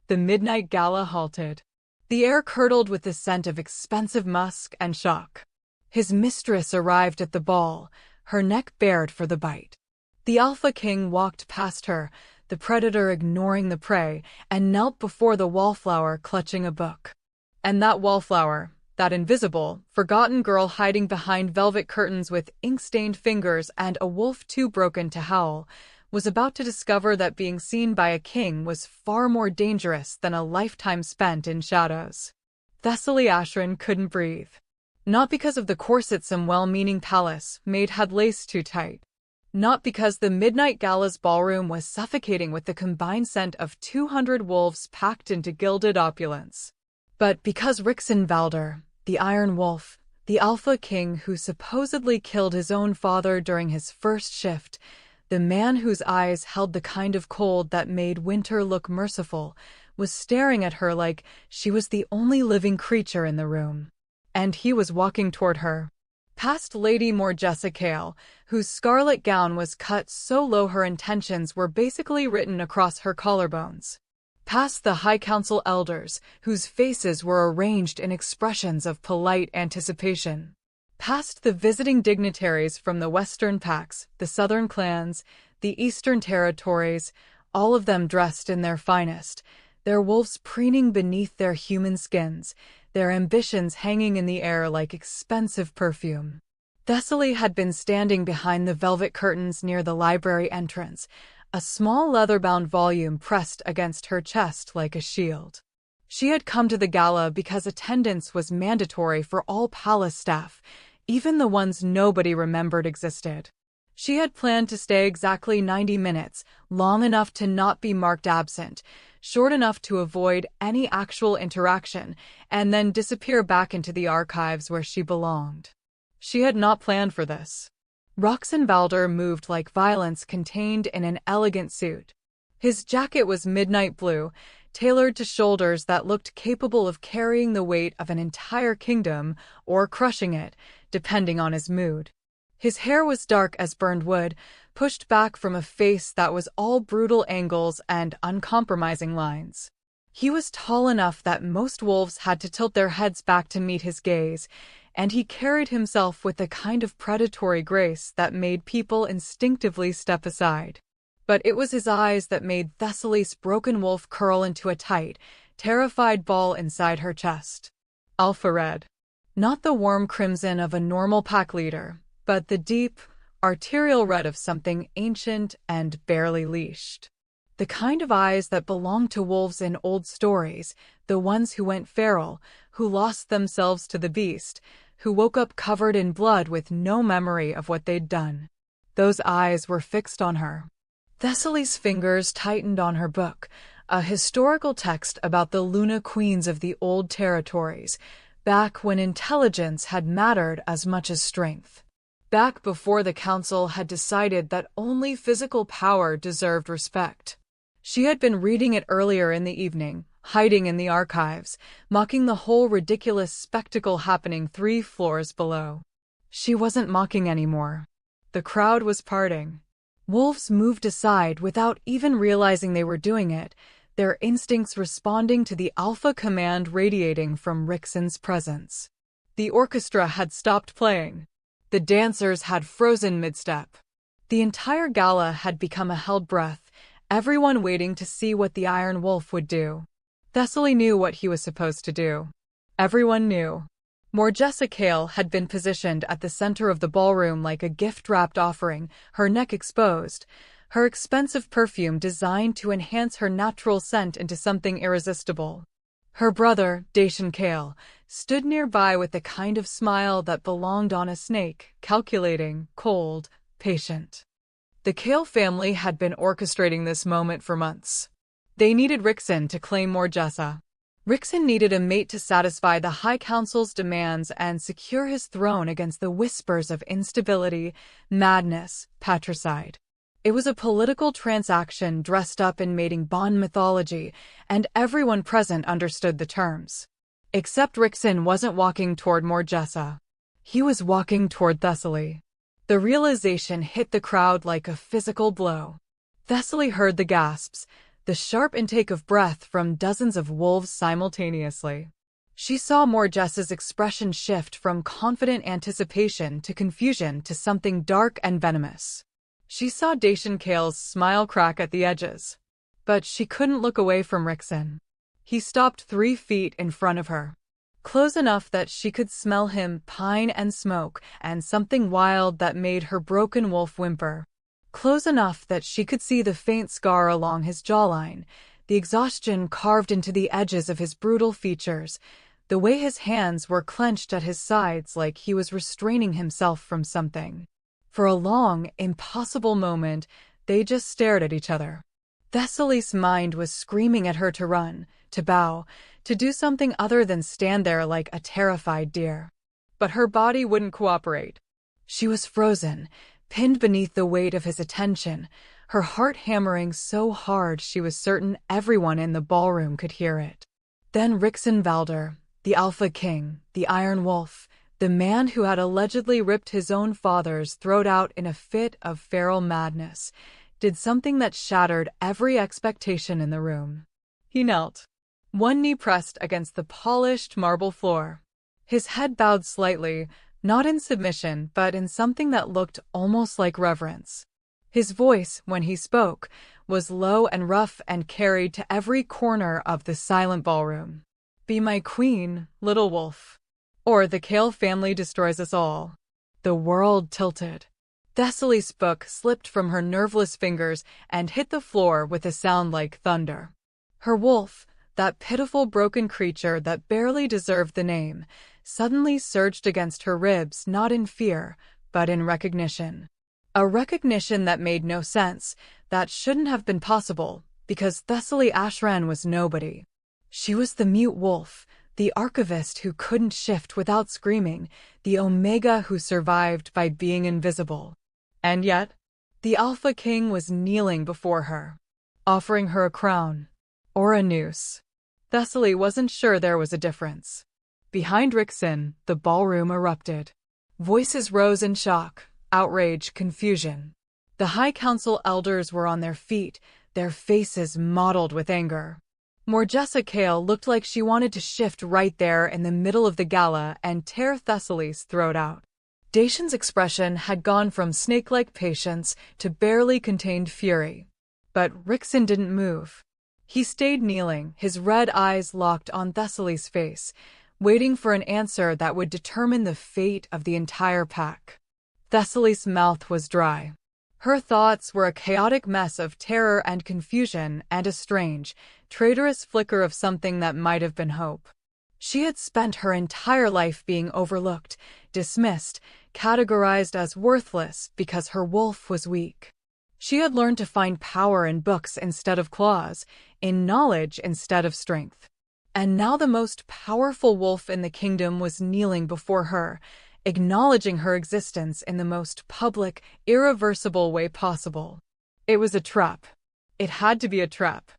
The midnight gala halted. The air curdled with the scent of expensive musk and shock. His mistress arrived at the ball, her neck bared for the bite. The Alpha King walked past her, the predator ignoring the prey, and knelt before the Wallflower clutching a book. And that Wallflower, that invisible, forgotten girl hiding behind velvet curtains with ink-stained fingers and a wolf too broken to howl, was about to discover that being seen by a king was far more dangerous than a lifetime spent in shadows. Thessaly Ashran couldn't breathe. Not because of the corset some well-meaning palace maid had laced too tight. Not because the midnight gala's ballroom was suffocating with the combined scent of 200 wolves packed into gilded opulence. But because Rixenvalder, the Iron Wolf, the Alpha King who supposedly killed his own father during his first shift, the man whose eyes held the kind of cold that made winter look merciful, was staring at her like she was the only living creature in the room. And he was walking toward her. Past Lady Morjessa Kale, whose scarlet gown was cut so low her intentions were basically written across her collarbones. Past the High Council elders, whose faces were arranged in expressions of polite anticipation. Past the visiting dignitaries from the Western Pacts, the Southern clans, the Eastern Territories, all of them dressed in their finest, their wolves preening beneath their human skins, their ambitions hanging in the air like expensive perfume. Thessaly had been standing behind the velvet curtains near the library entrance, a small leather-bound volume pressed against her chest like a shield. She had come to the gala because attendance was mandatory for all palace staff, even the ones nobody remembered existed. She had planned to stay exactly 90 minutes, long enough to not be marked absent, short enough to avoid any actual interaction, and then disappear back into the archives where she belonged. She had not planned for this. Rixenvalder moved like violence contained in an elegant suit. His jacket was midnight blue, tailored to shoulders that looked capable of carrying the weight of an entire kingdom or crushing it, depending on his mood. His hair was dark as burned wood, pushed back from a face that was all brutal angles and uncompromising lines. He was tall enough that most wolves had to tilt their heads back to meet his gaze, and he carried himself with a kind of predatory grace that made people instinctively step aside. But it was his eyes that made Thessaly's broken wolf curl into a tight, terrified ball inside her chest. Alpha red. Not the warm crimson of a normal pack leader, but the deep, arterial red of something ancient and barely leashed. The kind of eyes that belonged to wolves in old stories, the ones who went feral, who lost themselves to the beast, who woke up covered in blood with no memory of what they'd done. Those eyes were fixed on her. Thessaly's fingers tightened on her book, a historical text about the Luna Queens of the old territories, back when intelligence had mattered as much as strength. Back before the council had decided that only physical power deserved respect. She had been reading it earlier in the evening, hiding in the archives, mocking the whole ridiculous spectacle happening 3 floors below. She wasn't mocking anymore. The crowd was parting. Wolves moved aside without even realizing they were doing it, their instincts responding to the alpha command radiating from Rixen's presence. The orchestra had stopped playing. The dancers had frozen mid-step. The entire gala had become a held breath, everyone waiting to see what the Iron Wolf would do. Thessaly knew what he was supposed to do. Everyone knew. Morjessa Kale had been positioned at the center of the ballroom like a gift-wrapped offering, her neck exposed, her expensive perfume designed to enhance her natural scent into something irresistible. Her brother, Dacian Kale, stood nearby with the kind of smile that belonged on a snake, calculating, cold, patient. The Kale family had been orchestrating this moment for months. They needed Rixen to claim Morjessa. Rixen needed a mate to satisfy the High Council's demands and secure his throne against the whispers of instability, madness, patricide. It was a political transaction dressed up in mating bond mythology, and everyone present understood the terms. Except Rixen wasn't walking toward Morjessa. He was walking toward Thessaly. The realization hit the crowd like a physical blow. Thessaly heard the gasps, the sharp intake of breath from dozens of wolves simultaneously. She saw Morjessa's expression shift from confident anticipation to confusion to something dark and venomous. She saw Dacian Kale's smile crack at the edges. But she couldn't look away from Rixon. He stopped 3 feet in front of her, close enough that she could smell him, pine and smoke, and something wild that made her broken wolf whimper. Close enough that she could see the faint scar along his jawline, the exhaustion carved into the edges of his brutal features, the way his hands were clenched at his sides like he was restraining himself from something. For a long, impossible moment, they just stared at each other. Thessaly's mind was screaming at her to run, to bow, to do something other than stand there like a terrified deer. But her body wouldn't cooperate. She was frozen, pinned beneath the weight of his attention, her heart hammering so hard she was certain everyone in the ballroom could hear it. Then Rixon Valder, the Alpha King, the Iron Wolf, the man who had allegedly ripped his own father's throat out in a fit of feral madness, did something that shattered every expectation in the room. He knelt, one knee pressed against the polished marble floor. His head bowed slightly, not in submission but in something that looked almost like reverence. His voice, when he spoke, was low and rough and carried to every corner of the silent ballroom. "Be my queen, little wolf, or the Kale family destroys us all." The world tilted. Thessaly's book slipped from her nerveless fingers and hit the floor with a sound like thunder. Her wolf, that pitiful broken creature that barely deserved the name, suddenly surged against her ribs, not in fear, but in recognition. A recognition that made no sense, that shouldn't have been possible, because Thessaly Ashran was nobody. She was the mute wolf, the archivist who couldn't shift without screaming, the Omega who survived by being invisible. And yet, the Alpha King was kneeling before her, offering her a crown, or a noose. Thessaly wasn't sure there was a difference. Behind Rixon, the ballroom erupted. Voices rose in shock, outrage, confusion. The High Council elders were on their feet, their faces mottled with anger. Morjessa Kale looked like she wanted to shift right there in the middle of the gala and tear Thessaly's throat out. Dacian's expression had gone from snake-like patience to barely contained fury. But Rixon didn't move. He stayed kneeling, his red eyes locked on Thessaly's face, waiting for an answer that would determine the fate of the entire pack. Thessaly's mouth was dry. Her thoughts were a chaotic mess of terror and confusion and a strange, traitorous flicker of something that might have been hope. She had spent her entire life being overlooked, dismissed, categorized as worthless because her wolf was weak. She had learned to find power in books instead of claws, in knowledge instead of strength. And now the most powerful wolf in the kingdom was kneeling before her, acknowledging her existence in the most public, irreversible way possible. It was a trap. It had to be a trap.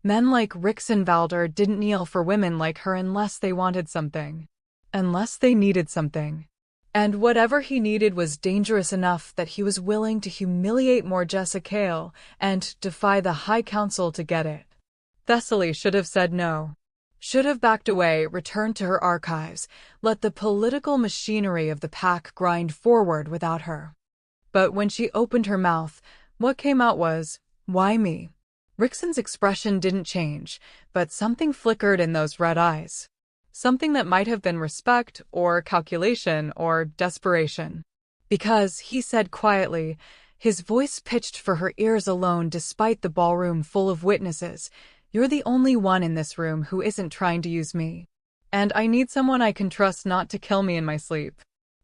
Men like Rixon Valder didn't kneel for women like her unless they wanted something. Unless they needed something. And whatever he needed was dangerous enough that he was willing to humiliate Morjessa Kale and defy the High Council to get it. Thessaly should have said no. Should have backed away, returned to her archives, let the political machinery of the pack grind forward without her. But when she opened her mouth, what came out was, "Why me?" Rixon's expression didn't change, but something flickered in those red eyes. Something that might have been respect, or calculation, or desperation. "Because," he said quietly, his voice pitched for her ears alone despite the ballroom full of witnesses, "you're the only one in this room who isn't trying to use me. And I need someone I can trust not to kill me in my sleep."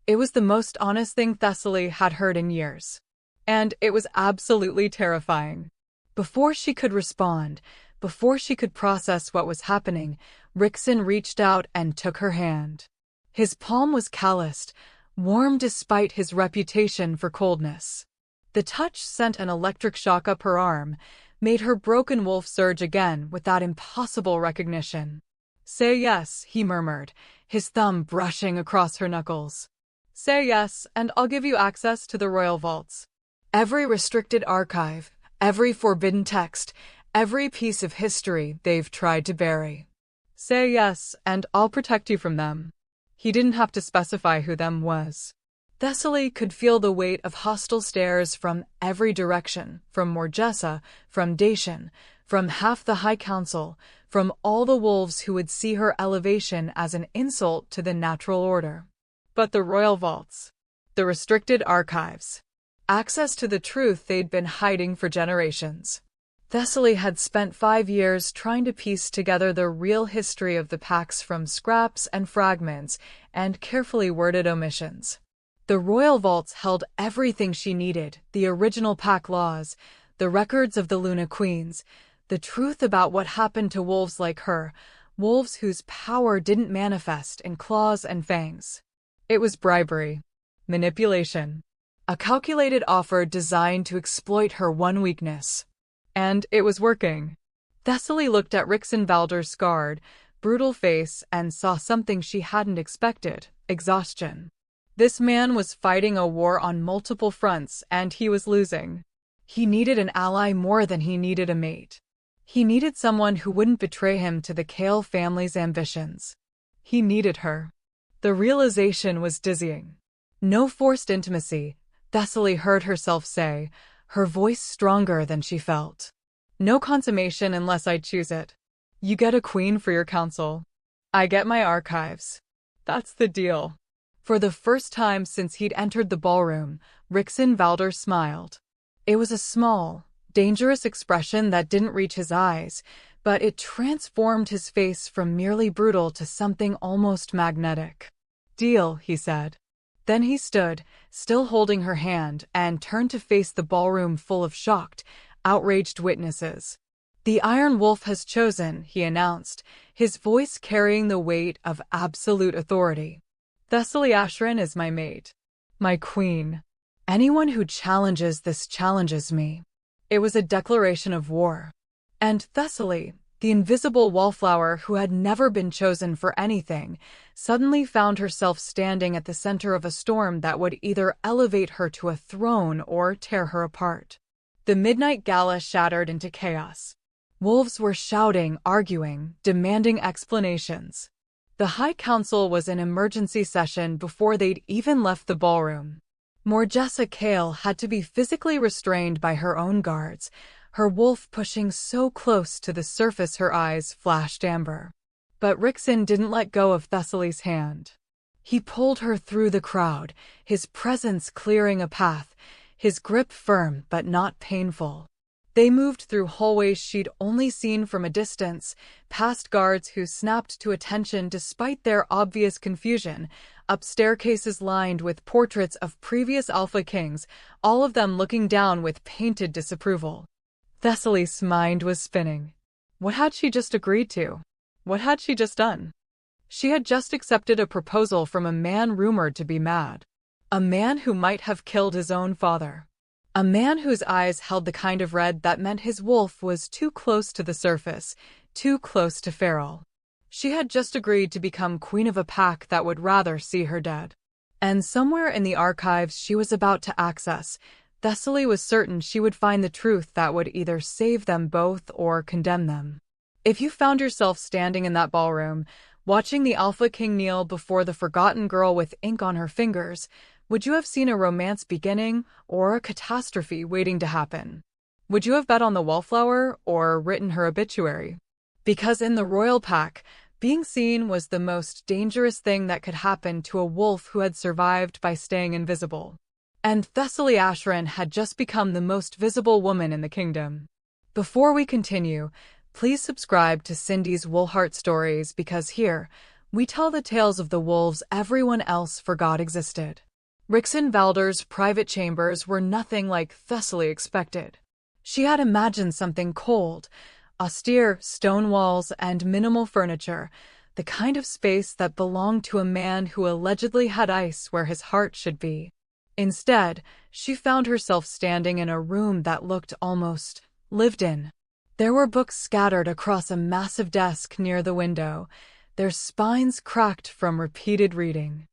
It was the most honest thing Thessaly had heard in years. And it was absolutely terrifying. Before she could respond, before she could process what was happening, Rixon reached out and took her hand. His palm was calloused, warm despite his reputation for coldness. The touch sent an electric shock up her arm, made her broken wolf surge again with that impossible recognition. "Say yes," he murmured, his thumb brushing across her knuckles. "Say yes, and I'll give you access to the royal vaults. Every restricted archive, every forbidden text, Every piece of history they've tried to bury. Say yes, and I'll protect you from them. He didn't have to specify who them was. Thessaly could feel the weight of hostile stares from every direction, from Morgessa, from Dacian, from half the High Council, from all the wolves who would see her elevation as an insult to the natural order. But the royal vaults, the restricted archives, access to the truth they'd been hiding for generations. Thessaly had spent 5 years trying to piece together the real history of the packs from scraps and fragments and carefully worded omissions. The royal vaults held everything she needed: the original pack laws, the records of the Luna Queens, the truth about what happened to wolves like her, wolves whose power didn't manifest in claws and fangs. It was bribery, manipulation, a calculated offer designed to exploit her one weakness. And it was working. Thessaly looked at Rixenvalder's scarred, brutal face and saw something she hadn't expected: exhaustion. This man was fighting a war on multiple fronts, and he was losing. He needed an ally more than he needed a mate. He needed someone who wouldn't betray him to the Kale family's ambitions. He needed her. The realization was dizzying. No forced intimacy, Thessaly heard herself say, her voice stronger than she felt. No consummation unless I choose it. You get a queen for your council. I get my archives. That's the deal. For the first time since he'd entered the ballroom, Rixenvalder smiled. It was a small, dangerous expression that didn't reach his eyes, but it transformed his face from merely brutal to something almost magnetic. Deal, he said. Then he stood, still holding her hand, and turned to face the ballroom full of shocked, outraged witnesses. The Iron Wolf has chosen, he announced, his voice carrying the weight of absolute authority. Thessaly Ashran is my mate. My queen. Anyone who challenges this challenges me. It was a declaration of war. And Thessaly, the invisible Wallflower who had never been chosen for anything, suddenly found herself standing at the center of a storm that would either elevate her to a throne or tear her apart. The midnight gala shattered into chaos. Wolves were shouting, arguing, demanding explanations. The High Council was in emergency session before they'd even left the ballroom. Morgessa Kale had to be physically restrained by her own guards, her wolf pushing so close to the surface her eyes flashed amber. But Rixen didn't let go of Thessaly's hand. He pulled her through the crowd, his presence clearing a path, his grip firm but not painful. They moved through hallways she'd only seen from a distance, past guards who snapped to attention despite their obvious confusion, up staircases lined with portraits of previous Alpha Kings, all of them looking down with painted disapproval. Thessaly's mind was spinning. What had she just agreed to? What had she just done? She had just accepted a proposal from a man rumored to be mad. A man who might have killed his own father. A man whose eyes held the kind of red that meant his wolf was too close to the surface, too close to feral. She had just agreed to become queen of a pack that would rather see her dead. And somewhere in the archives she was about to access, Thessaly was certain she would find the truth that would either save them both or condemn them. If you found yourself standing in that ballroom, watching the Alpha King kneel before the forgotten girl with ink on her fingers, would you have seen a romance beginning or a catastrophe waiting to happen? Would you have bet on the Wallflower or written her obituary? Because in the royal pack, being seen was the most dangerous thing that could happen to a wolf who had survived by staying invisible. And Thessaly Ashran had just become the most visible woman in the kingdom. Before we continue, please subscribe to Cindy's Wolfheart Stories because here, we tell the tales of the wolves everyone else forgot existed. Rixenvalder's private chambers were nothing like Thessaly expected. She had imagined something cold, austere, stone walls and minimal furniture, the kind of space that belonged to a man who allegedly had ice where his heart should be. Instead, she found herself standing in a room that looked almost lived in. There were books scattered across a massive desk near the window, their spines cracked from repeated reading.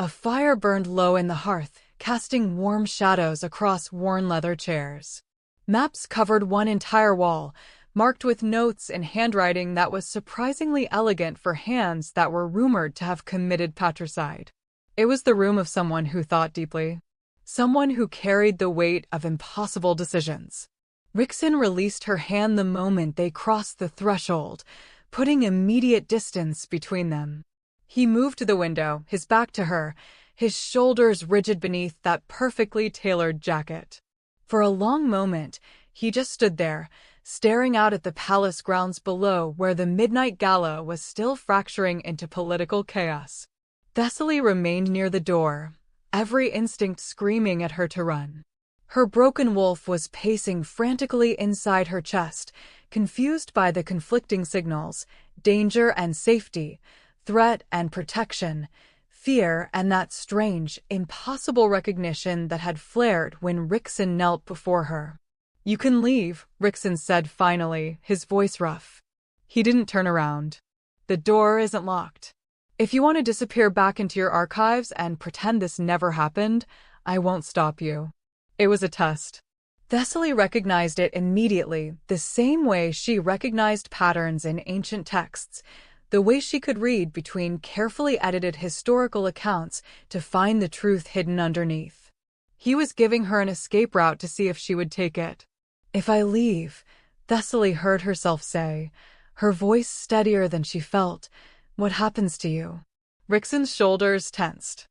A fire burned low in the hearth, casting warm shadows across worn leather chairs. Maps covered one entire wall, marked with notes in handwriting that was surprisingly elegant for hands that were rumored to have committed patricide. It was the room of someone who thought deeply. Someone who carried the weight of impossible decisions. Rixon released her hand the moment they crossed the threshold, putting immediate distance between them. He moved to the window, his back to her, his shoulders rigid beneath that perfectly tailored jacket. For a long moment, he just stood there, staring out at the palace grounds below where the midnight gala was still fracturing into political chaos. Thessaly remained near the door, every instinct screaming at her to run. Her broken wolf was pacing frantically inside her chest, confused by the conflicting signals, danger and safety, threat and protection, fear and that strange, impossible recognition that had flared when Rixon knelt before her. "You can leave," Rixon said finally, his voice rough. He didn't turn around. "The door isn't locked. If you want to disappear back into your archives and pretend this never happened, I won't stop you." It was a test. Thessaly recognized it immediately, the same way she recognized patterns in ancient texts, the way she could read between carefully edited historical accounts to find the truth hidden underneath. He was giving her an escape route to see if she would take it. "If I leave," Thessaly heard herself say, her voice steadier than she felt, "what happens to you?" Rixon's shoulders tensed.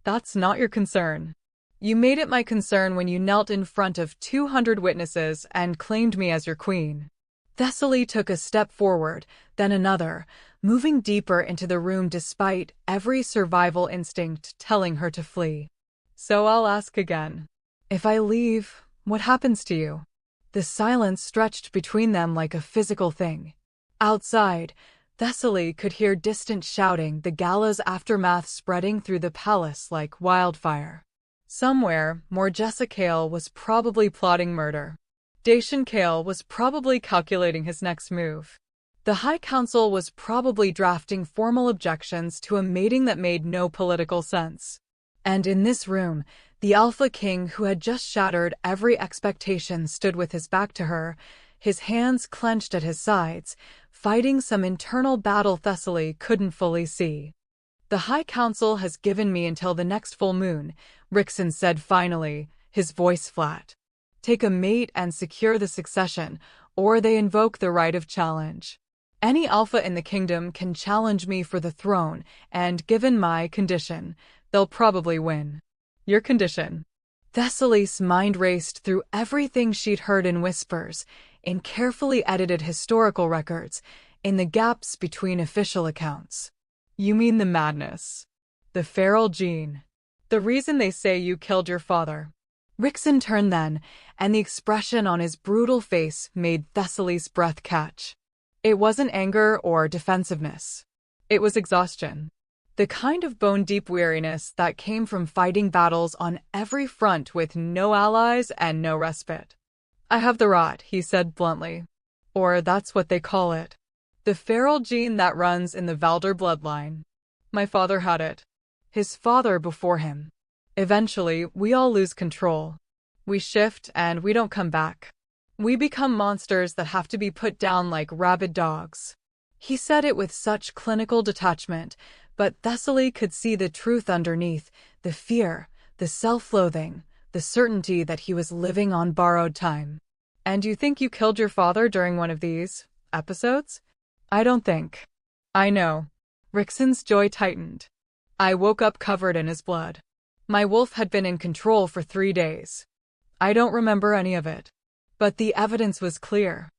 "That's not your concern. You made it my concern when you knelt in front of 200 witnesses and claimed me as your queen." Thessaly took a step forward, then another, moving deeper into the room despite every survival instinct telling her to flee. "So I'll ask again. If I leave, what happens to you?" The silence stretched between them like a physical thing. Outside, Thessaly could hear distant shouting, the gala's aftermath spreading through the palace like wildfire. Somewhere, Morgessa Kale was probably plotting murder. Dacian Kale was probably calculating his next move. The High Council was probably drafting formal objections to a mating that made no political sense. And in this room, the Alpha King who had just shattered every expectation stood with his back to her, his hands clenched at his sides, fighting some internal battle Thessaly couldn't fully see. "The High Council has given me until the next full moon," Rixon said finally, his voice flat. "Take a mate and secure the succession, or they invoke the right of challenge. Any alpha in the kingdom can challenge me for the throne, and given my condition, they'll probably win." "Your condition?" Thessaly's mind raced through everything she'd heard in whispers, in carefully edited historical records, in the gaps between official accounts. "You mean the madness. The feral gene. The reason they say you killed your father." Rixon turned then, and the expression on his brutal face made Thessaly's breath catch. It wasn't anger or defensiveness. It was exhaustion. The kind of bone-deep weariness that came from fighting battles on every front with no allies and no respite. "I have the rot," he said bluntly. "Or that's what they call it. The feral gene that runs in the Valder bloodline. My father had it. His father before him. Eventually, we all lose control. We shift and we don't come back. We become monsters that have to be put down like rabid dogs." He said it with such clinical detachment, but Thessaly could see the truth underneath, the fear, the self-loathing, the certainty that he was living on borrowed time. "And you think you killed your father during one of these episodes?" "I don't think. I know." Rixon's jaw tightened. "I woke up covered in his blood. My wolf had been in control for 3 days. I don't remember any of it. But the evidence was clear."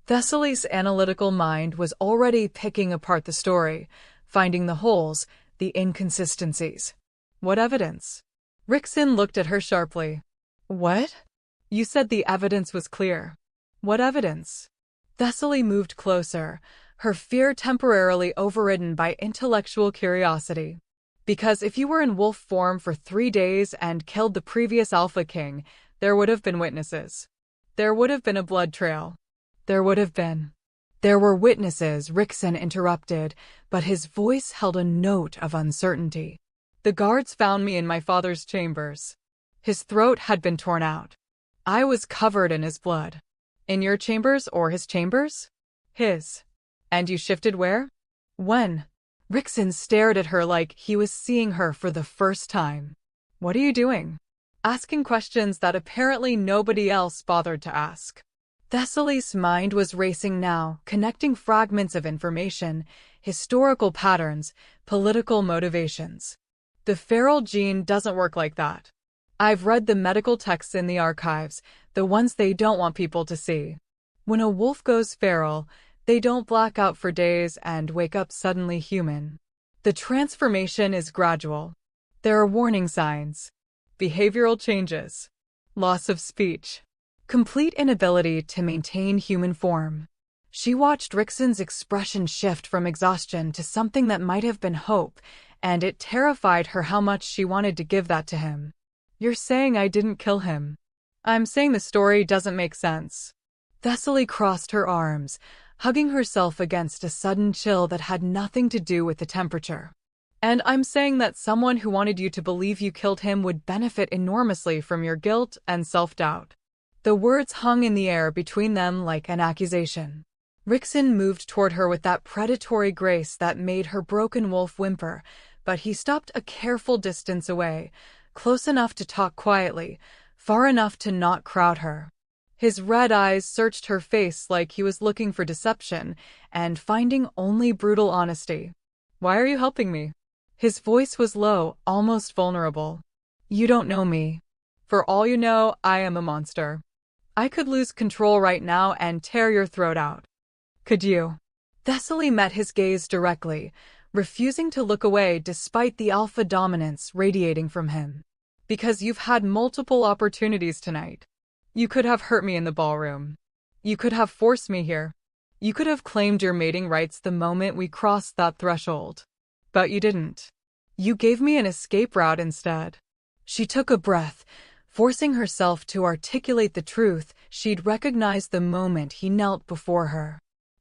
Thessaly's analytical mind was already picking apart the story, finding the holes, the inconsistencies. "What evidence?" Rixon looked at her sharply. "What? You said the evidence was clear. What evidence?" Thessaly moved closer, her fear temporarily overridden by intellectual curiosity. "Because if you were in wolf form for 3 days and killed the previous Alpha King, there would have been witnesses. There would have been a blood trail. There would have been." "There were witnesses," Rixon interrupted, but his voice held a note of uncertainty. "The guards found me in my father's chambers. His throat had been torn out. I was covered in his blood. In your chambers or his chambers? His. And you shifted where? When? Rixon stared at her like he was seeing her for the first time. What are you doing? Asking questions that apparently nobody else bothered to ask. Thessaly's mind was racing now, connecting fragments of information, historical patterns, political motivations. The feral gene doesn't work like that. I've read the medical texts in the archives, the ones they don't want people to see. When a wolf goes feral, they don't black out for days and wake up suddenly human. The transformation is gradual. There are warning signs. Behavioral changes. Loss of speech. Complete inability to maintain human form. She watched Rixon's expression shift from exhaustion to something that might have been hope, and it terrified her how much she wanted to give that to him. You're saying I didn't kill him. I'm saying the story doesn't make sense. Thessaly crossed her arms, hugging herself against a sudden chill that had nothing to do with the temperature. And I'm saying that someone who wanted you to believe you killed him would benefit enormously from your guilt and self-doubt. The words hung in the air between them like an accusation. Rixon moved toward her with that predatory grace that made her broken wolf whimper, but he stopped a careful distance away, close enough to talk quietly, far enough to not crowd her. His red eyes searched her face like he was looking for deception and finding only brutal honesty. Why are you helping me? His voice was low, almost vulnerable. You don't know me. For all you know, I am a monster. I could lose control right now and tear your throat out. Could you? Thessaly met his gaze directly, refusing to look away despite the alpha dominance radiating from him. Because you've had multiple opportunities tonight. You could have hurt me in the ballroom. You could have forced me here. You could have claimed your mating rights the moment we crossed that threshold. But you didn't. You gave me an escape route instead. She took a breath, forcing herself to articulate the truth she'd recognized the moment he knelt before her.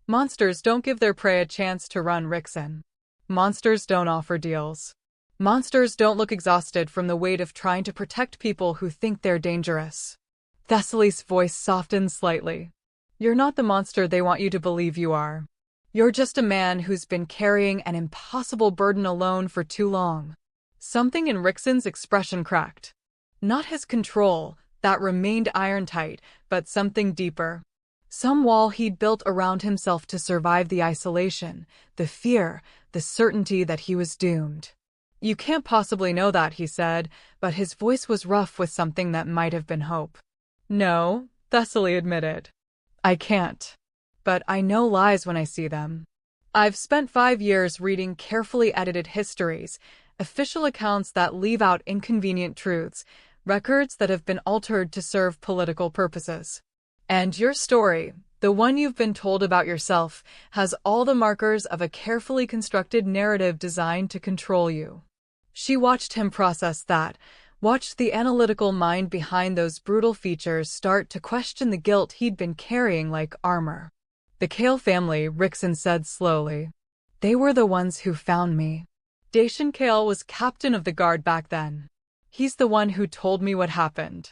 Monsters don't give their prey a chance to run, Rixon. Monsters don't offer deals. Monsters don't look exhausted from the weight of trying to protect people who think they're dangerous. Thessaly's voice softened slightly. You're not the monster they want you to believe you are. You're just a man who's been carrying an impossible burden alone for too long. Something in Rixon's expression cracked. Not his control, that remained iron-tight, but something deeper. Some wall he'd built around himself to survive the isolation, the fear, the certainty that he was doomed. You can't possibly know that, he said, but his voice was rough with something that might have been hope. No, Thessaly admitted. I can't. But I know lies when I see them. I've spent 5 years reading carefully edited histories, official accounts that leave out inconvenient truths, records that have been altered to serve political purposes. And your story, the one you've been told about yourself, has all the markers of a carefully constructed narrative designed to control you. She watched him process that, watched the analytical mind behind those brutal features start to question the guilt he'd been carrying like armor. The Kale family, Rixon said slowly. They were the ones who found me. Dacian Kale was captain of the guard back then. He's the one who told me what happened.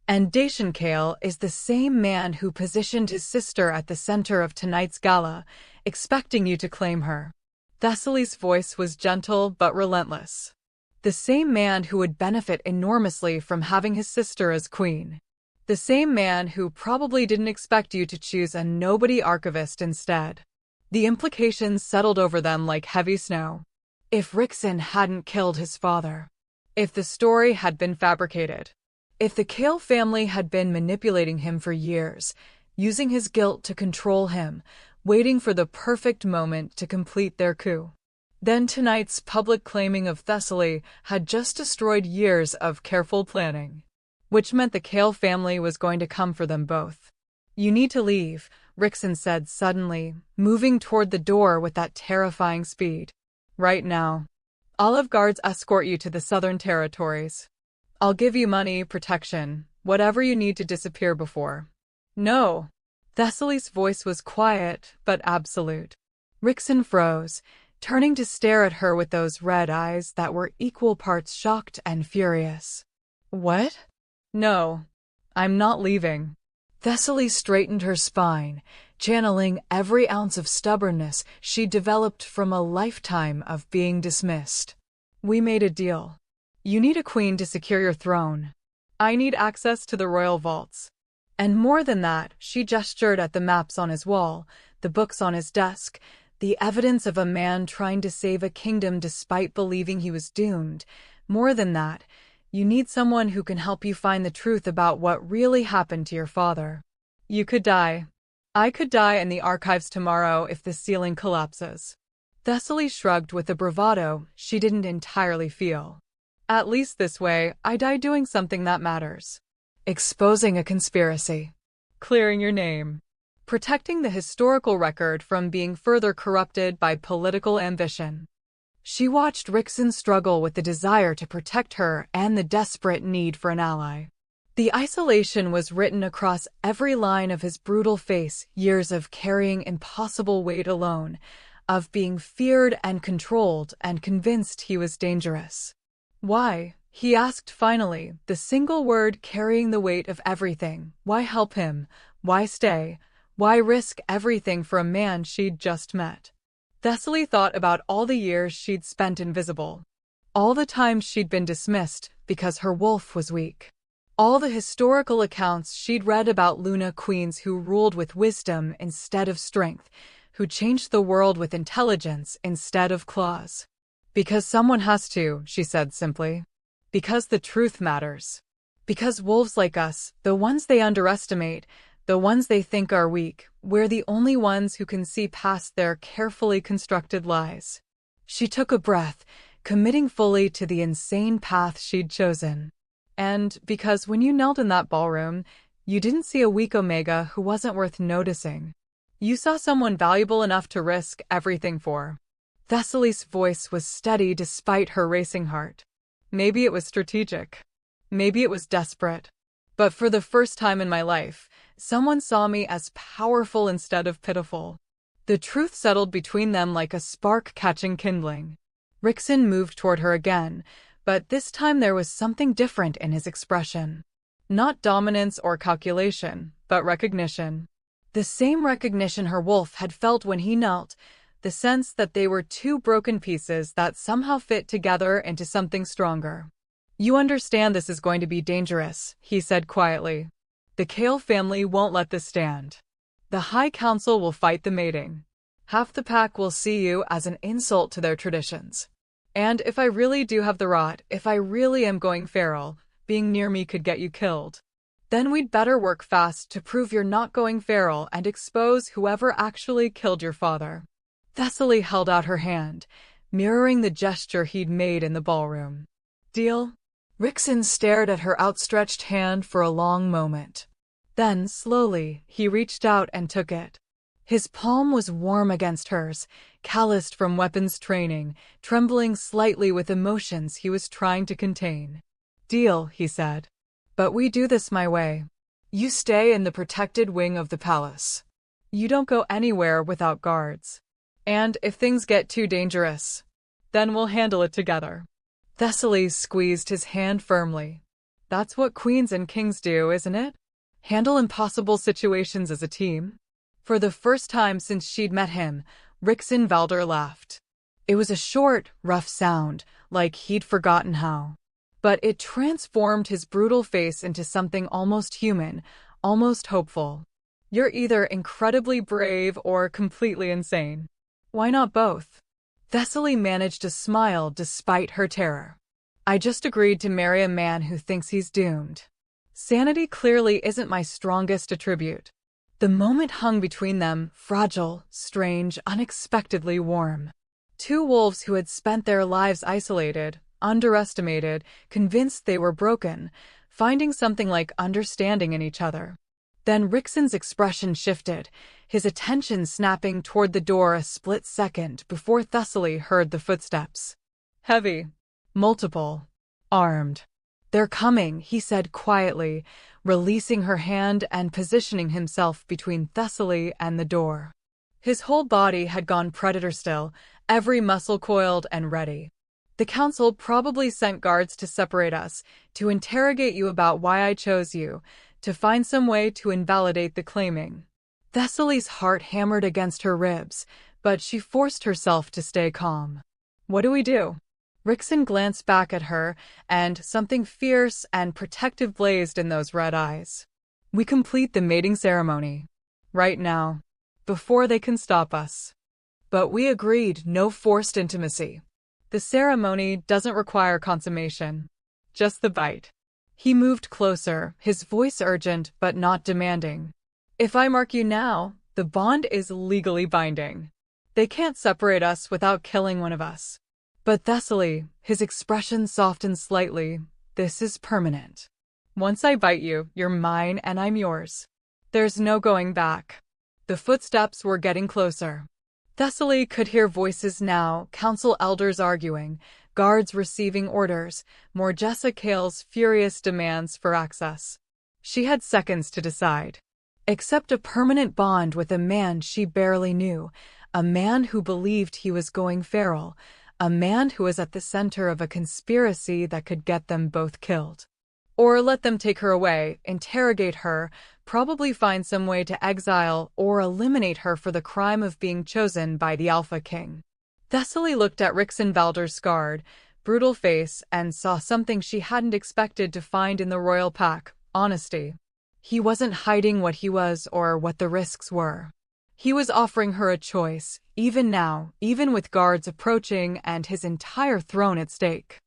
And Dacian Kale is the same man who positioned his sister at the center of tonight's gala, expecting you to claim her. Thessaly's voice was gentle but relentless. The same man who would benefit enormously from having his sister as queen. The same man who probably didn't expect you to choose a nobody archivist instead. The implications settled over them like heavy snow. If Rixon hadn't killed his father. If the story had been fabricated. If the Kale family had been manipulating him for years, using his guilt to control him, waiting for the perfect moment to complete their coup. Then tonight's public claiming of Thessaly had just destroyed years of careful planning. Which meant the Kale family was going to come for them both. You need to leave, Rixon said suddenly, moving toward the door with that terrifying speed. Right now. Olive Guards escort you to the Southern Territories. I'll give you money, protection, whatever you need to disappear before. No. Thessaly's voice was quiet, but absolute. Rixon froze, turning to stare at her with those red eyes that were equal parts shocked and furious. What? No. I'm not leaving. Thessaly straightened her spine, channeling every ounce of stubbornness she developed from a lifetime of being dismissed. We made a deal. You need a queen to secure your throne. I need access to the royal vaults. And more than that, she gestured at the maps on his wall, the books on his desk, the evidence of a man trying to save a kingdom despite believing he was doomed. More than that, you need someone who can help you find the truth about what really happened to your father. You could die. I could die in the archives tomorrow if the ceiling collapses. Thessaly shrugged with a bravado she didn't entirely feel. At least this way, I die doing something that matters. Exposing a conspiracy. Clearing your name. Protecting the historical record from being further corrupted by political ambition. She watched Rickson struggle with the desire to protect her and the desperate need for an ally. The isolation was written across every line of his brutal face, years of carrying impossible weight alone, of being feared and controlled and convinced he was dangerous. Why? He asked finally, the single word carrying the weight of everything. Why help him? Why stay? Why risk everything for a man she'd just met? Thessaly thought about all the years she'd spent invisible. All the times she'd been dismissed because her wolf was weak. All the historical accounts she'd read about Luna queens who ruled with wisdom instead of strength, who changed the world with intelligence instead of claws. Because someone has to, she said simply. Because the truth matters. Because wolves like us, the ones they underestimate, the ones they think are weak, we're the only ones who can see past their carefully constructed lies. She took a breath, committing fully to the insane path she'd chosen. And because when you knelt in that ballroom, you didn't see a weak Omega who wasn't worth noticing. You saw someone valuable enough to risk everything for. Thessaly's voice was steady despite her racing heart. Maybe it was strategic. Maybe it was desperate. But for the first time in my life, someone saw me as powerful instead of pitiful. The truth settled between them like a spark catching kindling. Rickson moved toward her again, but this time there was something different in his expression. Not dominance or calculation, but recognition. The same recognition her wolf had felt when he knelt, the sense that they were two broken pieces that somehow fit together into something stronger. You understand this is going to be dangerous, he said quietly. The Kale family won't let this stand. The High Council will fight the mating. Half the pack will see you as an insult to their traditions. And if I really do have the rot, if I really am going feral, being near me could get you killed. Then we'd better work fast to prove you're not going feral and expose whoever actually killed your father. Thessaly held out her hand, mirroring the gesture he'd made in the ballroom. Deal? Rickson stared at her outstretched hand for a long moment. Then, slowly, he reached out and took it. His palm was warm against hers, calloused from weapons training, trembling slightly with emotions he was trying to contain. Deal, he said. But we do this my way. You stay in the protected wing of the palace. You don't go anywhere without guards. And if things get too dangerous, then we'll handle it together. Thessaly squeezed his hand firmly. That's what queens and kings do, isn't it? Handle impossible situations as a team. For the first time since she'd met him, Rickson Valder laughed. It was a short, rough sound, like he'd forgotten how. But it transformed his brutal face into something almost human, almost hopeful. You're either incredibly brave or completely insane. Why not both? Thessaly managed to smile despite her terror. I just agreed to marry a man who thinks he's doomed. Sanity clearly isn't my strongest attribute. The moment hung between them, fragile, strange, unexpectedly warm. Two wolves who had spent their lives isolated, underestimated, convinced they were broken, finding something like understanding in each other. Then Rickson's expression shifted, his attention snapping toward the door a split second before Thessaly heard the footsteps. Heavy. Multiple. Armed. They're coming, he said quietly, releasing her hand and positioning himself between Thessaly and the door. His whole body had gone predator still, every muscle coiled and ready. The council probably sent guards to separate us, to interrogate you about why I chose you, to find some way to invalidate the claiming. Thessaly's heart hammered against her ribs, but she forced herself to stay calm. What do we do? Rixon glanced back at her, and something fierce and protective blazed in those red eyes. We complete the mating ceremony. Right now. Before they can stop us. But we agreed no forced intimacy. The ceremony doesn't require consummation. Just the bite. He moved closer, his voice urgent but not demanding. If I mark you now, the bond is legally binding. They can't separate us without killing one of us. But Thessaly, his expression softened slightly, this is permanent. Once I bite you, you're mine and I'm yours. There's no going back. The footsteps were getting closer. Thessaly could hear voices now, council elders arguing, guards receiving orders, Morgessa Kale's furious demands for access. She had seconds to decide. Accept a permanent bond with a man she barely knew, a man who believed he was going feral, a man who was at the center of a conspiracy that could get them both killed. Or let them take her away, interrogate her, probably find some way to exile or eliminate her for the crime of being chosen by the Alpha King. Thessaly looked at Rixon Valder's scarred, brutal face and saw something she hadn't expected to find in the royal pack: honesty. He wasn't hiding what he was or what the risks were. He was offering her a choice, even now, even with guards approaching and his entire throne at stake.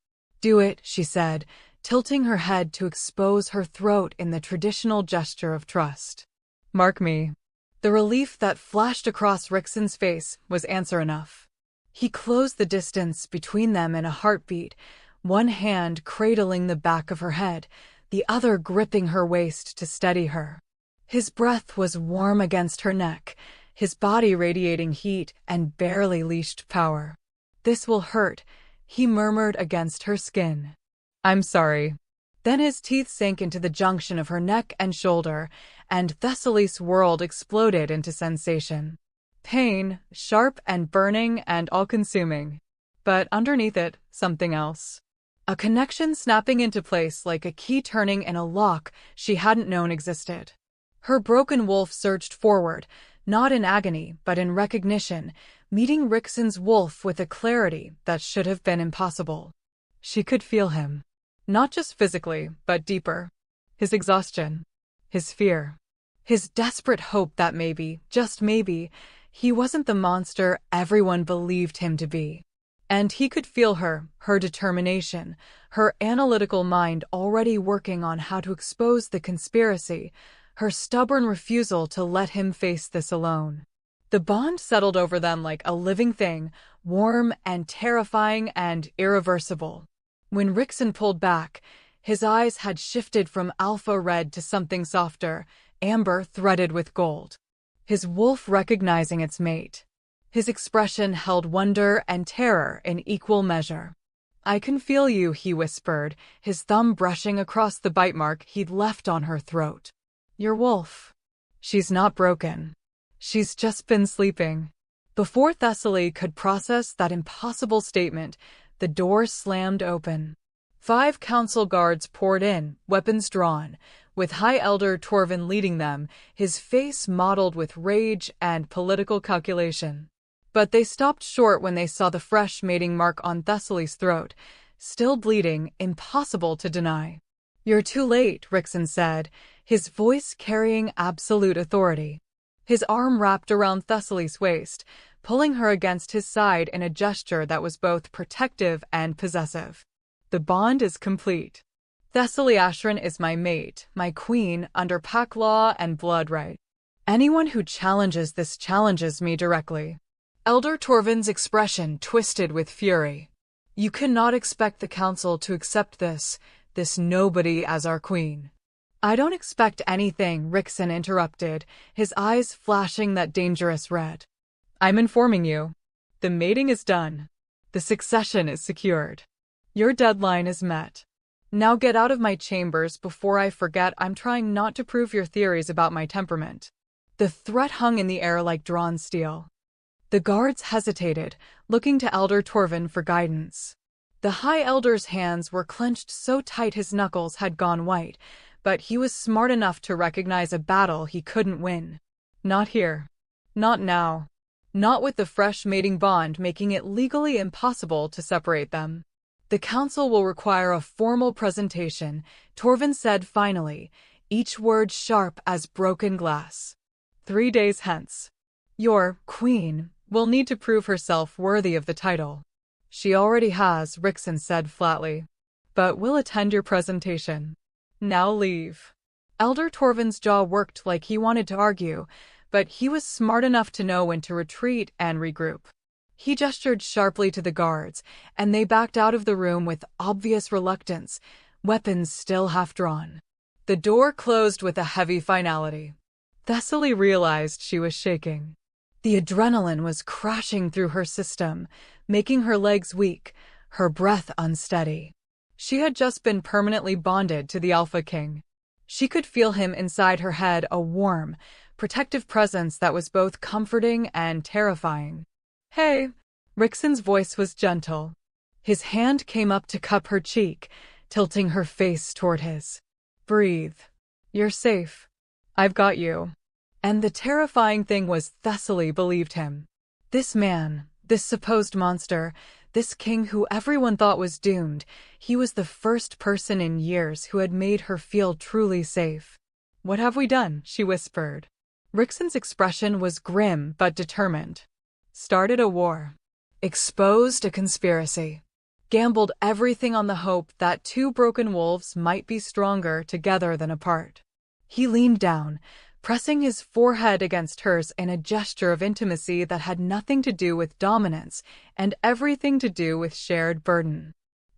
Do it, she said, tilting her head to expose her throat in the traditional gesture of trust. Mark me. The relief that flashed across Rixon's face was answer enough. He closed the distance between them in a heartbeat, one hand cradling the back of her head, the other gripping her waist to steady her. His breath was warm against her neck, his body radiating heat and barely leashed power. This will hurt, he murmured against her skin. I'm sorry. Then his teeth sank into the junction of her neck and shoulder, and Thessaly's world exploded into sensation. Pain, sharp and burning and all-consuming. But underneath it, something else. A connection snapping into place like a key turning in a lock she hadn't known existed. Her broken wolf surged forward, not in agony but in recognition, meeting Rixon's wolf with a clarity that should have been impossible. She could feel him. Not just physically, but deeper. His exhaustion. His fear. His desperate hope that maybe, just maybe, he wasn't the monster everyone believed him to be. And he could feel her determination, her analytical mind already working on how to expose the conspiracy, her stubborn refusal to let him face this alone. The bond settled over them like a living thing, warm and terrifying and irreversible. When Rixon pulled back, his eyes had shifted from alpha red to something softer, amber threaded with gold. His wolf recognizing its mate. His expression held wonder and terror in equal measure. I can feel you, he whispered, his thumb brushing across the bite mark he'd left on her throat. Your wolf. She's not broken. She's just been sleeping. Before Thessaly could process that impossible statement, the door slammed open. 5 council guards poured in, weapons drawn, with High Elder Torvin leading them, his face mottled with rage and political calculation. But they stopped short when they saw the fresh mating mark on Thessaly's throat, still bleeding, impossible to deny. You're too late, Rixon said, his voice carrying absolute authority. His arm wrapped around Thessaly's waist, pulling her against his side in a gesture that was both protective and possessive. The bond is complete. Thessaly Ashran is my mate, my queen, under pack law and blood right. Anyone who challenges this challenges me directly. Elder Torvin's expression twisted with fury. You cannot expect the council to accept this nobody as our queen. I don't expect anything, Rixon interrupted, his eyes flashing that dangerous red. I'm informing you. The mating is done. The succession is secured. Your deadline is met. Now get out of my chambers before I forget I'm trying not to prove your theories about my temperament. The threat hung in the air like drawn steel. The guards hesitated, looking to Elder Torvin for guidance. The High Elder's hands were clenched so tight his knuckles had gone white, but he was smart enough to recognize a battle he couldn't win. Not here. Not now. Not with the fresh mating bond making it legally impossible to separate them. The council will require a formal presentation, Torvin said finally, each word sharp as broken glass. 3 days hence. Your queen will need to prove herself worthy of the title. She already has, Rickson said flatly. But we'll attend your presentation. Now leave. Elder Torvin's jaw worked like he wanted to argue, but he was smart enough to know when to retreat and regroup. He gestured sharply to the guards, and they backed out of the room with obvious reluctance, weapons still half drawn. The door closed with a heavy finality. Thessaly realized she was shaking. The adrenaline was crashing through her system, making her legs weak, her breath unsteady. She had just been permanently bonded to the Alpha King. She could feel him inside her head, a warm, protective presence that was both comforting and terrifying. Hey! Rickson's voice was gentle. His hand came up to cup her cheek, tilting her face toward his. Breathe. You're safe. I've got you. And the terrifying thing was Thessaly believed him. This man, this supposed monster, this king who everyone thought was doomed, he was the first person in years who had made her feel truly safe. What have we done? She whispered. Rickson's expression was grim but determined. Started a war. Exposed a conspiracy. Gambled everything on the hope that two broken wolves might be stronger together than apart. He leaned down, pressing his forehead against hers in a gesture of intimacy that had nothing to do with dominance and everything to do with shared burden.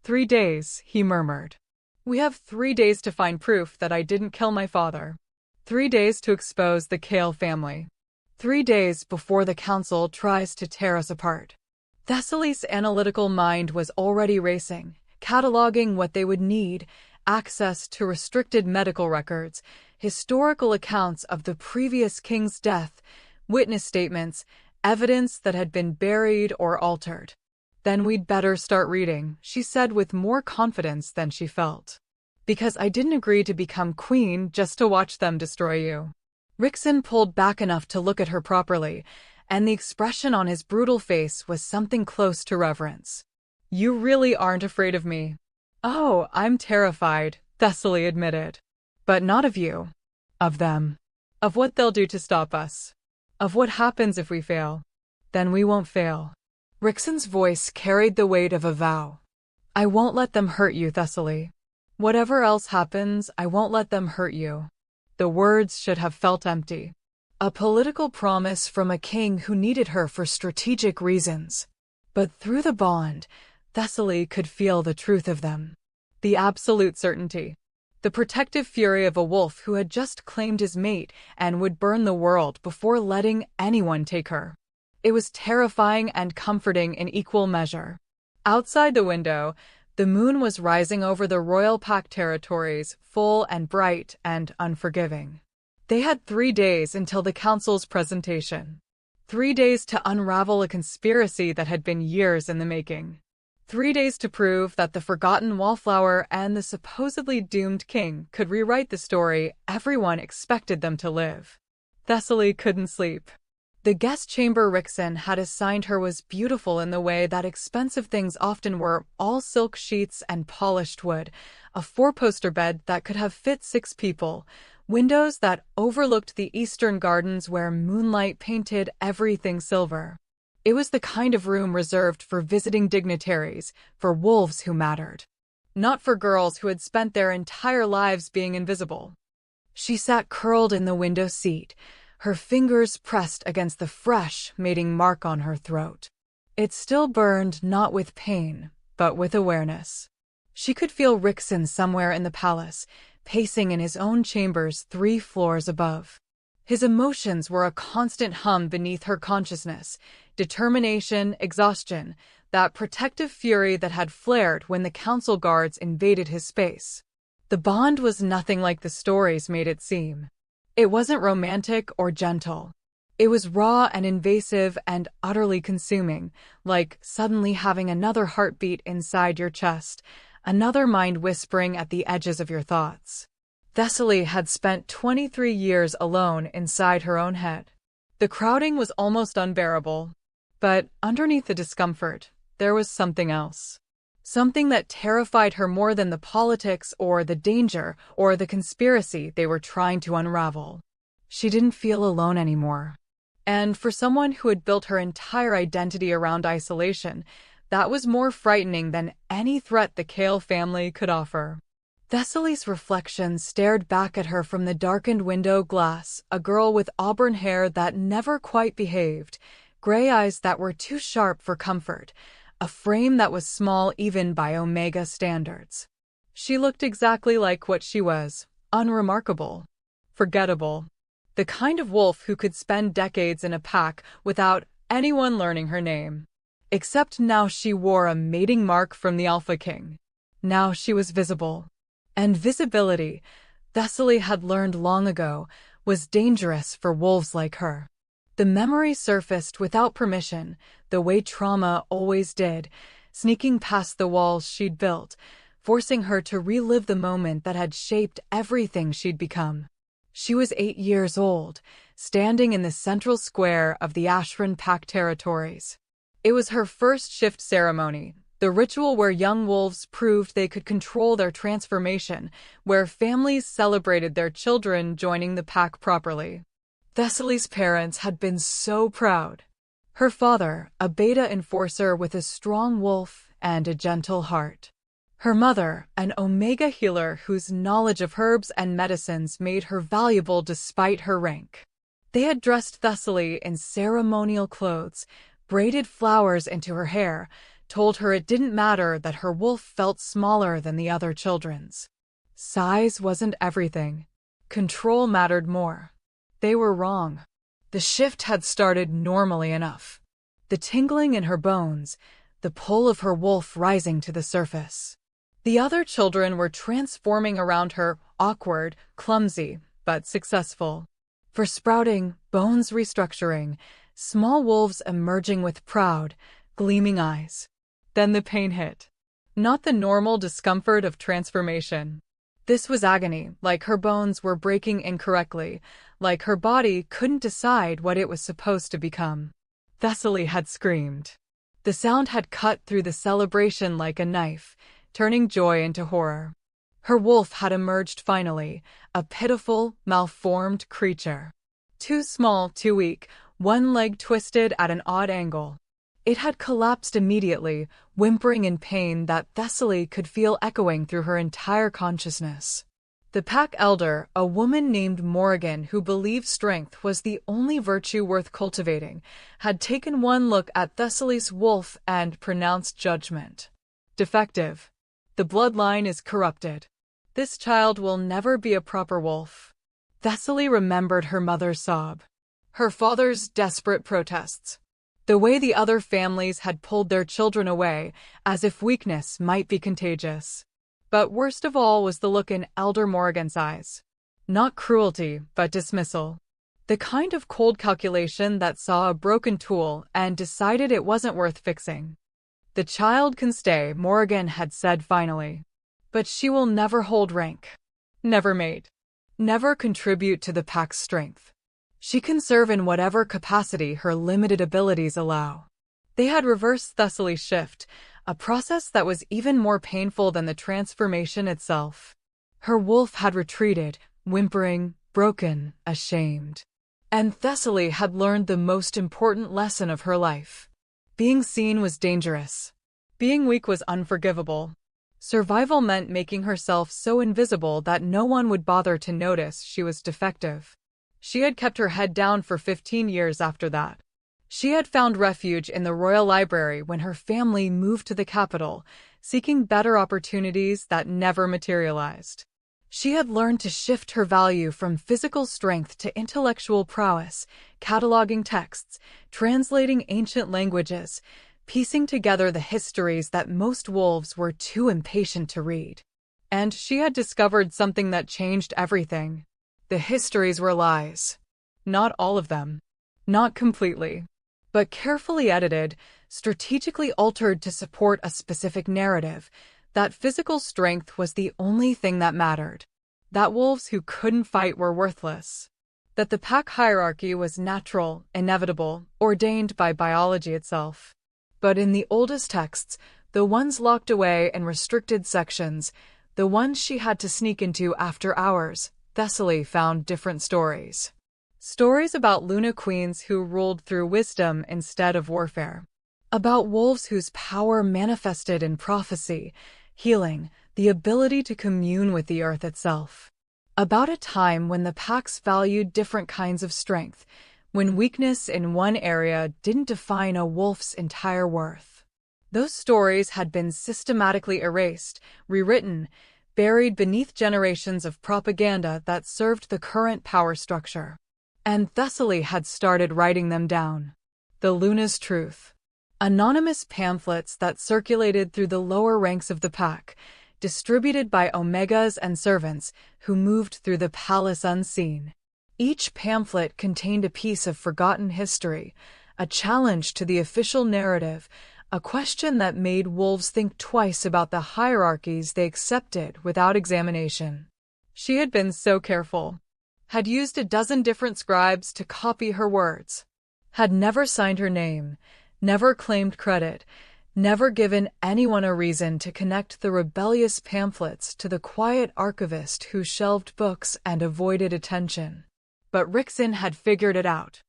3 days, he murmured. We have 3 days to find proof that I didn't kill my father. 3 days to expose the Kale family. 3 days before the council tries to tear us apart. Thessaly's analytical mind was already racing, cataloging what they would need: access to restricted medical records, historical accounts of the previous king's death, witness statements, evidence that had been buried or altered. Then we'd better start reading, she said with more confidence than she felt. Because I didn't agree to become queen just to watch them destroy you. Rickson pulled back enough to look at her properly, and the expression on his brutal face was something close to reverence. You really aren't afraid of me. Oh, I'm terrified, Thessaly admitted. But not of you. Of them. Of what they'll do to stop us. Of what happens if we fail. Then we won't fail. Rickson's voice carried the weight of a vow. I won't let them hurt you, Thessaly. Whatever else happens, I won't let them hurt you. The words should have felt empty. A political promise from a king who needed her for strategic reasons. But through the bond, Thessaly could feel the truth of them. The absolute certainty. The protective fury of a wolf who had just claimed his mate and would burn the world before letting anyone take her. It was terrifying and comforting in equal measure. Outside the window, the moon was rising over the Royal Pack territories, full and bright and unforgiving. They had 3 days until the council's presentation. 3 days to unravel a conspiracy that had been years in the making. 3 days to prove that the forgotten Wallflower and the supposedly doomed king could rewrite the story everyone expected them to live. Thessaly couldn't sleep. The guest chamber Rickson had assigned her was beautiful in the way that expensive things often were, all silk sheets and polished wood, a 4-poster bed that could have fit 6 people, windows that overlooked the eastern gardens where moonlight painted everything silver. It was the kind of room reserved for visiting dignitaries, for wolves who mattered. Not for girls who had spent their entire lives being invisible. She sat curled in the window seat, her fingers pressed against the fresh, mating mark on her throat. It still burned not with pain, but with awareness. She could feel Rickson somewhere in the palace, pacing in his own chambers 3 floors above. His emotions were a constant hum beneath her consciousness, determination, exhaustion, that protective fury that had flared when the council guards invaded his space. The bond was nothing like the stories made it seem. It wasn't romantic or gentle. It was raw and invasive and utterly consuming, like suddenly having another heartbeat inside your chest, another mind whispering at the edges of your thoughts. Thessaly had spent 23 years alone inside her own head. The crowding was almost unbearable. But underneath the discomfort, there was something else. Something that terrified her more than the politics or the danger or the conspiracy they were trying to unravel. She didn't feel alone anymore. And for someone who had built her entire identity around isolation, that was more frightening than any threat the Kale family could offer. Thessaly's reflection stared back at her from the darkened window glass, a girl with auburn hair that never quite behaved, gray eyes that were too sharp for comfort, a frame that was small even by Omega standards. She looked exactly like what she was, unremarkable, forgettable. The kind of wolf who could spend decades in a pack without anyone learning her name. Except now she wore a mating mark from the Alpha King. Now she was visible. And visibility, Thessaly had learned long ago, was dangerous for wolves like her. The memory surfaced without permission, the way trauma always did, sneaking past the walls she'd built, forcing her to relive the moment that had shaped everything she'd become. She was 8 years old, standing in the central square of the Ashran Pack territories. It was her first shift ceremony, the ritual where young wolves proved they could control their transformation, where families celebrated their children joining the pack properly. Thessaly's parents had been so proud. Her father, a beta enforcer with a strong wolf and a gentle heart. Her mother, an Omega healer whose knowledge of herbs and medicines made her valuable despite her rank. They had dressed Thessaly in ceremonial clothes, braided flowers into her hair, told her it didn't matter that her wolf felt smaller than the other children's. Size wasn't everything. Control mattered more. They were wrong. The shift had started normally enough. The tingling in her bones, the pull of her wolf rising to the surface. The other children were transforming around her, awkward, clumsy, but successful. For sprouting, bones restructuring, small wolves emerging with proud, gleaming eyes. Then the pain hit. Not the normal discomfort of transformation. This was agony, like her bones were breaking incorrectly, like her body couldn't decide what it was supposed to become. Thessaly had screamed. The sound had cut through the celebration like a knife, turning joy into horror. Her wolf had emerged finally, a pitiful, malformed creature. Too small, too weak, one leg twisted at an odd angle. It had collapsed immediately, whimpering in pain that Thessaly could feel echoing through her entire consciousness. The pack elder, a woman named Morrigan who believed strength was the only virtue worth cultivating, had taken one look at Thessaly's wolf and pronounced judgment. Defective. The bloodline is corrupted. This child will never be a proper wolf. Thessaly remembered her mother's sob. Her father's desperate protests. The way the other families had pulled their children away, as if weakness might be contagious. But worst of all was the look in Elder Morrigan's eyes. Not cruelty, but dismissal. The kind of cold calculation that saw a broken tool and decided it wasn't worth fixing. The child can stay, Morrigan had said finally. But she will never hold rank. Never mate. Never contribute to the pack's strength. She can serve in whatever capacity her limited abilities allow. They had reversed Thessaly's shift, a process that was even more painful than the transformation itself. Her wolf had retreated, whimpering, broken, ashamed. And Thessaly had learned the most important lesson of her life. Being seen was dangerous. Being weak was unforgivable. Survival meant making herself so invisible that no one would bother to notice she was defective. She had kept her head down for 15 years after that. She had found refuge in the Royal Library when her family moved to the capital, seeking better opportunities that never materialized. She had learned to shift her value from physical strength to intellectual prowess, cataloging texts, translating ancient languages, piecing together the histories that most wolves were too impatient to read. And she had discovered something that changed everything. The histories were lies. Not all of them. Not completely. But carefully edited, strategically altered to support a specific narrative, that physical strength was the only thing that mattered. that wolves who couldn't fight were worthless, that the pack hierarchy was natural, inevitable, ordained by biology itself. But in the oldest texts, the ones locked away in restricted sections, the ones she had to sneak into after hours, Thessaly found different stories. Stories about Luna queens who ruled through wisdom instead of warfare. About wolves whose power manifested in prophecy, healing, the ability to commune with the earth itself. About a time when the packs valued different kinds of strength, when weakness in one area didn't define a wolf's entire worth. Those stories had been systematically erased, rewritten, buried beneath generations of propaganda that served the current power structure. And Thessaly had started writing them down. The Luna's Truth. Anonymous pamphlets that circulated through the lower ranks of the pack, distributed by omegas and servants who moved through the palace unseen. Each pamphlet contained a piece of forgotten history, a challenge to the official narrative, a question that made wolves think twice about the hierarchies they accepted without examination. She had been so careful, had used a dozen different scribes to copy her words, had never signed her name, never claimed credit, never given anyone a reason to connect the rebellious pamphlets to the quiet archivist who shelved books and avoided attention. But Rixin had figured it out.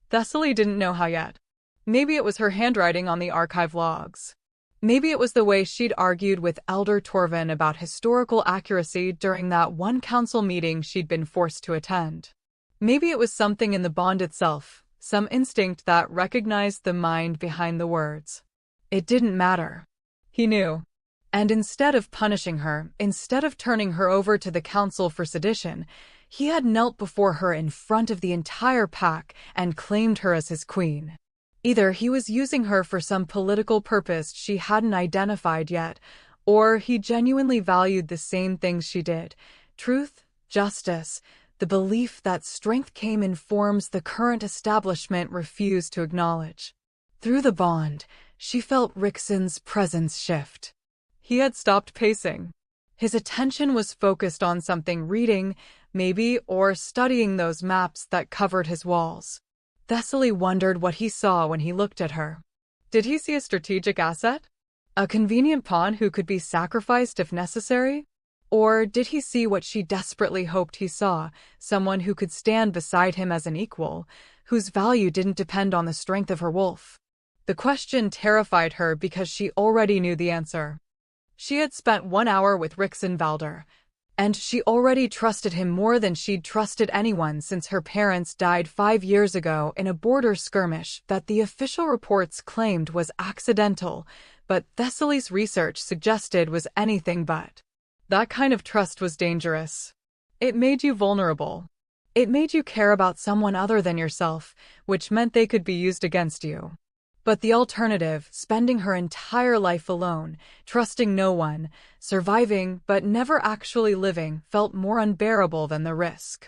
Thessaly didn't know how yet. Maybe it was her handwriting on the archive logs. Maybe it was the way she'd argued with Elder Torvin about historical accuracy during that one council meeting she'd been forced to attend. Maybe it was something in the bond itself, some instinct that recognized the mind behind the words. It didn't matter. He knew. And instead of punishing her, instead of turning her over to the council for sedition, he had knelt before her in front of the entire pack and claimed her as his queen. Either he was using her for some political purpose she hadn't identified yet, or he genuinely valued the same things she did: truth, justice, the belief that strength came in forms the current establishment refused to acknowledge. Through the bond, she felt Rixin's presence shift. He had stopped pacing. His attention was focused on something: reading, maybe, or studying those maps that covered his walls. Thessaly wondered what he saw when he looked at her. Did he see a strategic asset? A convenient pawn who could be sacrificed if necessary? Or did he see what she desperately hoped he saw, someone who could stand beside him as an equal, whose value didn't depend on the strength of her wolf? The question terrified her because she already knew the answer. She had spent 1 hour with Rixin Valder, and she already trusted him more than she'd trusted anyone since her parents died 5 years ago in a border skirmish that the official reports claimed was accidental, but Thessaly's research suggested was anything but. That kind of trust was dangerous. It made you vulnerable. It made you care about someone other than yourself, which meant they could be used against you. But the alternative, spending her entire life alone, trusting no one, surviving but never actually living, felt more unbearable than the risk.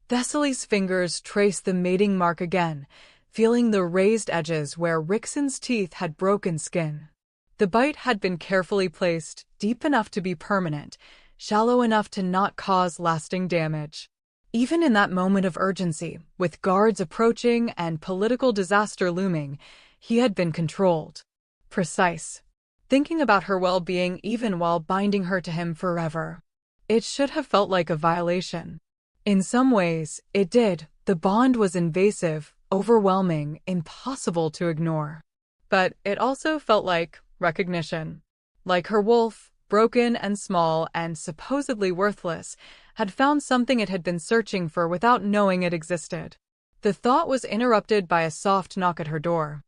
Thessaly's fingers traced the mating mark again, feeling the raised edges where Rixin's teeth had broken skin. The bite had been carefully placed, deep enough to be permanent, shallow enough to not cause lasting damage. Even in that moment of urgency, with guards approaching and political disaster looming, he had been controlled. Precise. Thinking about her well-being even while binding her to him forever. It should have felt like a violation. In some ways, it did. The bond was invasive, overwhelming, impossible to ignore. But it also felt like recognition. Like her wolf, broken and small and supposedly worthless, had found something it had been searching for without knowing it existed. The thought was interrupted by a soft knock at her door.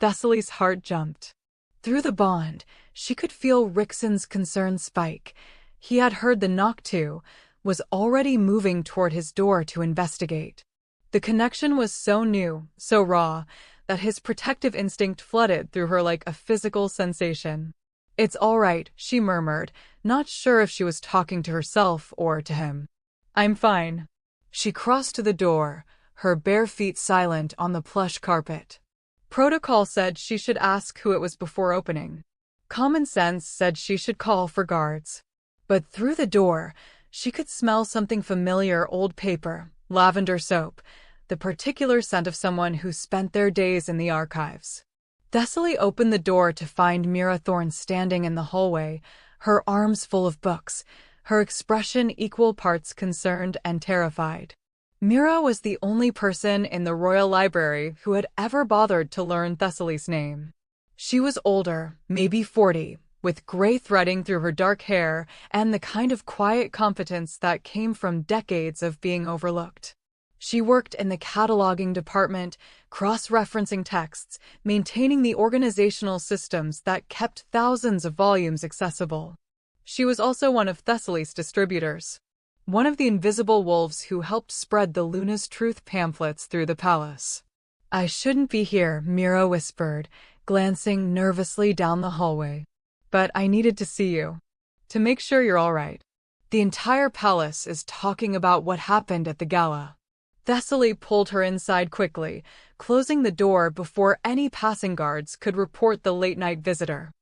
Thessaly's heart jumped. Through the bond, she could feel Rixin's concern spike. He had heard the knock too, was already moving toward his door to investigate. The connection was so new, so raw, that his protective instinct flooded through her like a physical sensation. "It's all right," she murmured, not sure if she was talking to herself or to him. "I'm fine." She crossed to the door, her bare feet silent on the plush carpet. Protocol said she should ask who it was before opening. Common sense said she should call for guards. But through the door, She could smell something familiar: old paper, lavender soap, the particular scent of someone who spent their days in the archives. Thessaly opened the door to find Mira Thorne standing in the hallway, her arms full of books, her expression equal parts concerned and terrified. Mira was the only person in the Royal Library who had ever bothered to learn Thessaly's name. She was older, maybe 40, with gray threading through her dark hair and the kind of quiet competence that came from decades of being overlooked. She worked in the cataloging department, cross-referencing texts, maintaining the organizational systems that kept thousands of volumes accessible. She was also one of Thessaly's distributors, one of the invisible wolves who helped spread the Luna's Truth pamphlets through the palace. "I shouldn't be here," Mira whispered, glancing nervously down the hallway. "But I needed to see you, to make sure you're all right. The entire palace is talking about what happened at the gala." Thessaly pulled her inside quickly, closing the door before any passing guards could report the late-night visitor.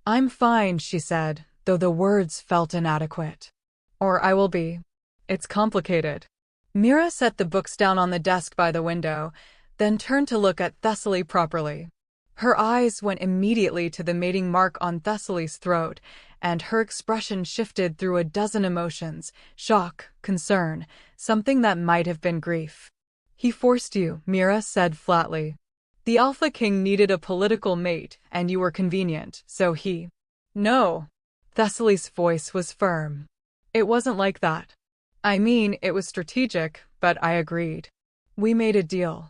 "I'm fine," she said, though the words felt inadequate. "Or I will be. It's complicated." Mira set the books down on the desk by the window, then turned to look at Thessaly properly. Her eyes went immediately to the mating mark on Thessaly's throat, and her expression shifted through a dozen emotions: shock, concern, something that might have been grief. "He forced you," Mira said flatly. "The Alpha King needed a political mate, and you were convenient, so he—" "No." Thessaly's voice was firm. "It wasn't like that. I mean, it was strategic, but I agreed. We made a deal."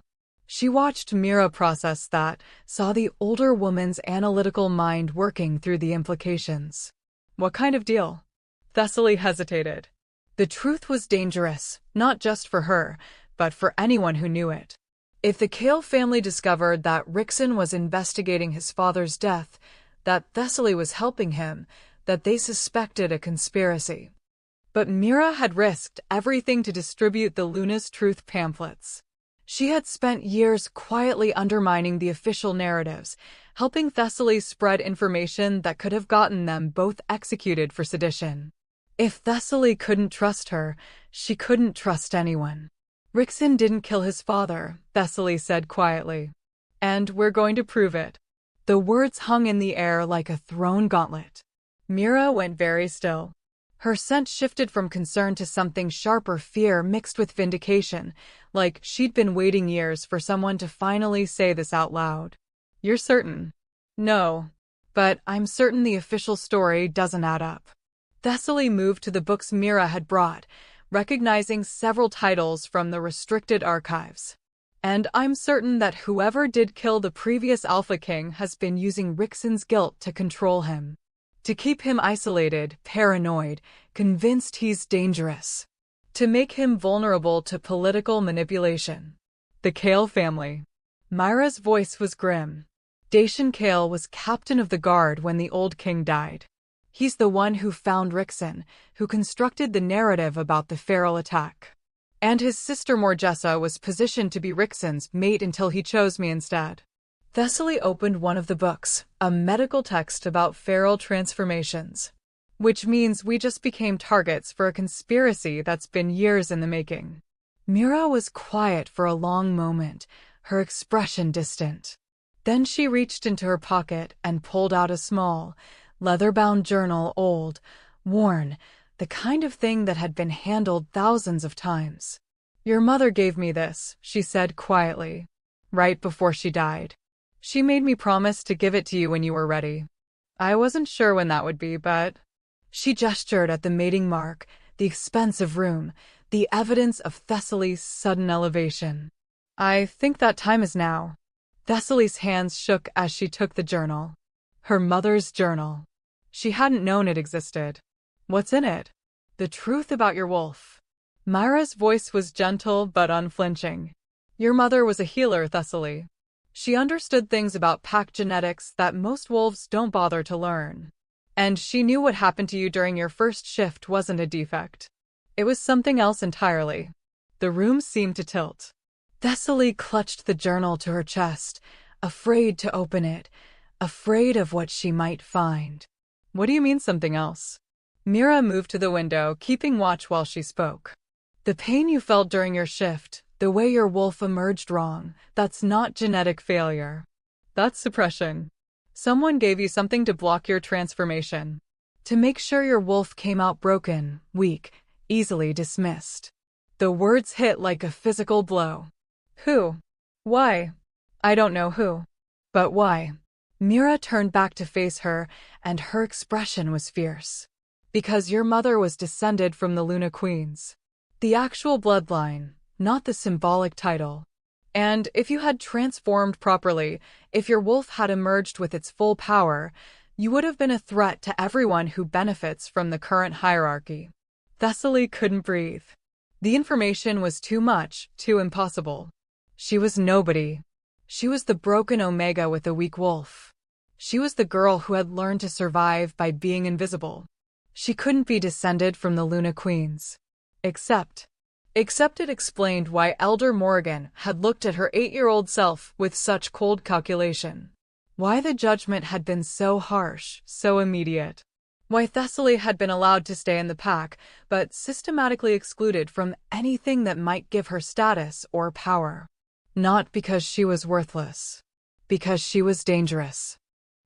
She watched Mira process that, saw the older woman's analytical mind working through the implications. "What kind of deal?" Thessaly hesitated. The truth was dangerous, not just for her, but for anyone who knew it. If the Kale family discovered that Rixon was investigating his father's death, that Thessaly was helping him, that they suspected a conspiracy. But Mira had risked everything to distribute the Luna's Truth pamphlets. She had spent years quietly undermining the official narratives, helping Thessaly spread information that could have gotten them both executed for sedition. If Thessaly couldn't trust her, she couldn't trust anyone. "Rixon didn't kill his father," Thessaly said quietly. "And we're going to prove it." The words hung in the air like a thrown gauntlet. Mira went very still. Her scent shifted from concern to something sharper: fear mixed with vindication, like she'd been waiting years for someone to finally say this out loud. "You're certain?" "No. But I'm certain the official story doesn't add up." Thessaly moved to the books Mira had brought, recognizing several titles from the restricted archives. "And I'm certain that whoever did kill the previous Alpha King has been using Rixon's guilt to control him. To keep him isolated, paranoid, convinced he's dangerous. To make him vulnerable to political manipulation." "The Kale family." Myra's voice was grim. "Dacian Kale was captain of the guard when the old king died. He's the one who found Rixon, who constructed the narrative about the feral attack. And his sister Morgessa was positioned to be Rixon's mate until he chose me instead." Thessaly opened one of the books, a medical text about feral transformations. "Which means we just became targets for a conspiracy that's been years in the making." Mira was quiet for a long moment, her expression distant. Then she reached into her pocket and pulled out a small, leather-bound journal, old, worn, the kind of thing that had been handled thousands of times. "Your mother gave me this," she said quietly, "right before she died. She made me promise to give it to you when you were ready. I wasn't sure when that would be, but—" She gestured at the mating mark, the expensive room, the evidence of Thessaly's sudden elevation. "I think that time is now." Thessaly's hands shook as she took the journal. Her mother's journal. She hadn't known it existed. "What's in it?" "The truth about your wolf." Myra's voice was gentle but unflinching. "Your mother was a healer, Thessaly. She understood things about pack genetics that most wolves don't bother to learn. And she knew what happened to you during your first shift wasn't a defect. It was something else entirely." The room seemed to tilt. Thessaly clutched the journal to her chest, afraid to open it, afraid of what she might find. "What do you mean something else?" Mira moved to the window, keeping watch while she spoke. The pain you felt during your shift, the way your wolf emerged wrong, that's not genetic failure. That's suppression. Someone gave you something to block your transformation. To make sure your wolf came out broken, weak, easily dismissed. The words hit like a physical blow. Who? Why? I don't know who. But why? Mira turned back to face her, and her expression was fierce. Because your mother was descended from the Luna Queens. The actual bloodline, not the symbolic title. And if you had transformed properly, if your wolf had emerged with its full power, you would have been a threat to everyone who benefits from the current hierarchy. Thessaly couldn't breathe. The information was too much, too impossible. She was nobody. She was the broken Omega with a weak wolf. She was the girl who had learned to survive by being invisible. She couldn't be descended from the Luna Queens. Except it explained why Elder Morrigan had looked at her 8-year-old self with such cold calculation. Why the judgment had been so harsh, so immediate. Why Thessaly had been allowed to stay in the pack, but systematically excluded from anything that might give her status or power. Not because she was worthless. Because she was dangerous.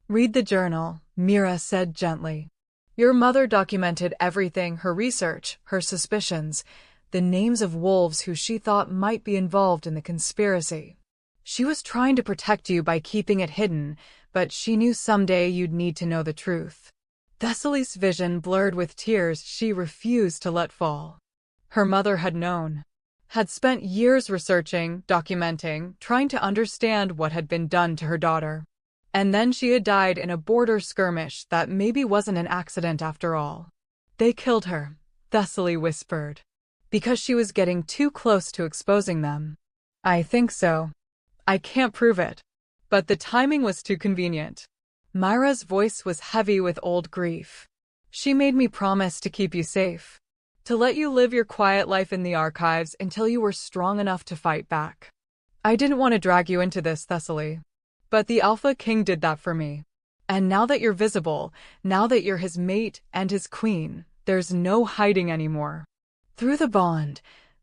Read the journal, Mira said gently. Your mother documented everything, her research, her suspicions, the names of wolves who she thought might be involved in the conspiracy. She was trying to protect you by keeping it hidden, but she knew someday you'd need to know the truth. Thessaly's vision blurred with tears she refused to let fall. Her mother had known. Had spent years researching, documenting, trying to understand what had been done to her daughter. And then she had died in a border skirmish that maybe wasn't an accident after all. They killed her, Thessaly whispered. Because she was getting too close to exposing them. I think so. I can't prove it. But the timing was too convenient. Myra's voice was heavy with old grief. She made me promise to keep you safe. To let you live your quiet life in the archives until you were strong enough to fight back. I didn't want to drag you into this, Thessaly. But the Alpha King did that for me. And now that you're visible, now that you're his mate and his queen, there's no hiding anymore. Through the bond,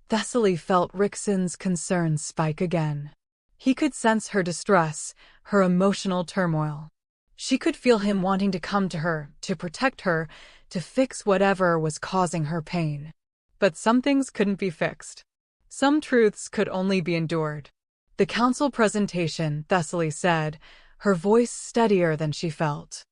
Thessaly felt Rixon's concerns spike again. He could sense her distress, her emotional turmoil. She could feel him wanting to come to her, to protect her, to fix whatever was causing her pain. But some things couldn't be fixed. Some truths could only be endured. The council presentation, Thessaly said, her voice steadier than she felt.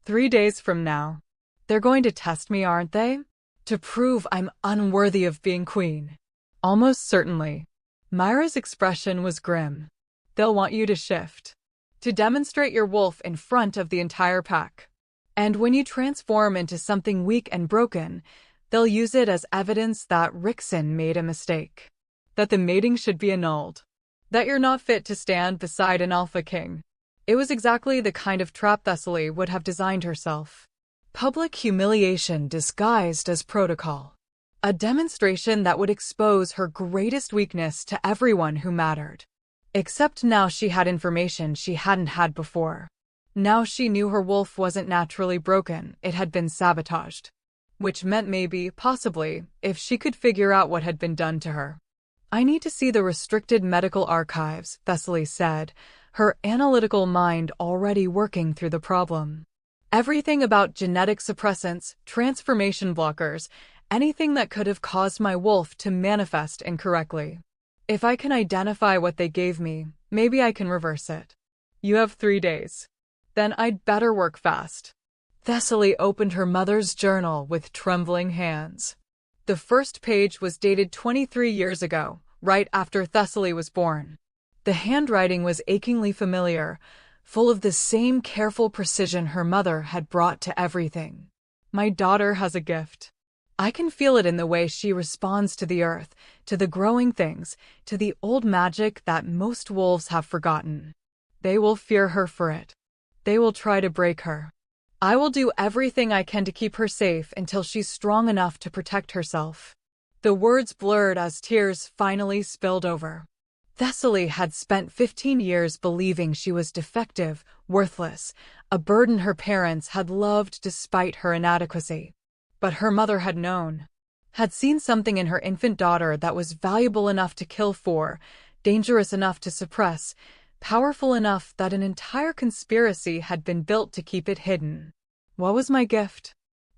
3 days from now. They're going to test me, aren't they? To prove I'm unworthy of being queen. Almost certainly. Myra's expression was grim. They'll want you to shift. To demonstrate your wolf in front of the entire pack. And when you transform into something weak and broken, they'll use it as evidence that Rixon made a mistake. That the mating should be annulled. That you're not fit to stand beside an Alpha King. It was exactly the kind of trap Thessaly would have designed herself. Public humiliation disguised as protocol. A demonstration that would expose her greatest weakness to everyone who mattered. Except now she had information she hadn't had before. Now she knew her wolf wasn't naturally broken, it had been sabotaged. Which meant maybe, possibly, if she could figure out what had been done to her. I need to see the restricted medical archives, Thessaly said, her analytical mind already working through the problem. Everything about genetic suppressants, transformation blockers, anything that could have caused my wolf to manifest incorrectly. If I can identify what they gave me, maybe I can reverse it. You have 3 days. Then I'd better work fast. Thessaly opened her mother's journal with trembling hands. The first page was dated 23 years ago, right after Thessaly was born. The handwriting was achingly familiar, full of the same careful precision her mother had brought to everything. My daughter has a gift. I can feel it in the way she responds to the earth, to the growing things, to the old magic that most wolves have forgotten. They will fear her for it. They will try to break her. I will do everything I can to keep her safe until she's strong enough to protect herself. The words blurred as tears finally spilled over. Thessaly had spent 15 years believing she was defective, worthless, a burden her parents had loved despite her inadequacy. But her mother had known, had seen something in her infant daughter that was valuable enough to kill for, dangerous enough to suppress, powerful enough that an entire conspiracy had been built to keep it hidden. What was my gift?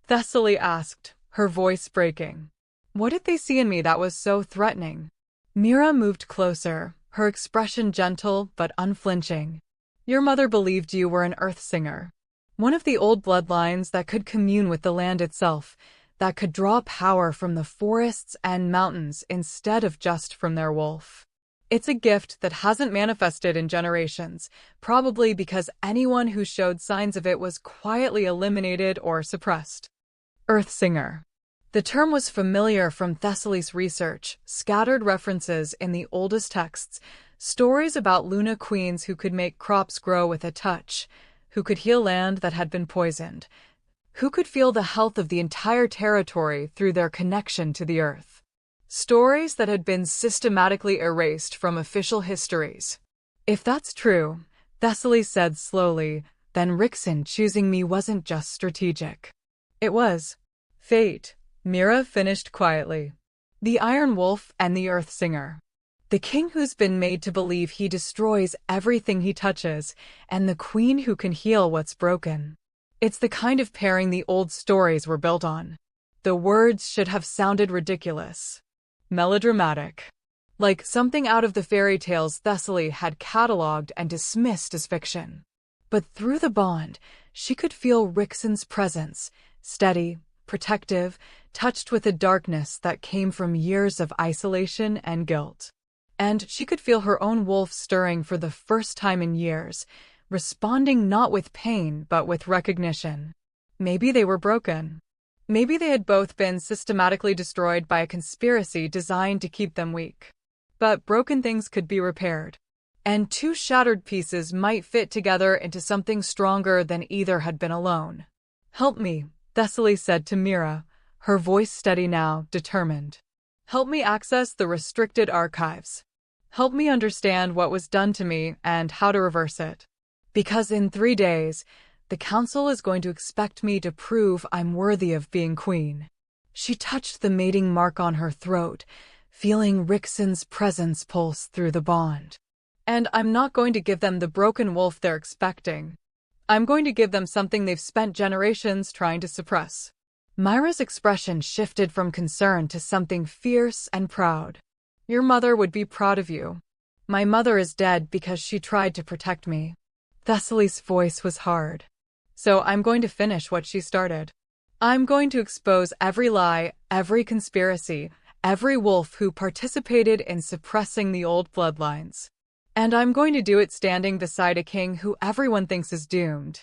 Thessaly asked, her voice breaking. What did they see in me that was so threatening? Mira moved closer, her expression gentle but unflinching. Your mother believed you were an earth singer. One of the old bloodlines that could commune with the land itself, that could draw power from the forests and mountains instead of just from their wolf. It's a gift that hasn't manifested in generations, probably because anyone who showed signs of it was quietly eliminated or suppressed. Earth singer. The term was familiar from Thessaly's research, scattered references in the oldest texts, stories about Luna queens who could make crops grow with a touch, who could heal land that had been poisoned, who could feel the health of the entire territory through their connection to the earth. Stories that had been systematically erased from official histories. If that's true, Thessaly said slowly, then Rixen choosing me wasn't just strategic. It was fate, Mira finished quietly. The Iron Wolf and the Earth Singer. The king who's been made to believe he destroys everything he touches, and the queen who can heal what's broken. It's the kind of pairing the old stories were built on. The words should have sounded ridiculous. Melodramatic. Like something out of the fairy tales Thessaly had catalogued and dismissed as fiction. But through the bond, she could feel Rixen's presence, steady, protective, touched with a darkness that came from years of isolation and guilt. And she could feel her own wolf stirring for the first time in years, responding not with pain but with recognition. Maybe they were broken. Maybe they had both been systematically destroyed by a conspiracy designed to keep them weak. But broken things could be repaired. And two shattered pieces might fit together into something stronger than either had been alone. Help me, Thessaly said to Mira, her voice steady now, determined. Help me access the restricted archives. Help me understand what was done to me and how to reverse it. Because in 3 days, the council is going to expect me to prove I'm worthy of being queen. She touched the mating mark on her throat, feeling Rixen's presence pulse through the bond. And I'm not going to give them the broken wolf they're expecting. I'm going to give them something they've spent generations trying to suppress. Myra's expression shifted from concern to something fierce and proud. Your mother would be proud of you. My mother is dead because she tried to protect me. Thessaly's voice was hard. So I'm going to finish what she started. I'm going to expose every lie, every conspiracy, every wolf who participated in suppressing the old bloodlines. And I'm going to do it standing beside a king who everyone thinks is doomed.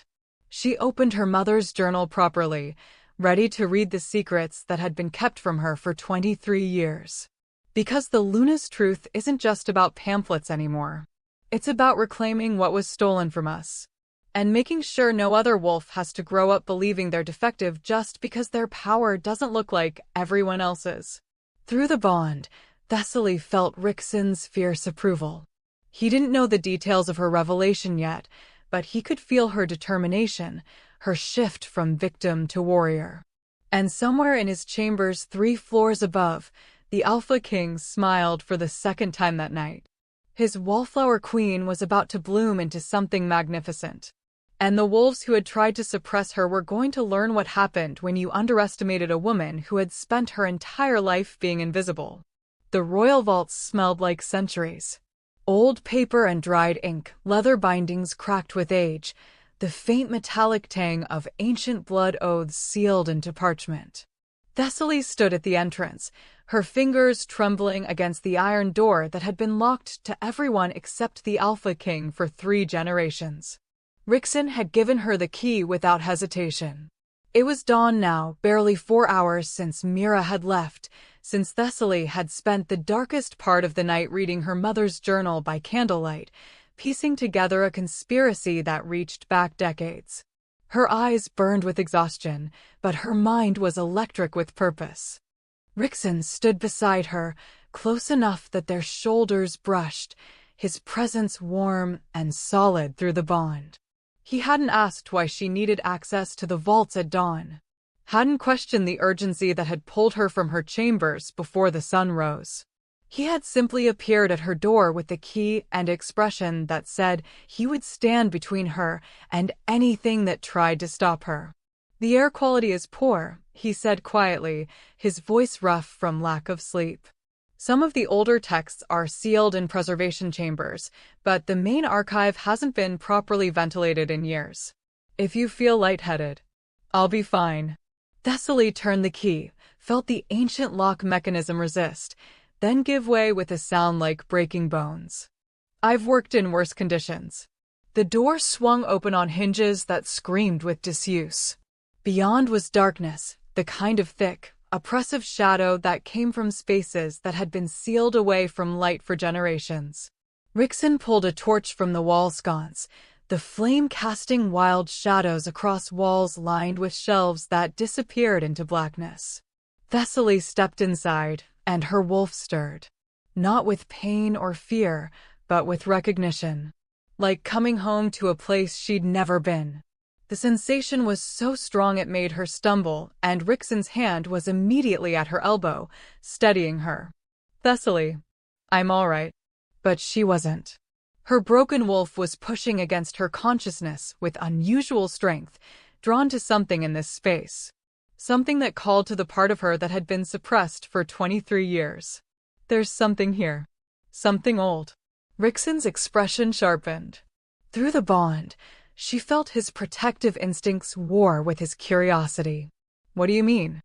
She opened her mother's journal properly, ready to read the secrets that had been kept from her for 23 years. Because the Luna's truth isn't just about pamphlets anymore. It's about reclaiming what was stolen from us. And making sure no other wolf has to grow up believing they're defective just because their power doesn't look like everyone else's. Through the bond, Thessaly felt Rixen's fierce approval. He didn't know the details of her revelation yet, but he could feel her determination, her shift from victim to warrior. And somewhere in his chambers 3 floors above, the Alpha King smiled for the second time that night. His Wallflower Queen was about to bloom into something magnificent. And the wolves who had tried to suppress her were going to learn what happened when you underestimated a woman who had spent her entire life being invisible. The royal vaults smelled like centuries. Old paper and dried ink, leather bindings cracked with age, the faint metallic tang of ancient blood oaths sealed into parchment. Thessaly stood at the entrance, her fingers trembling against the iron door that had been locked to everyone except the Alpha King for 3 generations. Rixen had given her the key without hesitation. It was dawn now, barely 4 hours since Mira had left, since Thessaly had spent the darkest part of the night reading her mother's journal by candlelight, piecing together a conspiracy that reached back decades. Her eyes burned with exhaustion, but her mind was electric with purpose. Rixen stood beside her, close enough that their shoulders brushed, his presence warm and solid through the bond. He hadn't asked why she needed access to the vaults at dawn. hadn't questioned the urgency that had pulled her from her chambers before the sun rose. He had simply appeared at her door with the key and expression that said he would stand between her and anything that tried to stop her. "The air quality is poor," he said quietly, his voice rough from lack of sleep. "Some of the older texts are sealed in preservation chambers, but the main archive hasn't been properly ventilated in years. If you feel lightheaded, I'll be fine." Thessaly turned the key, felt the ancient lock mechanism resist, then give way with a sound like breaking bones. "I've worked in worse conditions." The door swung open on hinges that screamed with disuse. Beyond was darkness, the kind of thick, oppressive shadow that came from spaces that had been sealed away from light for generations. Rickson pulled a torch from the wall sconce, the flame casting wild shadows across walls lined with shelves that disappeared into blackness. Thessaly stepped inside, and her wolf stirred. Not with pain or fear, but with recognition. Like coming home to a place she'd never been. The sensation was so strong it made her stumble, and Rickson's hand was immediately at her elbow, steadying her. "Thessaly, I'm all right." But she wasn't. Her broken wolf was pushing against her consciousness with unusual strength, drawn to something in this space. Something that called to the part of her that had been suppressed for 23 years. "There's something here. Something old." Rickson's expression sharpened. Through the bond, she felt his protective instincts war with his curiosity. "What do you mean?"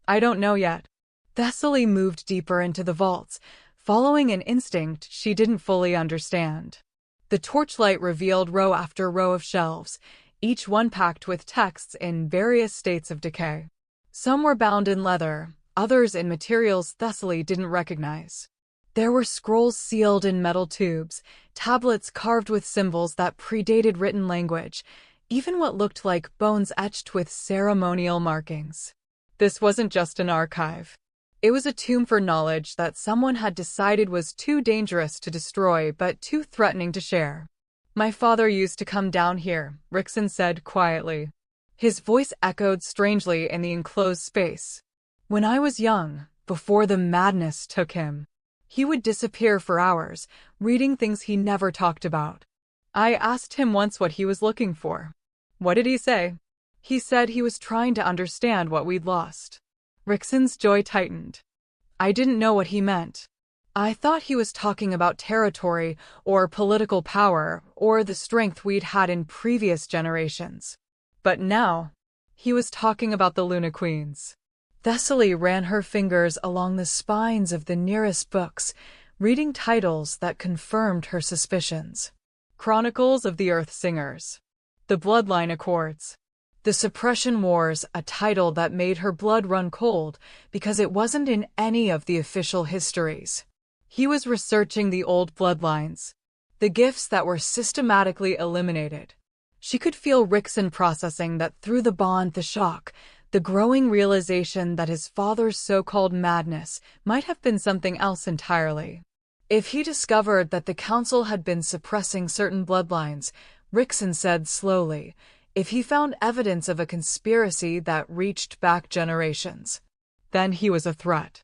"I don't know yet." Thessaly moved deeper into the vaults, following an instinct she didn't fully understand. The torchlight revealed row after row of shelves, each one packed with texts in various states of decay. Some were bound in leather, others in materials Thessaly didn't recognize. There were scrolls sealed in metal tubes, tablets carved with symbols that predated written language, even what looked like bones etched with ceremonial markings. This wasn't just an archive. It was a tomb for knowledge that someone had decided was too dangerous to destroy but too threatening to share. "My father used to come down here," Rickson said quietly. His voice echoed strangely in the enclosed space. "When I was young, before the madness took him, he would disappear for hours, reading things he never talked about. I asked him once what he was looking for. What did he say?" "He said he was trying to understand what we'd lost." Rickson's jaw tightened. "I didn't know what he meant. I thought he was talking about territory or political power or the strength we'd had in previous generations. But now, he was talking about the Luna Queens." Thessaly ran her fingers along the spines of the nearest books, reading titles that confirmed her suspicions. "Chronicles of the Earth Singers," "The Bloodline Accords," "The Suppression Wars," a title that made her blood run cold because it wasn't in any of the official histories. He was researching the old bloodlines, the gifts that were systematically eliminated. She could feel Rickson processing that through the bond, the shock, the growing realization that his father's so-called madness might have been something else entirely. If he discovered that the council had been suppressing certain bloodlines, Rickson said slowly, if he found evidence of a conspiracy that reached back generations, then he was a threat.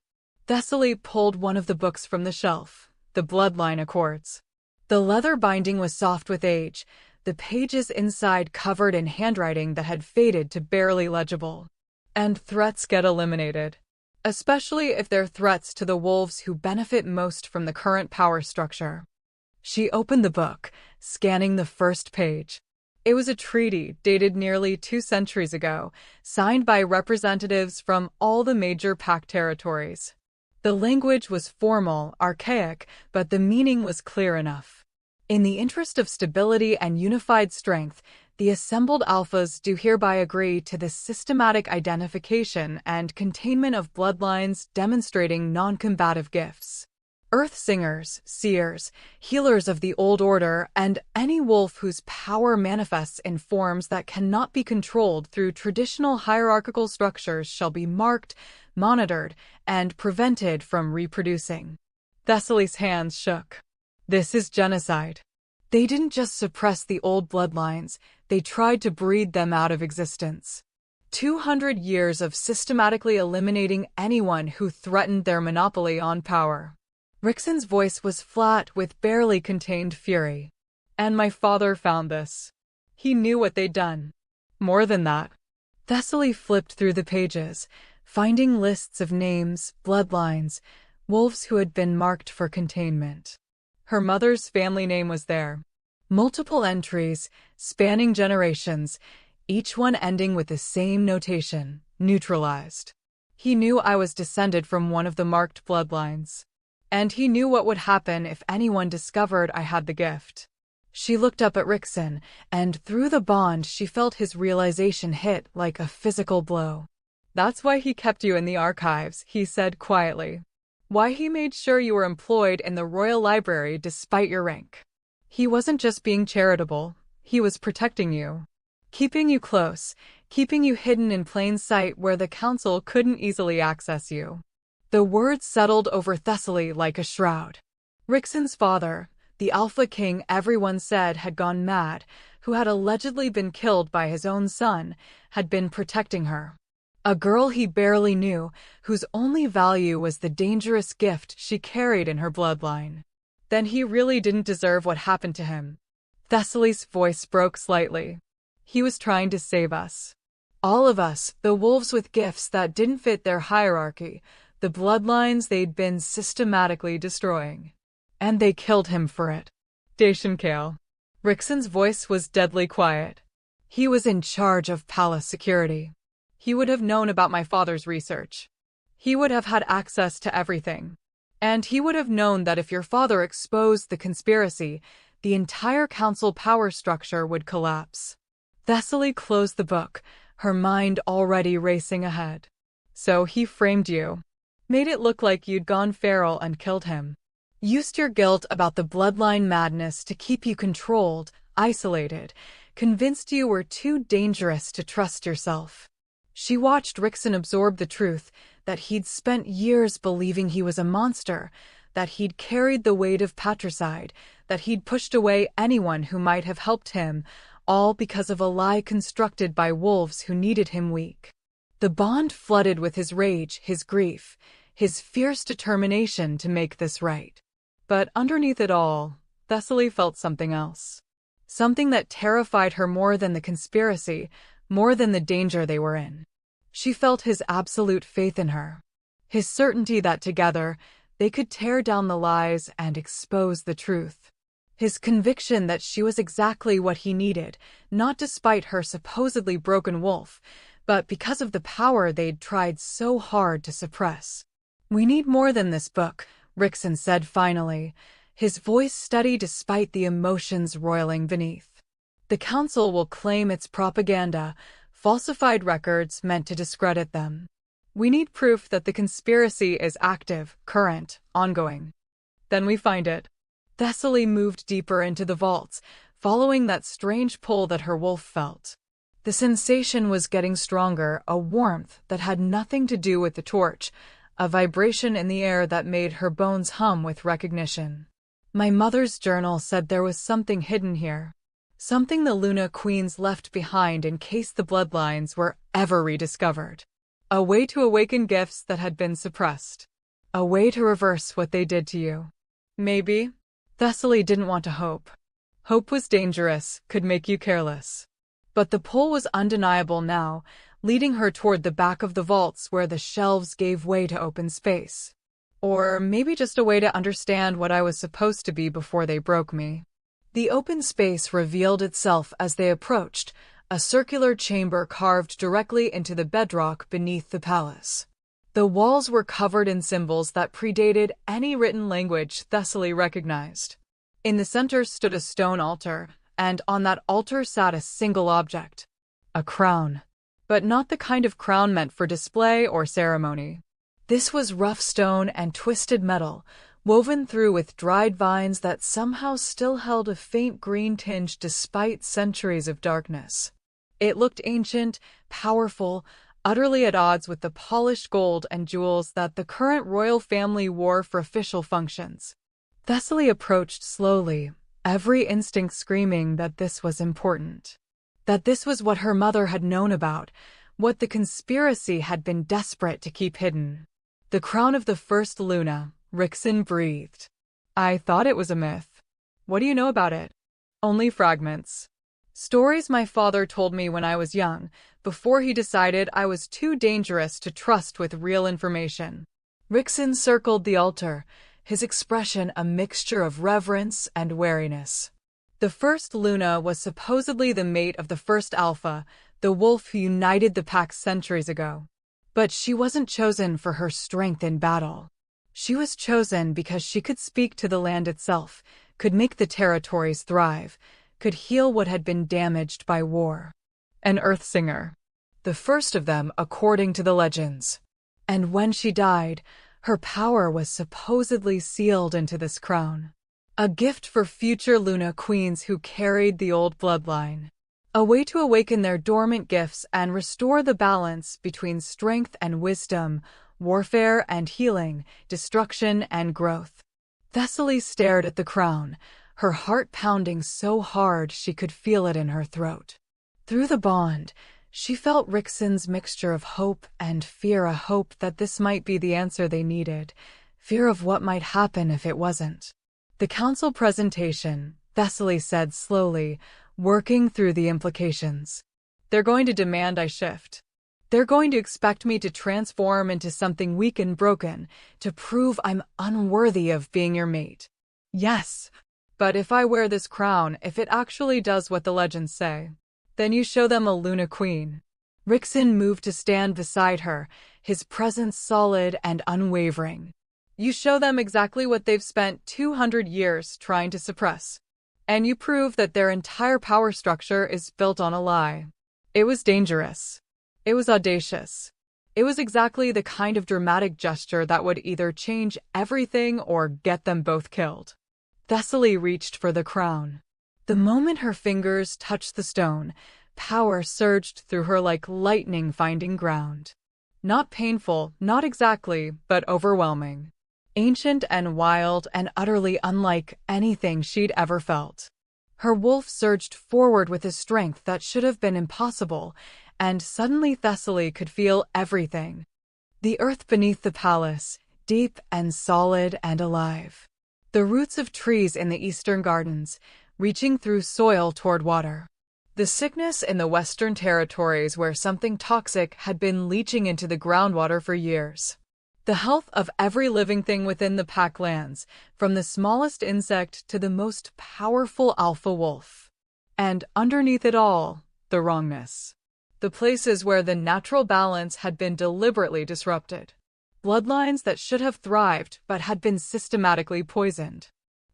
Thessaly pulled one of the books from the shelf, The Bloodline Accords. The leather binding was soft with age, the pages inside covered in handwriting that had faded to barely legible. "And threats get eliminated, especially if they're threats to the wolves who benefit most from the current power structure." She opened the book, scanning the first page. It was a treaty dated nearly 2 centuries ago, signed by representatives from all the major pact territories. The language was formal, archaic, but the meaning was clear enough. In the interest of stability and unified strength, the assembled alphas do hereby agree to the systematic identification and containment of bloodlines demonstrating non-combative gifts. Earth singers, seers, healers of the old order, and any wolf whose power manifests in forms that cannot be controlled through traditional hierarchical structures shall be marked, monitored, and prevented from reproducing. Thessaly's hands shook. This is genocide. They didn't just suppress the old bloodlines, they tried to breed them out of existence. 200 years of systematically eliminating anyone who threatened their monopoly on power. Rixon's voice was flat with barely contained fury. And my father found this. He knew what they'd done. More than that. Thessaly flipped through the pages, finding lists of names, bloodlines, wolves who had been marked for containment. Her mother's family name was there. Multiple entries, spanning generations, each one ending with the same notation, neutralized. He knew I was descended from one of the marked bloodlines. And he knew what would happen if anyone discovered I had the gift. She looked up at Rixon, and through the bond she felt his realization hit like a physical blow. That's why he kept you in the archives, he said quietly. Why he made sure you were employed in the Royal Library despite your rank. He wasn't just being charitable, he was protecting you. Keeping you close, keeping you hidden in plain sight where the Council couldn't easily access you. The words settled over Thessaly like a shroud. Rixon's father, the Alpha King everyone said had gone mad, who had allegedly been killed by his own son, had been protecting her. A girl he barely knew, whose only value was the dangerous gift she carried in her bloodline. Then he really didn't deserve what happened to him. Thessaly's voice broke slightly. He was trying to save us. All of us, the wolves with gifts that didn't fit their hierarchy, the bloodlines they'd been systematically destroying. And they killed him for it. Dashinkale. Rixon's voice was deadly quiet. He was in charge of palace security. He would have known about my father's research. He would have had access to everything. And he would have known that if your father exposed the conspiracy, the entire council power structure would collapse. Thessaly closed the book, her mind already racing ahead. So he framed you. Made it look like you'd gone feral and killed him. Used your guilt about the bloodline madness to keep you controlled, isolated, convinced you were too dangerous to trust yourself. She watched Rixon absorb the truth that he'd spent years believing he was a monster, that he'd carried the weight of patricide, that he'd pushed away anyone who might have helped him, all because of a lie constructed by wolves who needed him weak. The bond flooded with his rage, his grief, his fierce determination to make this right. But underneath it all, Thessaly felt something else. Something that terrified her more than the conspiracy, more than the danger they were in. She felt his absolute faith in her. His certainty that together, they could tear down the lies and expose the truth. His conviction that she was exactly what he needed, not despite her supposedly broken wolf, but because of the power they'd tried so hard to suppress. We need more than this book, Rixon said finally, his voice steady despite the emotions roiling beneath. The council will claim it's propaganda, falsified records meant to discredit them. We need proof that the conspiracy is active, current, ongoing. Then we find it. Thessaly moved deeper into the vaults, following that strange pull that her wolf felt. The sensation was getting stronger, a warmth that had nothing to do with the torch, a vibration in the air that made her bones hum with recognition. My mother's journal said there was something hidden here. Something the Luna Queens left behind in case the bloodlines were ever rediscovered. A way to awaken gifts that had been suppressed. A way to reverse what they did to you. Maybe. Thessaly didn't want to hope. Hope was dangerous, could make you careless. But the pull was undeniable now, leading her toward the back of the vaults where the shelves gave way to open space. Or maybe just a way to understand what I was supposed to be before they broke me. The open space revealed itself as they approached, a circular chamber carved directly into the bedrock beneath the palace. The walls were covered in symbols that predated any written language Thessaly recognized. In the center stood a stone altar, and on that altar sat a single object. A crown. But not the kind of crown meant for display or ceremony. This was rough stone and twisted metal, woven through with dried vines that somehow still held a faint green tinge despite centuries of darkness. It looked ancient, powerful, utterly at odds with the polished gold and jewels that the current royal family wore for official functions. Thessaly approached slowly, every instinct screaming that this was important. That this was what her mother had known about, what the conspiracy had been desperate to keep hidden. The crown of the first Luna, Rixen breathed. I thought it was a myth. What do you know about it? Only fragments. Stories my father told me when I was young, before he decided I was too dangerous to trust with real information. Rixen circled the altar, his expression a mixture of reverence and wariness. The first Luna was supposedly the mate of the first Alpha, the wolf who united the pack centuries ago. But she wasn't chosen for her strength in battle. She was chosen because she could speak to the land itself, could make the territories thrive, could heal what had been damaged by war. An Earthsinger. The first of them, according to the legends. And when she died, her power was supposedly sealed into this crown. A gift for future Luna queens who carried the old bloodline. A way to awaken their dormant gifts and restore the balance between strength and wisdom, warfare and healing, destruction and growth. Thessaly stared at the crown, her heart pounding so hard she could feel it in her throat. Through the bond, she felt Rixen's mixture of hope and fear, a hope that this might be the answer they needed, fear of what might happen if it wasn't. The council presentation, Thessaly said slowly, working through the implications. They're going to demand I shift. They're going to expect me to transform into something weak and broken, to prove I'm unworthy of being your mate. Yes, but if I wear this crown, if it actually does what the legends say, then you show them a Luna Queen. Rixen moved to stand beside her, his presence solid and unwavering. You show them exactly what they've spent 200 years trying to suppress. And you prove that their entire power structure is built on a lie. It was dangerous. It was audacious. It was exactly the kind of dramatic gesture that would either change everything or get them both killed. Thessaly reached for the crown. The moment her fingers touched the stone, power surged through her like lightning finding ground. Not painful, not exactly, but overwhelming. Ancient and wild and utterly unlike anything she'd ever felt. Her wolf surged forward with a strength that should have been impossible, and suddenly Thessaly could feel everything. The earth beneath the palace, deep and solid and alive. The roots of trees in the eastern gardens, reaching through soil toward water. The sickness in the western territories where something toxic had been leaching into the groundwater for years. The health of every living thing within the pack lands, from the smallest insect to the most powerful alpha wolf. And underneath it all, the wrongness. The places where the natural balance had been deliberately disrupted. Bloodlines that should have thrived but had been systematically poisoned.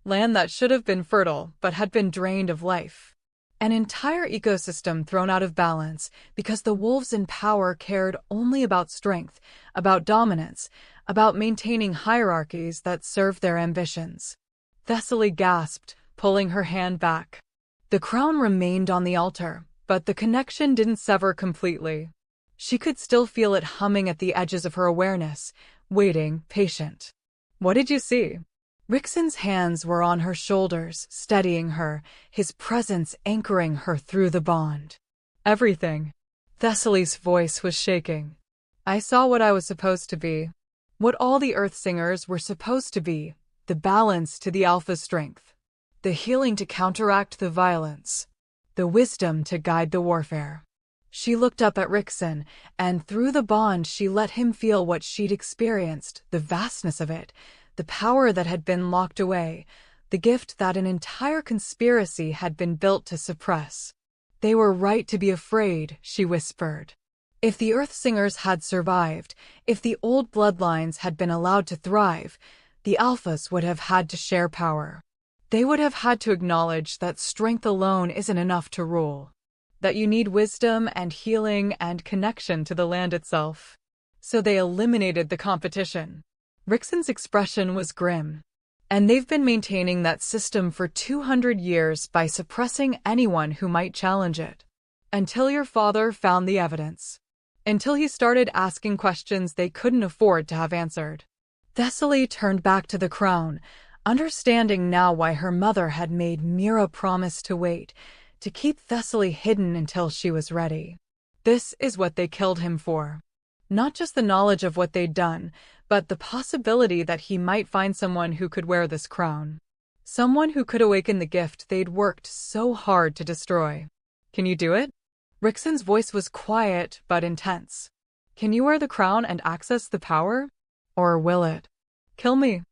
Land that should have been fertile but had been drained of life. An entire ecosystem thrown out of balance because the wolves in power cared only about strength, about dominance, about maintaining hierarchies that served their ambitions. Thessaly gasped, pulling her hand back. The crown remained on the altar, but the connection didn't sever completely. She could still feel it humming at the edges of her awareness, waiting, patient. What did you see? Rixen's hands were on her shoulders, steadying her, his presence anchoring her through the bond. Everything. Thessaly's voice was shaking. I saw what I was supposed to be. What all the Earthsingers were supposed to be. The balance to the alpha's strength. The healing to counteract the violence. The wisdom to guide the warfare. She looked up at Rixen, and through the bond she let him feel what she'd experienced, the vastness of it. The power that had been locked away, the gift that an entire conspiracy had been built to suppress. They were right to be afraid, she whispered. If the Earthsingers had survived, if the old bloodlines had been allowed to thrive, the Alphas would have had to share power. They would have had to acknowledge that strength alone isn't enough to rule. That you need wisdom and healing and connection to the land itself. So they eliminated the competition. Rixen's expression was grim. And they've been maintaining that system for 200 years by suppressing anyone who might challenge it. Until your father found the evidence. Until he started asking questions they couldn't afford to have answered. Thessaly turned back to the crown, understanding now why her mother had made Mira promise to wait, to keep Thessaly hidden until she was ready. This is what they killed him for. Not just the knowledge of what they'd done, but the possibility that he might find someone who could wear this crown. Someone who could awaken the gift they'd worked so hard to destroy. Can you do it? Rixon's voice was quiet but intense. Can you wear the crown and access the power? Or will it kill me?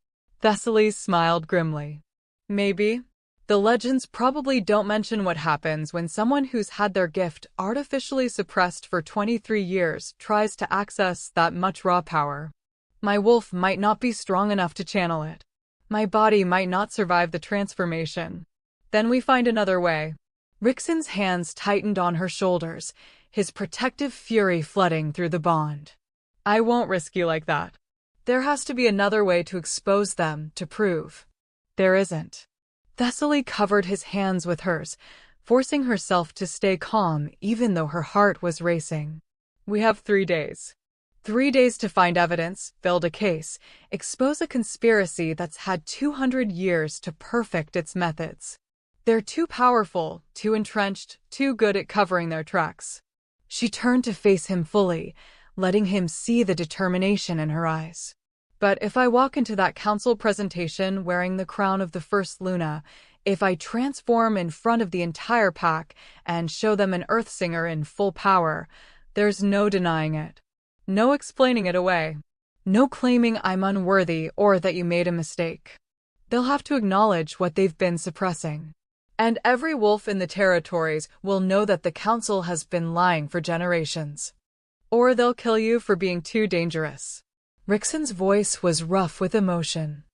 Thessaly smiled grimly. Maybe. The legends probably don't mention what happens when someone who's had their gift artificially suppressed for 23 years tries to access that much raw power. My wolf might not be strong enough to channel it. My body might not survive the transformation. Then we find another way. Rixon's hands tightened on her shoulders, his protective fury flooding through the bond. I won't risk you like that. There has to be another way to expose them, to prove. There isn't. Thessaly covered his hands with hers, forcing herself to stay calm even though her heart was racing. We have 3 days. 3 days to find evidence, build a case, expose a conspiracy that's had 200 years to perfect its methods. They're too powerful, too entrenched, too good at covering their tracks. She turned to face him fully, letting him see the determination in her eyes. But if I walk into that council presentation wearing the crown of the First Luna, if I transform in front of the entire pack and show them an Earthsinger in full power, there's no denying it. No explaining it away. No claiming I'm unworthy or that you made a mistake. They'll have to acknowledge what they've been suppressing. And every wolf in the territories will know that the council has been lying for generations. Or they'll kill you for being too dangerous. Rixon's voice was rough with emotion.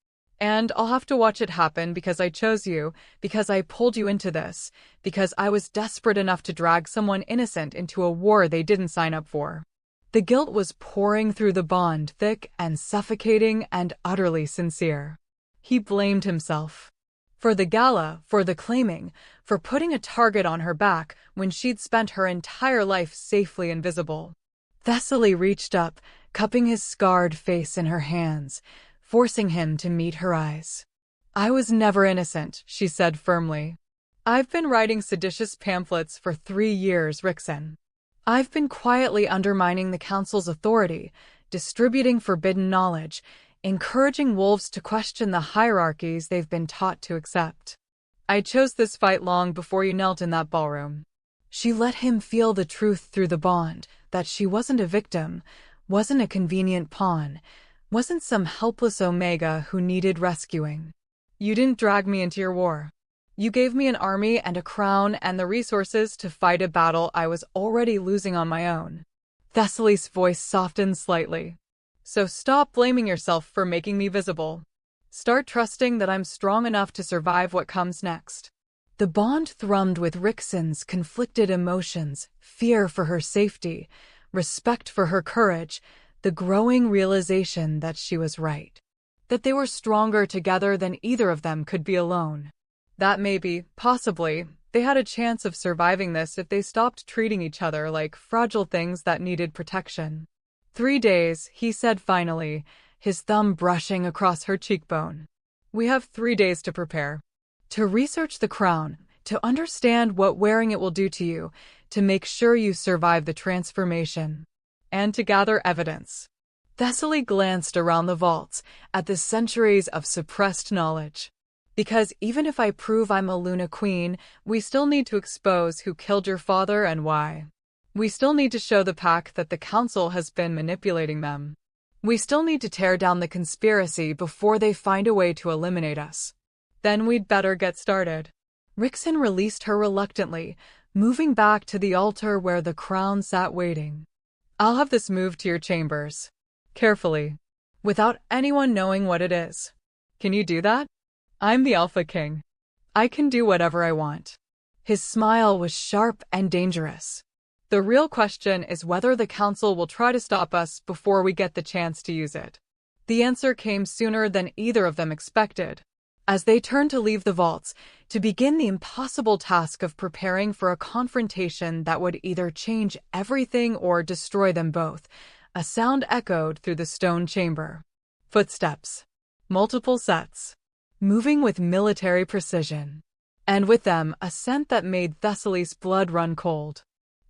And I'll have to watch it happen because I chose you, because I pulled you into this, because I was desperate enough to drag someone innocent into a war they didn't sign up for. The guilt was pouring through the bond, thick and suffocating and utterly sincere. He blamed himself. For the gala, for the claiming, for putting a target on her back when she'd spent her entire life safely invisible. Thessaly reached up, cupping his scarred face in her hands, forcing him to meet her eyes. I was never innocent, she said firmly. I've been writing seditious pamphlets for 3 years, Rixon. I've been quietly undermining the council's authority, distributing forbidden knowledge, encouraging wolves to question the hierarchies they've been taught to accept. I chose this fight long before you knelt in that ballroom. She let him feel the truth through the bond, that she wasn't a victim, wasn't a convenient pawn, wasn't some helpless Omega who needed rescuing. You didn't drag me into your war. You gave me an army and a crown and the resources to fight a battle I was already losing on my own. Thessaly's voice softened slightly. So stop blaming yourself for making me visible. Start trusting that I'm strong enough to survive what comes next. The bond thrummed with Rixon's conflicted emotions, fear for her safety, respect for her courage, the growing realization that she was right. That they were stronger together than either of them could be alone. That maybe, possibly, they had a chance of surviving this if they stopped treating each other like fragile things that needed protection. 3 days, he said finally, his thumb brushing across her cheekbone. We have 3 days to prepare. To research the crown, to understand what wearing it will do to you, to make sure you survive the transformation, and to gather evidence. Thessaly glanced around the vaults, at the centuries of suppressed knowledge. Because even if I prove I'm a Luna Queen, we still need to expose who killed your father and why. We still need to show the pack that the council has been manipulating them. We still need to tear down the conspiracy before they find a way to eliminate us. Then we'd better get started. Rixon released her reluctantly, moving back to the altar where the crown sat waiting. I'll have this moved to your chambers. Carefully. Without anyone knowing what it is. Can you do that? I'm the Alpha King. I can do whatever I want. His smile was sharp and dangerous. The real question is whether the council will try to stop us before we get the chance to use it. The answer came sooner than either of them expected. As they turned to leave the vaults, to begin the impossible task of preparing for a confrontation that would either change everything or destroy them both, a sound echoed through the stone chamber. Footsteps. Multiple sets. Moving with military precision. And with them, a scent that made Thessaly's blood run cold.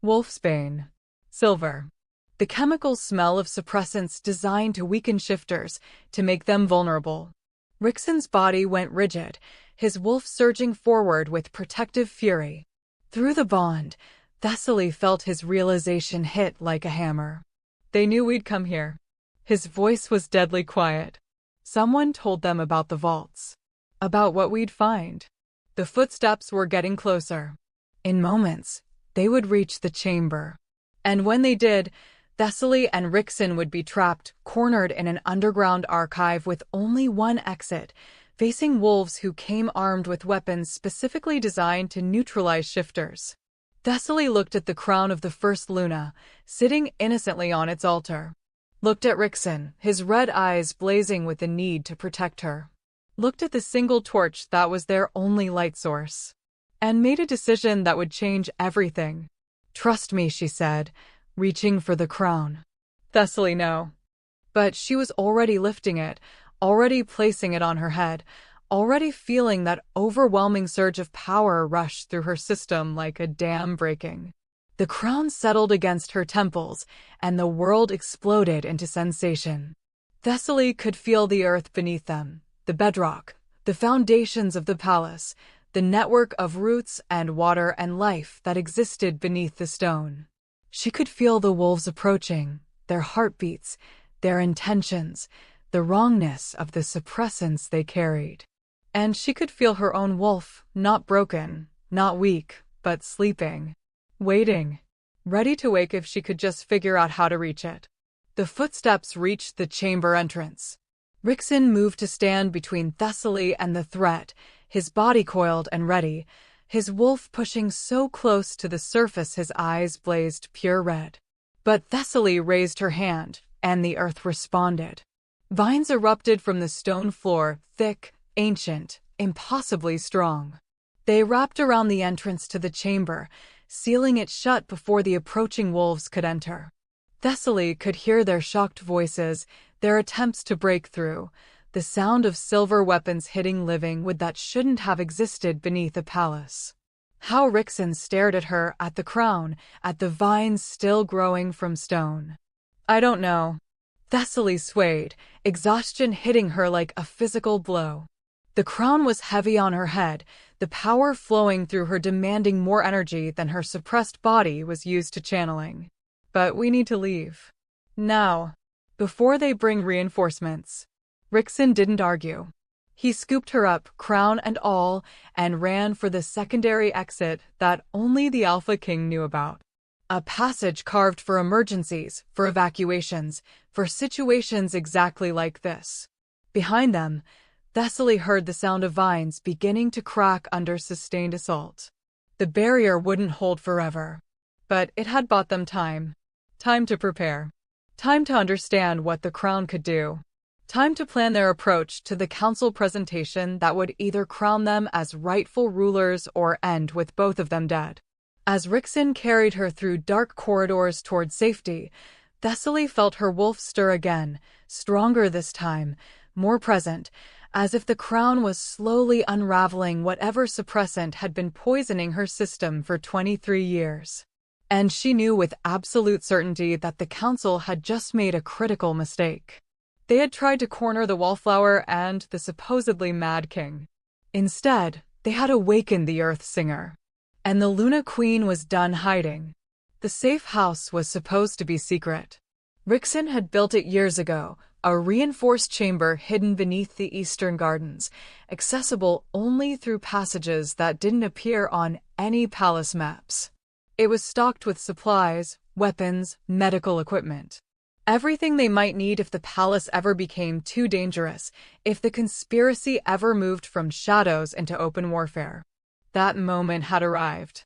Wolfsbane. Silver. The chemical smell of suppressants designed to weaken shifters, to make them vulnerable. Rixon's body went rigid, his wolf surging forward with protective fury. Through the bond, Thessaly felt his realization hit like a hammer. They knew we'd come here. His voice was deadly quiet. Someone told them about the vaults. About what we'd find. The footsteps were getting closer. In moments, they would reach the chamber. And when they did, Thessaly and Rixon would be trapped, cornered in an underground archive with only one exit, facing wolves who came armed with weapons specifically designed to neutralize shifters. Thessaly looked at the crown of the first Luna, sitting innocently on its altar. Looked at Rixon, his red eyes blazing with the need to protect her. Looked at the single torch that was their only light source. And made a decision that would change everything. "Trust me," she said, reaching for the crown. Thessaly, no. But she was already lifting it, already placing it on her head, already feeling that overwhelming surge of power rush through her system like a dam breaking. The crown settled against her temples, and the world exploded into sensation. Thessaly could feel the earth beneath them, the bedrock, the foundations of the palace, the network of roots and water and life that existed beneath the stone. She could feel the wolves approaching, their heartbeats, their intentions, the wrongness of the suppressants they carried. And she could feel her own wolf, not broken, not weak, but sleeping, waiting, ready to wake if she could just figure out how to reach it. The footsteps reached the chamber entrance. Rixon moved to stand between Thessaly and the threat, his body coiled and ready, his wolf pushing so close to the surface his eyes blazed pure red. But Thessaly raised her hand, and the earth responded. Vines erupted from the stone floor, thick, ancient, impossibly strong. They wrapped around the entrance to the chamber, sealing it shut before the approaching wolves could enter. Thessaly could hear their shocked voices, their attempts to break through, the sound of silver weapons hitting living wood that shouldn't have existed beneath a palace. How Rixon stared at her, at the crown, at the vines still growing from stone. "I don't know." Thessaly swayed, exhaustion hitting her like a physical blow. The crown was heavy on her head, the power flowing through her demanding more energy than her suppressed body was used to channeling. "But we need to leave. Now. Before they bring reinforcements." Rixon didn't argue. He scooped her up, crown and all, and ran for the secondary exit that only the Alpha King knew about. A passage carved for emergencies, for evacuations, for situations exactly like this. Behind them, Thessaly heard the sound of vines beginning to crack under sustained assault. The barrier wouldn't hold forever. But it had bought them time. Time to prepare. Time to understand what the crown could do. Time to plan their approach to the council presentation that would either crown them as rightful rulers or end with both of them dead. As Rixon carried her through dark corridors toward safety, Thessaly felt her wolf stir again, stronger this time, more present, as if the crown was slowly unraveling whatever suppressant had been poisoning her system for 23 years. And she knew with absolute certainty that the council had just made a critical mistake. They had tried to corner the Wallflower and the supposedly mad king. Instead, they had awakened the Earth Singer. And the Luna Queen was done hiding. The safe house was supposed to be secret. Rixon had built it years ago, a reinforced chamber hidden beneath the eastern gardens, accessible only through passages that didn't appear on any palace maps. It was stocked with supplies, weapons, medical equipment. Everything they might need if the palace ever became too dangerous, if the conspiracy ever moved from shadows into open warfare. That moment had arrived.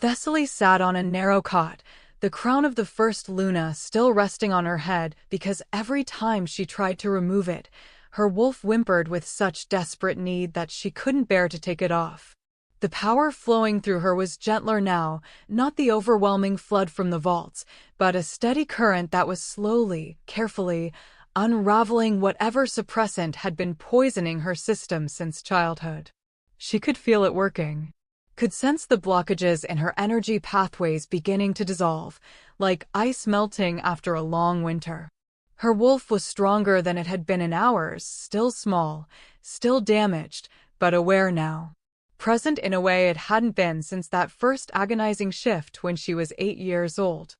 Thessaly sat on a narrow cot, the crown of the first Luna still resting on her head because every time she tried to remove it, her wolf whimpered with such desperate need that she couldn't bear to take it off. The power flowing through her was gentler now, not the overwhelming flood from the vaults, but a steady current that was slowly, carefully, unraveling whatever suppressant had been poisoning her system since childhood. She could feel it working. could sense the blockages in her energy pathways beginning to dissolve, like ice melting after a long winter. Her wolf was stronger than it had been in hours, still small, still damaged, but aware now. Present in a way it hadn't been since that first agonizing shift when she was 8 years old.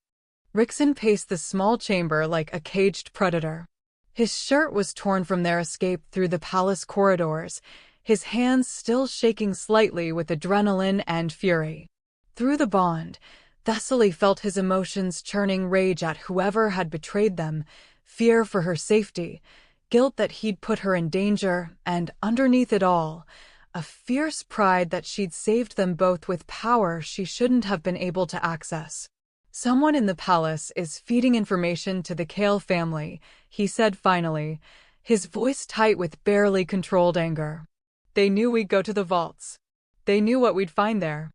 Rickson paced the small chamber like a caged predator. His shirt was torn from their escape through the palace corridors, his hands still shaking slightly with adrenaline and fury. Through the bond, Thessaly felt his emotions churning rage at whoever had betrayed them, fear for her safety, guilt that he'd put her in danger, and underneath it all, a fierce pride that she'd saved them both with power she shouldn't have been able to access. "Someone in the palace is feeding information to the Kale family," he said finally, his voice tight with barely controlled anger. "They knew we'd go to the vaults. They knew what we'd find there.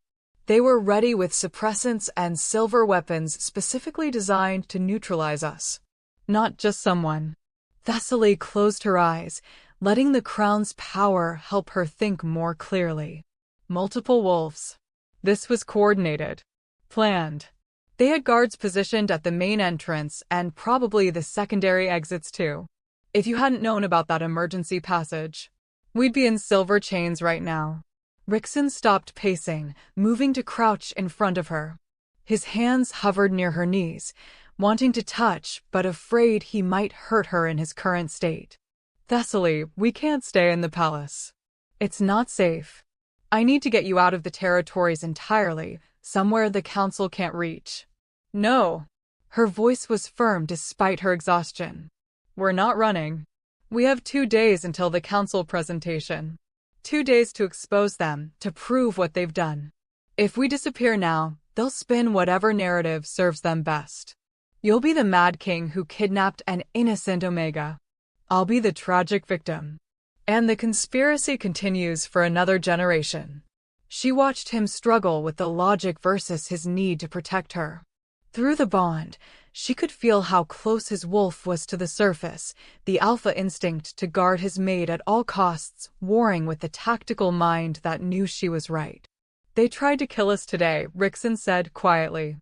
They were ready with suppressants and silver weapons specifically designed to neutralize us. Not just someone." Thessaly closed her eyes, letting the crown's power help her think more clearly. Multiple wolves. This was coordinated. Planned. They had guards positioned at the main entrance and probably the secondary exits too. If you hadn't known about that emergency passage, we'd be in silver chains right now. Rickson stopped pacing, moving to crouch in front of her. His hands hovered near her knees, wanting to touch but afraid he might hurt her in his current state. "Thessaly, we can't stay in the palace. It's not safe. I need to get you out of the territories entirely, somewhere the council can't reach." "No." Her voice was firm despite her exhaustion. "We're not running. We have 2 days until the council presentation. 2 days to expose them, to prove what they've done. If we disappear now, they'll spin whatever narrative serves them best. You'll be the Mad King who kidnapped an innocent Omega. I'll be the tragic victim. And the conspiracy continues for another generation." She watched him struggle with the logic versus his need to protect her. Through the bond, she could feel how close his wolf was to the surface, the alpha instinct to guard his mate at all costs, warring with the tactical mind that knew she was right. "They tried to kill us today," Rickson said quietly.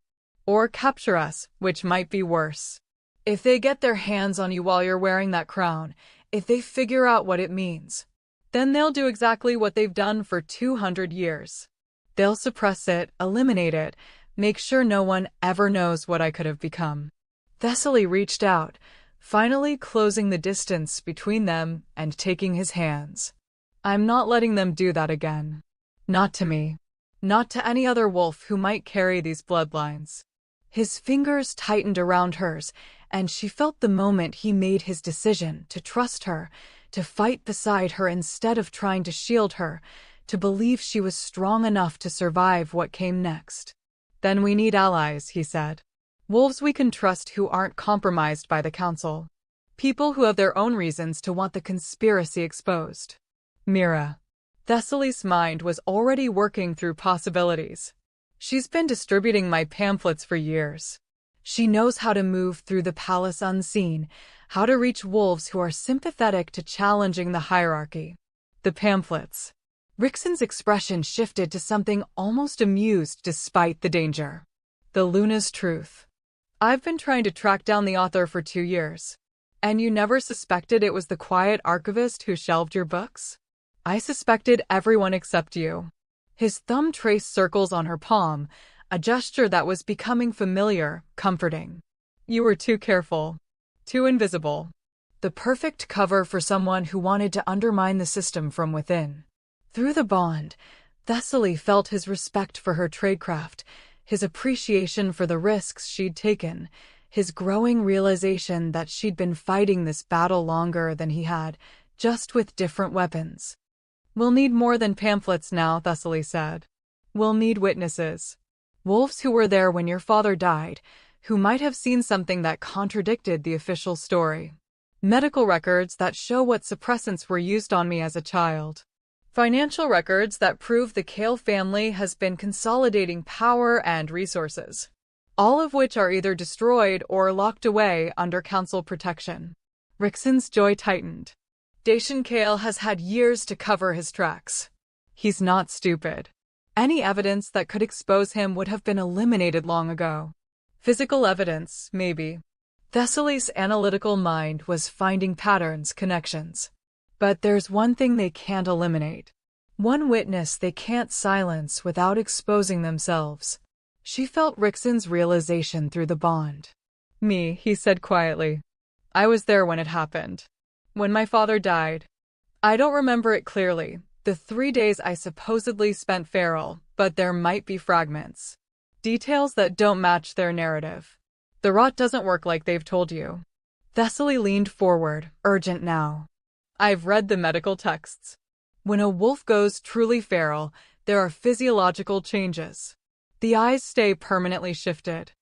"Or capture us, which might be worse. If they get their hands on you while you're wearing that crown, if they figure out what it means, then they'll do exactly what they've done for 200 years. They'll suppress it, eliminate it, make sure no one ever knows what I could have become." Thessaly reached out, finally closing the distance between them and taking his hands. "I'm not letting them do that again. Not to me. Not to any other wolf who might carry these bloodlines." His fingers tightened around hers, and she felt the moment he made his decision to trust her, to fight beside her instead of trying to shield her, to believe she was strong enough to survive what came next. "Then we need allies," he said. "Wolves we can trust who aren't compromised by the council. People who have their own reasons to want the conspiracy exposed." Mira. Thessaly's mind was already working through possibilities. "She's been distributing my pamphlets for years. She knows how to move through the palace unseen, how to reach wolves who are sympathetic to challenging the hierarchy." The pamphlets. Rickson's expression shifted to something almost amused despite the danger. "The Luna's Truth. I've been trying to track down the author for 2 years. And you never suspected it was the quiet archivist who shelved your books?" "I suspected everyone except you." His thumb traced circles on her palm, a gesture that was becoming familiar, comforting. "You were too careful. Too invisible. The perfect cover for someone who wanted to undermine the system from within." Through the bond, Thessaly felt his respect for her tradecraft, his appreciation for the risks she'd taken, his growing realization that she'd been fighting this battle longer than he had, just with different weapons. "We'll need more than pamphlets now," Thessaly said. "We'll need witnesses. Wolves who were there when your father died, who might have seen something that contradicted the official story. Medical records that show what suppressants were used on me as a child. Financial records that prove the Kale family has been consolidating power and resources. All of which are either destroyed or locked away under council protection." Rickson's jaw tightened. Dacian Kale has had years to cover his tracks. He's not stupid. Any evidence that could expose him would have been eliminated long ago. Physical evidence, maybe. Thessaly's analytical mind was finding patterns, connections. But there's one thing they can't eliminate. One witness they can't silence without exposing themselves. She felt Rixon's realization through the bond. Me, he said quietly. I was there when it happened. When my father died. I don't remember it clearly, the 3 days I supposedly spent feral, but there might be fragments. Details that don't match their narrative. The rot doesn't work like they've told you. Thessaly leaned forward, urgent now. I've read the medical texts. When a wolf goes truly feral, there are physiological changes. The eyes stay permanently shifted.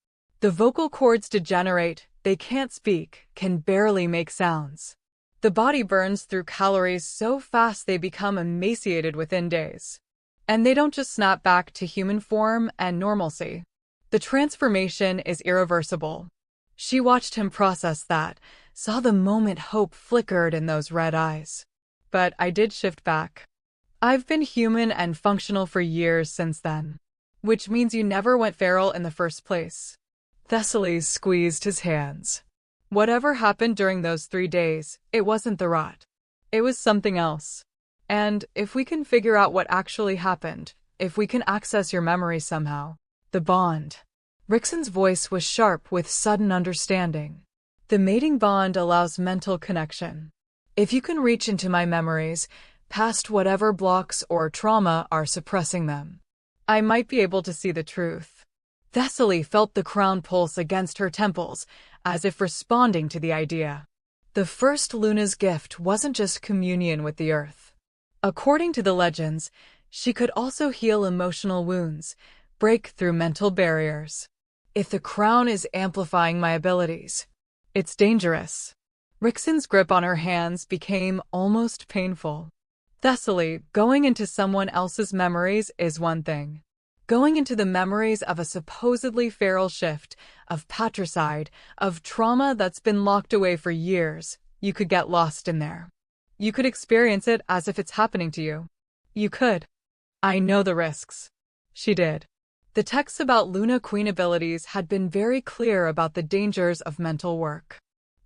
The vocal cords degenerate, they can't speak, can barely make sounds. The body burns through calories so fast they become emaciated within days. And they don't just snap back to human form and normalcy. The transformation is irreversible. She watched him process that, saw the moment hope flickered in those red eyes. But I did shift back. I've been human and functional for years since then. Which means you never went feral in the first place. Thessaly squeezed his hands. Whatever happened during those 3 days, it wasn't the rot. It was something else. And if we can figure out what actually happened, if we can access your memory somehow, the bond. Rixon's voice was sharp with sudden understanding. The mating bond allows mental connection. If you can reach into my memories, past whatever blocks or trauma are suppressing them, I might be able to see the truth. Thessaly felt the crown pulse against her temples, as if responding to the idea. The first Luna's gift wasn't just communion with the earth. According to the legends, she could also heal emotional wounds, break through mental barriers. If the crown is amplifying my abilities, it's dangerous. Rixon's grip on her hands became almost painful. Thessaly, going into someone else's memories is one thing. Going into the memories of a supposedly feral shift, of patricide, of trauma that's been locked away for years, you could get lost in there. You could experience it as if it's happening to you. You could. I know the risks. She did. The texts about Luna Queen abilities had been very clear about the dangers of mental work.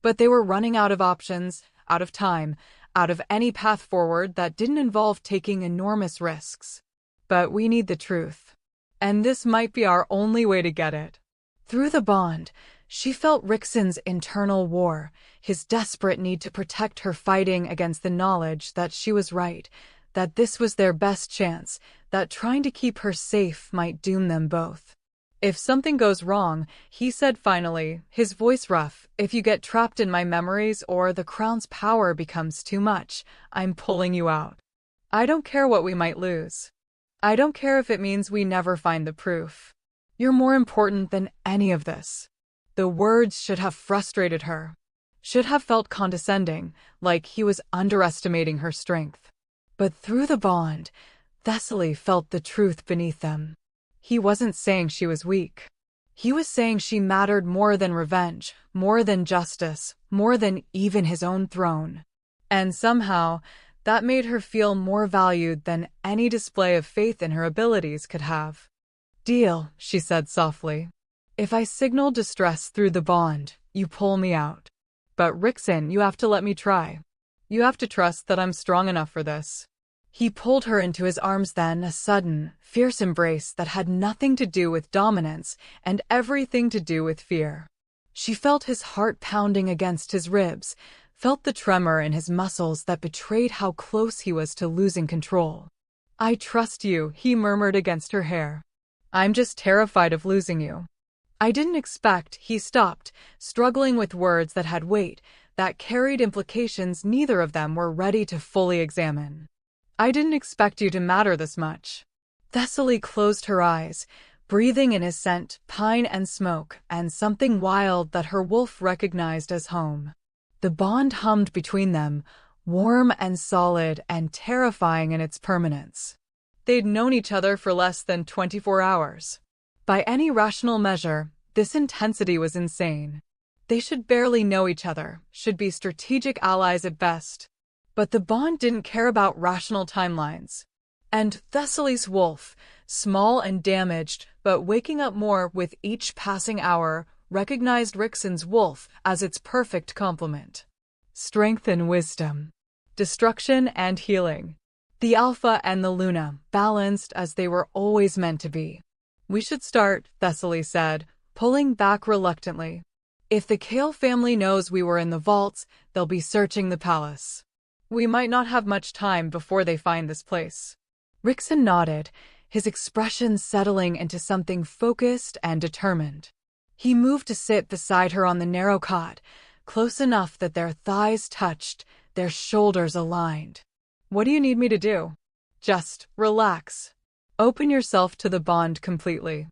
But they were running out of options, out of time, out of any path forward that didn't involve taking enormous risks. But we need the truth. And this might be our only way to get it. Through the bond, she felt Rixon's internal war, his desperate need to protect her fighting against the knowledge that she was right, that this was their best chance, that trying to keep her safe might doom them both. If something goes wrong, he said finally, his voice rough, if you get trapped in my memories or the crown's power becomes too much, I'm pulling you out. I don't care what we might lose. I don't care if it means we never find the proof. You're more important than any of this. The words should have frustrated her. Should have felt condescending, like he was underestimating her strength. But through the bond, Thessaly felt the truth beneath them. He wasn't saying she was weak. He was saying she mattered more than revenge, more than justice, more than even his own throne. And somehow, that made her feel more valued than any display of faith in her abilities could have. Deal, she said softly. If I signal distress through the bond, you pull me out. But Rixon, you have to let me try. You have to trust that I'm strong enough for this. He pulled her into his arms then, a sudden, fierce embrace that had nothing to do with dominance and everything to do with fear. She felt his heart pounding against his ribs, felt the tremor in his muscles that betrayed how close he was to losing control. I trust you, he murmured against her hair. I'm just terrified of losing you. I didn't expect, he stopped, struggling with words that had weight, that carried implications neither of them were ready to fully examine. I didn't expect you to matter this much. Thessaly closed her eyes, breathing in his scent, pine and smoke, and something wild that her wolf recognized as home. The bond hummed between them, warm and solid and terrifying in its permanence. They'd known each other for less than 24 hours. By any rational measure, this intensity was insane. They should barely know each other, should be strategic allies at best. But the bond didn't care about rational timelines. And Thessaly's wolf, small and damaged, but waking up more with each passing hour, recognized Rixon's wolf as its perfect complement. Strength and wisdom. Destruction and healing. The Alpha and the Luna, balanced as they were always meant to be. "We should start," Thessaly said, pulling back reluctantly. "If the Kale family knows we were in the vaults, they'll be searching the palace. We might not have much time before they find this place." Rixon nodded, his expression settling into something focused and determined. He moved to sit beside her on the narrow cot, close enough that their thighs touched, their shoulders aligned. "What do you need me to do?" "Just relax. Open yourself to the bond completely."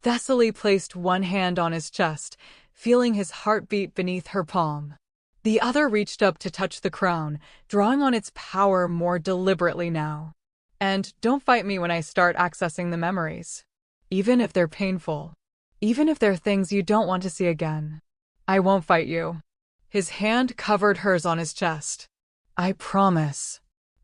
Thessaly placed one hand on his chest, feeling his heartbeat beneath her palm. The other reached up to touch the crown, drawing on its power more deliberately now. "And don't fight me when I start accessing the memories. Even if they're painful. Even if they're things you don't want to see again. I won't fight you." His hand covered hers on his chest. "I promise."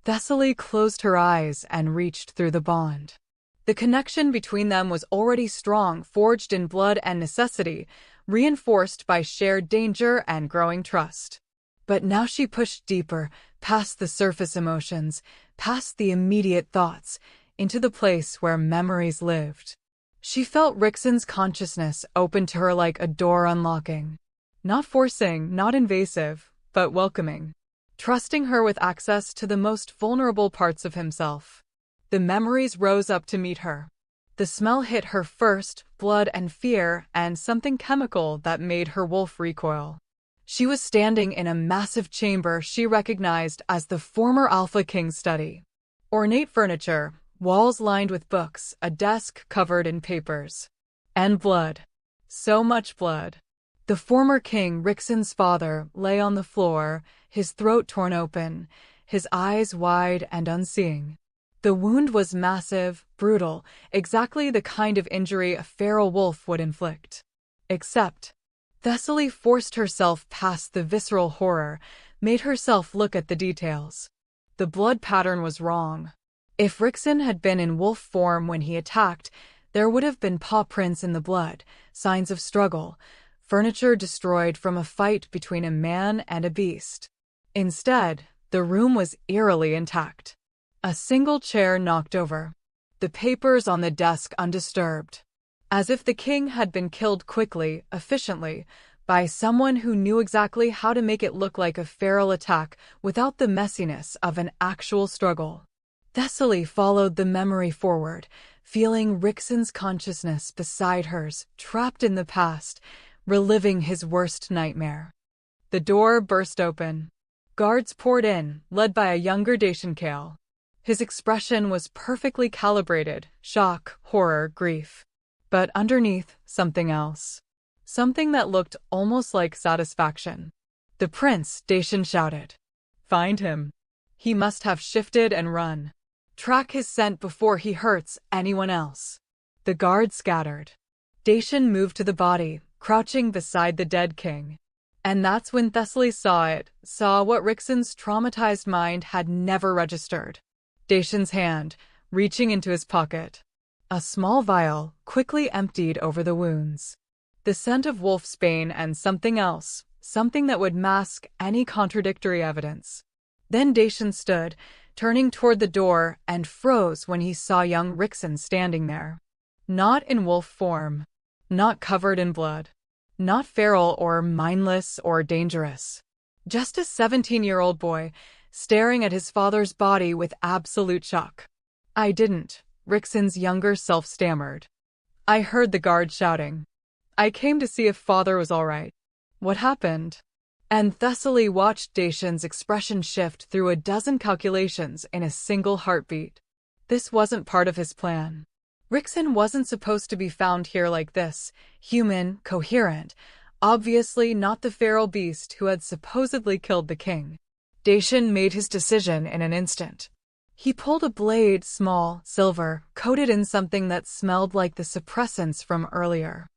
Thessaly closed her eyes and reached through the bond. The connection between them was already strong, forged in blood and necessity, reinforced by shared danger and growing trust. But now she pushed deeper, past the surface emotions, past the immediate thoughts, into the place where memories lived. She felt Rixon's consciousness open to her like a door unlocking. Not forcing, not invasive, but welcoming. Trusting her with access to the most vulnerable parts of himself. The memories rose up to meet her. The smell hit her first, blood and fear, and something chemical that made her wolf recoil. She was standing in a massive chamber she recognized as the former Alpha King's study. Ornate furniture, walls lined with books, a desk covered in papers. And blood. So much blood. The former king, Rixon's father, lay on the floor, his throat torn open, his eyes wide and unseeing. The wound was massive, brutal, exactly the kind of injury a feral wolf would inflict. Except, Thessaly forced herself past the visceral horror, made herself look at the details. The blood pattern was wrong. If Rixon had been in wolf form when he attacked, there would have been paw prints in the blood, signs of struggle, furniture destroyed from a fight between a man and a beast. Instead, the room was eerily intact. A single chair knocked over. The papers on the desk undisturbed. As if the king had been killed quickly, efficiently, by someone who knew exactly how to make it look like a feral attack without the messiness of an actual struggle. Thessaly followed the memory forward, feeling Rixon's consciousness beside hers, trapped in the past, reliving his worst nightmare. The door burst open. Guards poured in, led by a younger Dacian Kale. His expression was perfectly calibrated, shock, horror, grief. But underneath, something else. Something that looked almost like satisfaction. "The prince," Dacian shouted. "Find him. He must have shifted and run. Track his scent before he hurts anyone else." The guards scattered. Dacian moved to the body, crouching beside the dead king. And that's when Thessaly saw what Rixon's traumatized mind had never registered. Dacian's hand, reaching into his pocket. A small vial, quickly emptied over the wounds. The scent of wolfsbane and something else, something that would mask any contradictory evidence. Then Dacian stood, turning toward the door, and froze when he saw young Rixon standing there. Not in wolf form. Not covered in blood. Not feral or mindless or dangerous. Just a 17-year-old boy, staring at his father's body with absolute shock. "I didn't," Rixon's younger self stammered. "I heard the guard shouting. I came to see if father was all right." "What happened?" And Thessaly watched Dacian's expression shift through a dozen calculations in a single heartbeat. This wasn't part of his plan. Rixon wasn't supposed to be found here like this, human, coherent, obviously not the feral beast who had supposedly killed the king. Dacian made his decision in an instant. He pulled a blade, small, silver, coated in something that smelled like the suppressants from earlier.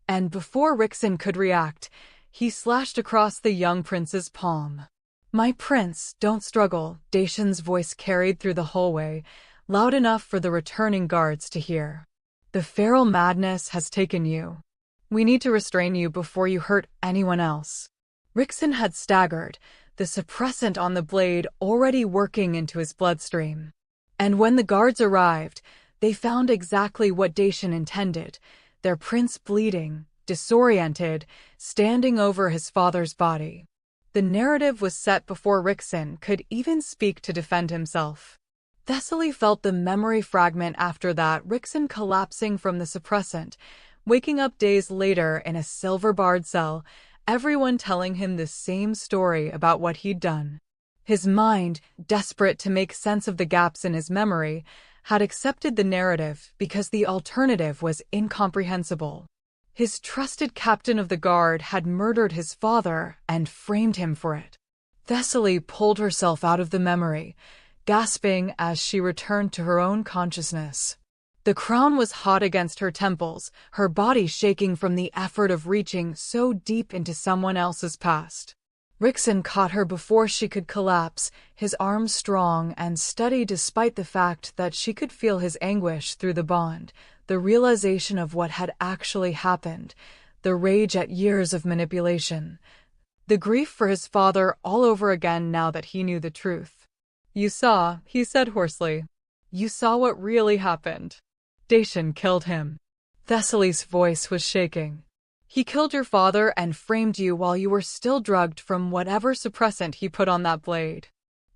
And before Rixon could react, he slashed across the young prince's palm. "My prince, don't struggle," Dacian's voice carried through the hallway, loud enough for the returning guards to hear. "The feral madness has taken you. We need to restrain you before you hurt anyone else." Rixon had staggered, the suppressant on the blade already working into his bloodstream. And when the guards arrived, they found exactly what Dacian intended, their prince bleeding, disoriented, standing over his father's body. The narrative was set before Rixon could even speak to defend himself. Thessaly felt the memory fragment after that, Rixon collapsing from the suppressant, waking up days later in a silver-barred cell, everyone telling him the same story about what he'd done. His mind, desperate to make sense of the gaps in his memory, had accepted the narrative because the alternative was incomprehensible. His trusted captain of the guard had murdered his father and framed him for it. Thessaly pulled herself out of the memory, gasping as she returned to her own consciousness. The crown was hot against her temples, her body shaking from the effort of reaching so deep into someone else's past. Rixon caught her before she could collapse, his arms strong and steady despite the fact that she could feel his anguish through the bond, the realization of what had actually happened, the rage at years of manipulation, the grief for his father all over again now that he knew the truth. "You saw," he said hoarsely. "You saw what really happened. Dacian killed him." Thessaly's voice was shaking. "He killed your father and framed you while you were still drugged from whatever suppressant he put on that blade.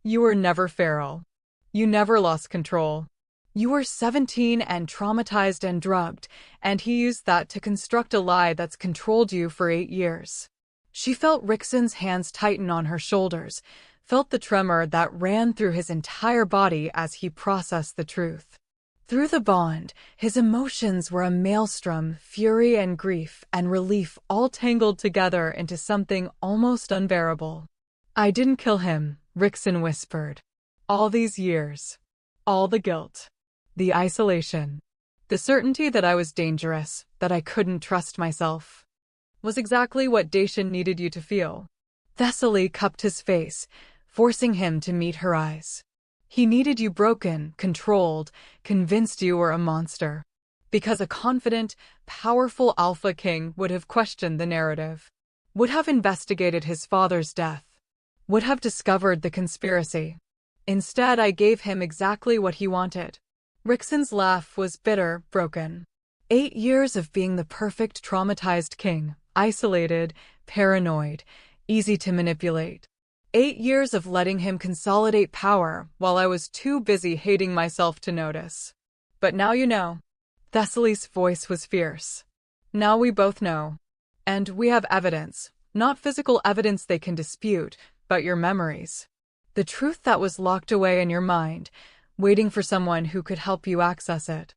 You were never feral. You never lost control. You were 17 and traumatized and drugged, and he used that to construct a lie that's controlled you for 8 years. She felt Rixon's hands tighten on her shoulders, felt the tremor that ran through his entire body as he processed the truth. Through the bond, his emotions were a maelstrom, fury and grief and relief all tangled together into something almost unbearable. "I didn't kill him," Rixon whispered. "All these years. All the guilt. The isolation. The certainty that I was dangerous, that I couldn't trust myself. Was exactly what Dacian needed you to feel." Thessaly cupped his face, forcing him to meet her eyes. "He needed you broken, controlled, convinced you were a monster. Because a confident, powerful Alpha King would have questioned the narrative, would have investigated his father's death, would have discovered the conspiracy. Instead, I gave him exactly what he wanted." Rixon's laugh was bitter, broken. 8 years of being the perfect traumatized king, isolated, paranoid, easy to manipulate. 8 years of letting him consolidate power while I was too busy hating myself to notice. But now you know. Thessaly's voice was fierce. "Now we both know. And we have evidence, not physical evidence they can dispute, but your memories. The truth that was locked away in your mind, waiting for someone who could help you access it."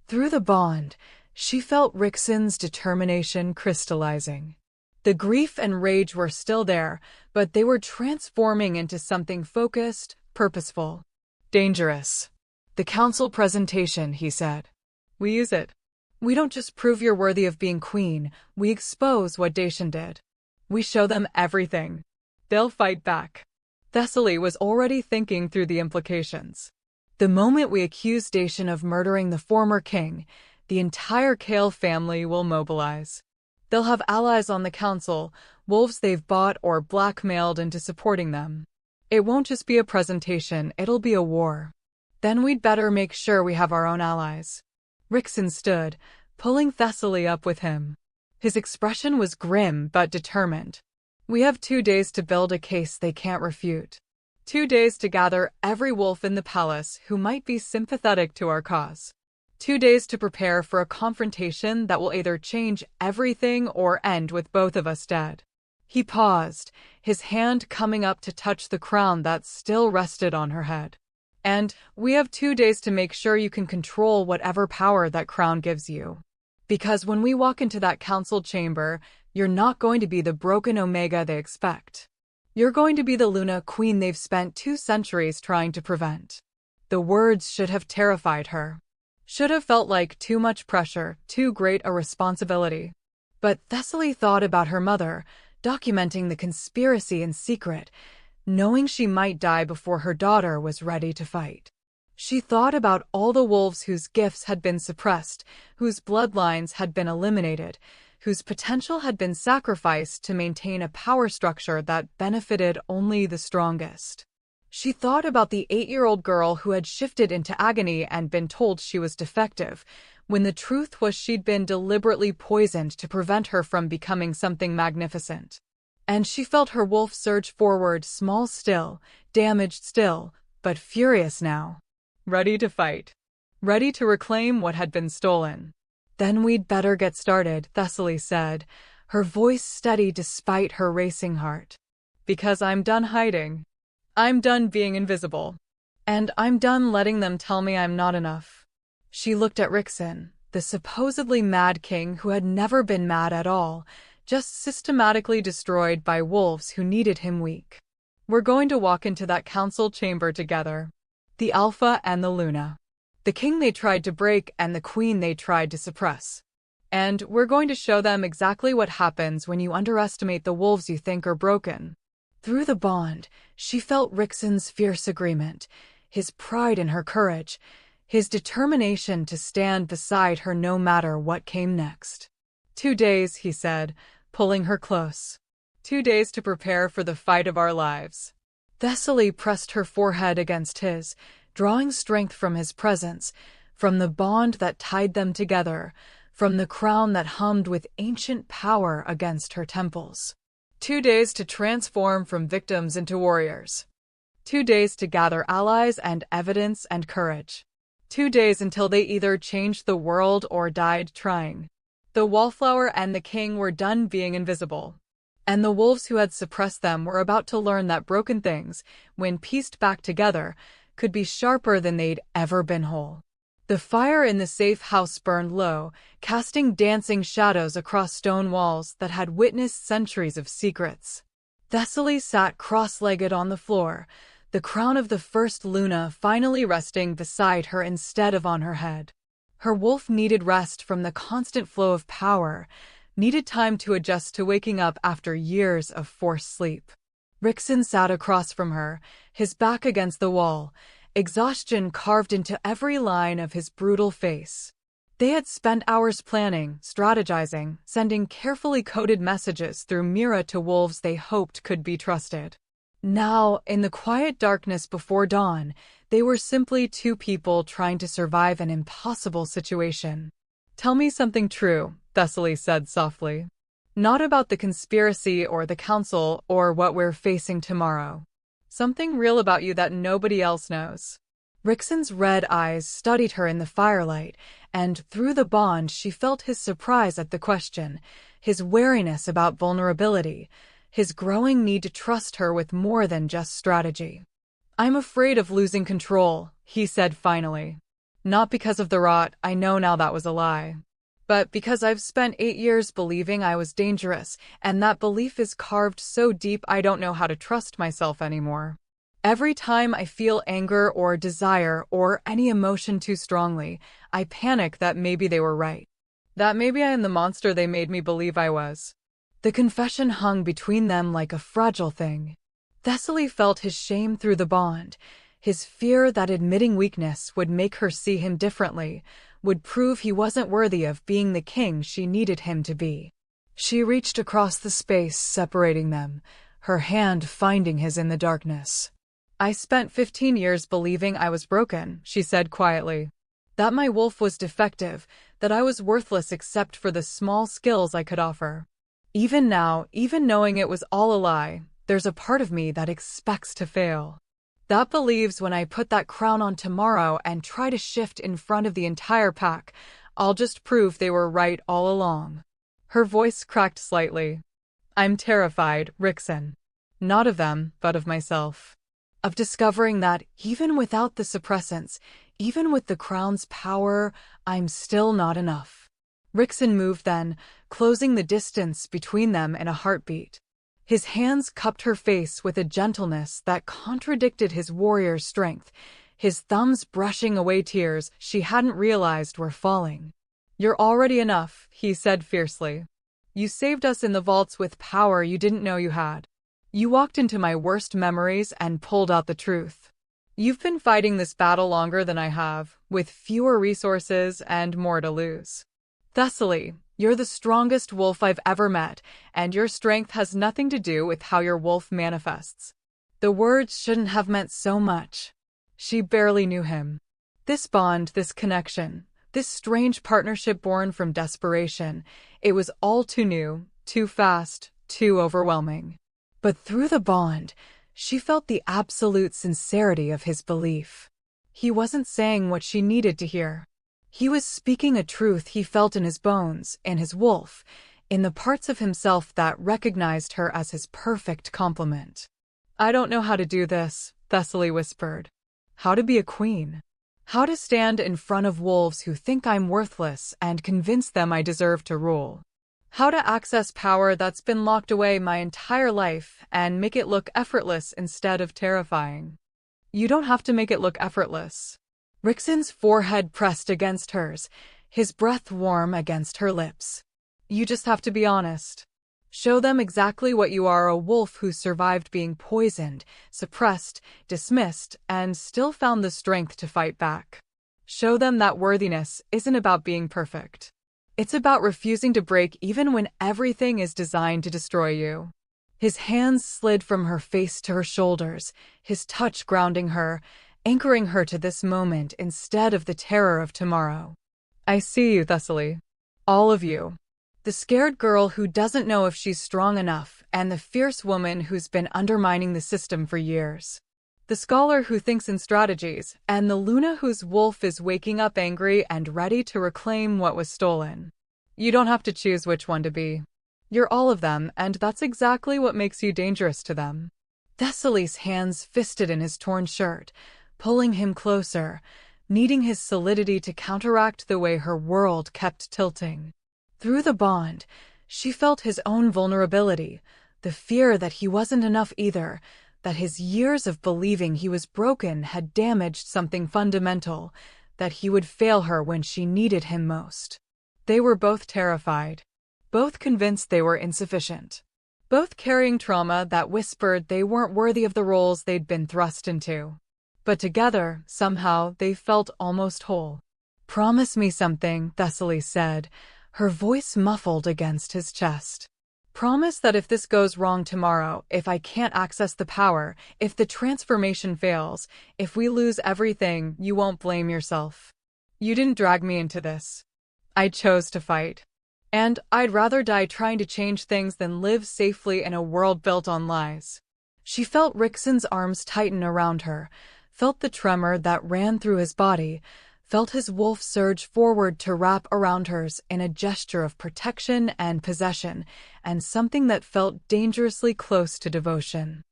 Through the bond, she felt Rixon's determination crystallizing. The grief and rage were still there, but they were transforming into something focused, purposeful. "Dangerous. The council presentation," he said. "We use it. We don't just prove you're worthy of being queen, we expose what Dacian did. We show them everything. They'll fight back." Thessaly was already thinking through the implications. The moment we accuse Dacian of murdering the former king, the entire Kale family will mobilize. They'll have allies on the council, wolves they've bought or blackmailed into supporting them. It won't just be a presentation, it'll be a war. Then we'd better make sure we have our own allies. Rixon stood, pulling Thessaly up with him. His expression was grim but determined. "We have 2 days to build a case they can't refute. 2 days to gather every wolf in the palace who might be sympathetic to our cause. 2 days to prepare for a confrontation that will either change everything or end with both of us dead." He paused, his hand coming up to touch the crown that still rested on her head. "And we have 2 days to make sure you can control whatever power that crown gives you. Because when we walk into that council chamber, you're not going to be the broken Omega they expect. You're going to be the Luna Queen they've spent 2 centuries trying to prevent." The words should have terrified her. Should have felt like too much pressure, too great a responsibility. But Thessaly thought about her mother, documenting the conspiracy in secret, knowing she might die before her daughter was ready to fight. She thought about all the wolves whose gifts had been suppressed, whose bloodlines had been eliminated, whose potential had been sacrificed to maintain a power structure that benefited only the strongest. She thought about the 8-year-old girl who had shifted into agony and been told she was defective, when the truth was she'd been deliberately poisoned to prevent her from becoming something magnificent. And she felt her wolf surge forward, small still, damaged still, but furious now. Ready to fight. Ready to reclaim what had been stolen. "Then we'd better get started," Thessaly said, her voice steady despite her racing heart. "Because I'm done hiding. I'm done being invisible. And I'm done letting them tell me I'm not enough." She looked at Rixen, the supposedly mad king who had never been mad at all, just systematically destroyed by wolves who needed him weak. "We're going to walk into that council chamber together. The Alpha and the Luna. The king they tried to break and the queen they tried to suppress. And we're going to show them exactly what happens when you underestimate the wolves you think are broken." Through the bond, she felt Rixen's fierce agreement, his pride in her courage, his determination to stand beside her no matter what came next. 2 days, he said, pulling her close. 2 days to prepare for the fight of our lives. Thessaly pressed her forehead against his, drawing strength from his presence, from the bond that tied them together, from the crown that hummed with ancient power against her temples. 2 days to transform from victims into warriors. 2 days to gather allies and evidence and courage. 2 days until they either changed the world or died trying. The Wallflower and the king were done being invisible. And the wolves who had suppressed them were about to learn that broken things, when pieced back together, could be sharper than they'd ever been whole. The fire in the safe house burned low, casting dancing shadows across stone walls that had witnessed centuries of secrets. Thessaly sat cross-legged on the floor, the crown of the first Luna finally resting beside her instead of on her head. Her wolf needed rest from the constant flow of power, needed time to adjust to waking up after years of forced sleep. Rixen sat across from her, his back against the wall, exhaustion carved into every line of his brutal face. They had spent hours planning, strategizing, sending carefully coded messages through Mira to wolves they hoped could be trusted. Now, in the quiet darkness before dawn, they were simply 2 people trying to survive an impossible situation. "Tell me something true," Thessaly said softly. "Not about the conspiracy or the council or what we're facing tomorrow. Something real about you that nobody else knows." Rixen's red eyes studied her in the firelight, and through the bond she felt his surprise at the question, his wariness about vulnerability, his growing need to trust her with more than just strategy. "I'm afraid of losing control," he said finally. "Not because of the rot, I know now that was a lie. But because I've spent 8 years believing I was dangerous, and that belief is carved so deep I don't know how to trust myself anymore. Every time I feel anger or desire or any emotion too strongly, I panic that maybe they were right. That maybe I am the monster they made me believe I was." The confession hung between them like a fragile thing. Thessaly felt his shame through the bond, his fear that admitting weakness would make her see him differently, would prove he wasn't worthy of being the king she needed him to be. She reached across the space separating them, her hand finding his in the darkness. "I spent 15 years believing I was broken," she said quietly. "That my wolf was defective, that I was worthless except for the small skills I could offer. Even now, even knowing it was all a lie, there's a part of me that expects to fail. That believes when I put that crown on tomorrow and try to shift in front of the entire pack, I'll just prove they were right all along." Her voice cracked slightly. "I'm terrified, Rixen. Not of them, but of myself. Of discovering that, even without the suppressants, even with the crown's power, I'm still not enough." Rixen moved then, closing the distance between them in a heartbeat. His hands cupped her face with a gentleness that contradicted his warrior's strength, his thumbs brushing away tears she hadn't realized were falling. "You're already enough," he said fiercely. "You saved us in the vaults with power you didn't know you had. You walked into my worst memories and pulled out the truth. You've been fighting this battle longer than I have, with fewer resources and more to lose. Thessaly, you're the strongest wolf I've ever met, and your strength has nothing to do with how your wolf manifests. The words shouldn't have meant so much. She barely knew him. This bond, this connection, this strange partnership born from desperation, it was all too new, too fast, too overwhelming. But through the bond, she felt the absolute sincerity of his belief. He wasn't saying what she needed to hear. He was speaking a truth he felt in his bones, in his wolf, in the parts of himself that recognized her as his perfect complement. I don't know how to do this, Thessaly whispered. How to be a queen. How to stand in front of wolves who think I'm worthless and convince them I deserve to rule. How to access power that's been locked away my entire life and make it look effortless instead of terrifying. You don't have to make it look effortless. Rixon's forehead pressed against hers, his breath warm against her lips. You just have to be honest. Show them exactly what you are, a wolf who survived being poisoned, suppressed, dismissed, and still found the strength to fight back. Show them that worthiness isn't about being perfect. It's about refusing to break even when everything is designed to destroy you. His hands slid from her face to her shoulders, his touch grounding her, anchoring her to this moment instead of the terror of tomorrow. I see you, Thessaly. All of you. The scared girl who doesn't know if she's strong enough, and the fierce woman who's been undermining the system for years. The scholar who thinks in strategies, and the Luna whose wolf is waking up angry and ready to reclaim what was stolen. You don't have to choose which one to be. You're all of them, and that's exactly what makes you dangerous to them. Thessaly's hands fisted in his torn shirt, pulling him closer, needing his solidity to counteract the way her world kept tilting. Through the bond, she felt his own vulnerability, the fear that he wasn't enough either, that his years of believing he was broken had damaged something fundamental, that he would fail her when she needed him most. They were both terrified, both convinced they were insufficient, both carrying trauma that whispered they weren't worthy of the roles they'd been thrust into. But together, somehow, they felt almost whole. Promise me something, Thessaly said, her voice muffled against his chest. Promise that if this goes wrong tomorrow, if I can't access the power, if the transformation fails, if we lose everything, you won't blame yourself. You didn't drag me into this. I chose to fight. And I'd rather die trying to change things than live safely in a world built on lies. She felt Rixon's arms tighten around her, felt the tremor that ran through his body, felt his wolf surge forward to wrap around hers in a gesture of protection and possession, and something that felt dangerously close to devotion.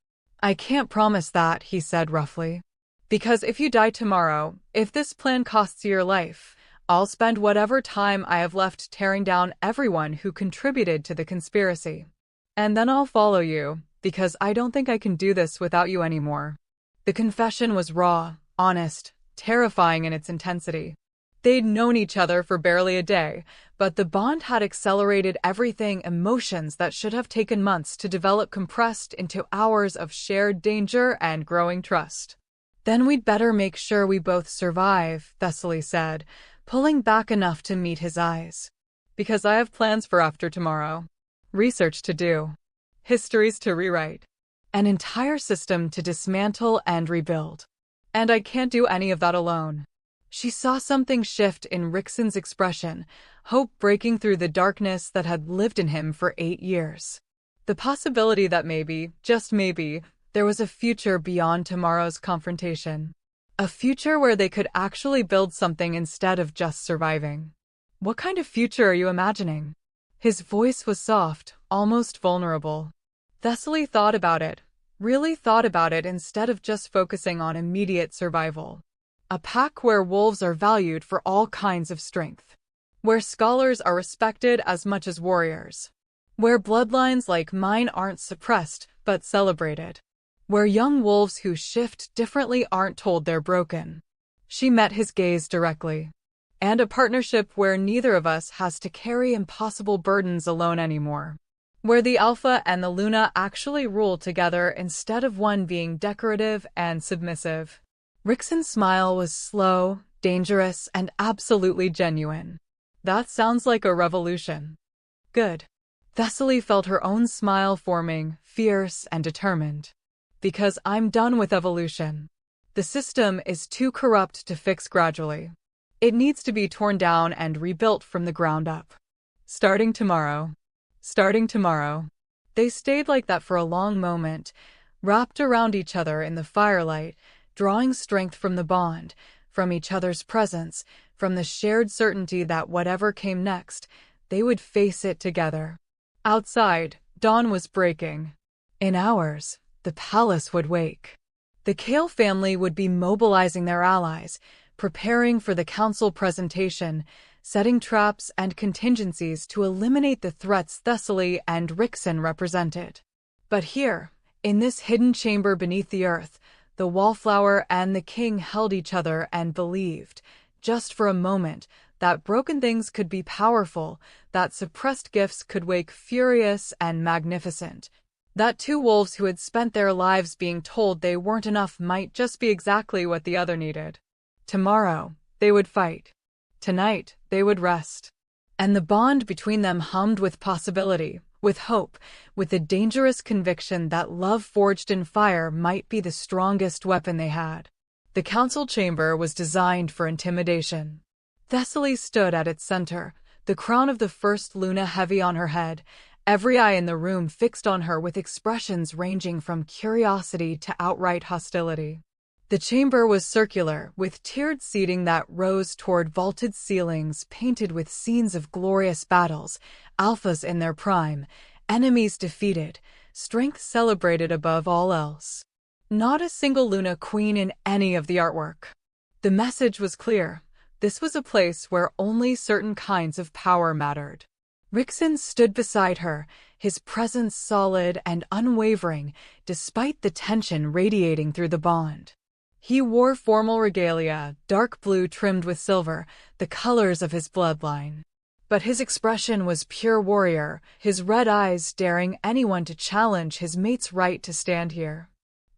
I can't promise that, he said roughly. Because if you die tomorrow, if this plan costs you your life, I'll spend whatever time I have left tearing down everyone who contributed to the conspiracy. And then I'll follow you, because I don't think I can do this without you anymore. The confession was raw, honest, terrifying in its intensity. They'd known each other for barely a day, but the bond had accelerated everything. Emotions that should have taken months to develop compressed into hours of shared danger and growing trust. Then we'd better make sure we both survive, Thessaly said, pulling back enough to meet his eyes. Because I have plans for after tomorrow. Research to do. Histories to rewrite. An entire system to dismantle and rebuild. And I can't do any of that alone. She saw something shift in Rixon's expression, hope breaking through the darkness that had lived in him for 8 years. The possibility that maybe, just maybe, there was a future beyond tomorrow's confrontation. A future where they could actually build something instead of just surviving. What kind of future are you imagining? His voice was soft, almost vulnerable. Thessaly thought about it, really thought about it instead of just focusing on immediate survival. A pack where wolves are valued for all kinds of strength. Where scholars are respected as much as warriors. Where bloodlines like mine aren't suppressed, but celebrated. Where young wolves who shift differently aren't told they're broken. She met his gaze directly. And a partnership where neither of us has to carry impossible burdens alone anymore. Where the Alpha and the Luna actually rule together instead of one being decorative and submissive. Rixon's smile was slow, dangerous, and absolutely genuine. That sounds like a revolution. Good. Thessaly felt her own smile forming, fierce and determined. Because I'm done with evolution. The system is too corrupt to fix gradually. It needs to be torn down and rebuilt from the ground up. Starting tomorrow. Starting tomorrow. They stayed like that for a long moment, wrapped around each other in the firelight, drawing strength from the bond, from each other's presence, from the shared certainty that whatever came next, they would face it together. Outside, dawn was breaking. In hours, the palace would wake. The Kale family would be mobilizing their allies, preparing for the council presentation, setting traps and contingencies to eliminate the threats Thessaly and Rixon represented. But here, in this hidden chamber beneath the earth, the Wallflower and the king held each other and believed, just for a moment, that broken things could be powerful, that suppressed gifts could wake furious and magnificent, that two wolves who had spent their lives being told they weren't enough might just be exactly what the other needed. Tomorrow, they would fight. Tonight, they would rest. And the bond between them hummed with possibility, with hope, with the dangerous conviction that love forged in fire might be the strongest weapon they had. The council chamber was designed for intimidation. Thessaly stood at its center, the crown of the first Luna heavy on her head, every eye in the room fixed on her with expressions ranging from curiosity to outright hostility. The chamber was circular, with tiered seating that rose toward vaulted ceilings painted with scenes of glorious battles, alphas in their prime, enemies defeated, strength celebrated above all else. Not a single Luna queen in any of the artwork. The message was clear. This was a place where only certain kinds of power mattered. Rixon stood beside her, his presence solid and unwavering, despite the tension radiating through the bond. He wore formal regalia, dark blue trimmed with silver, the colors of his bloodline. But his expression was pure warrior, his red eyes daring anyone to challenge his mate's right to stand here.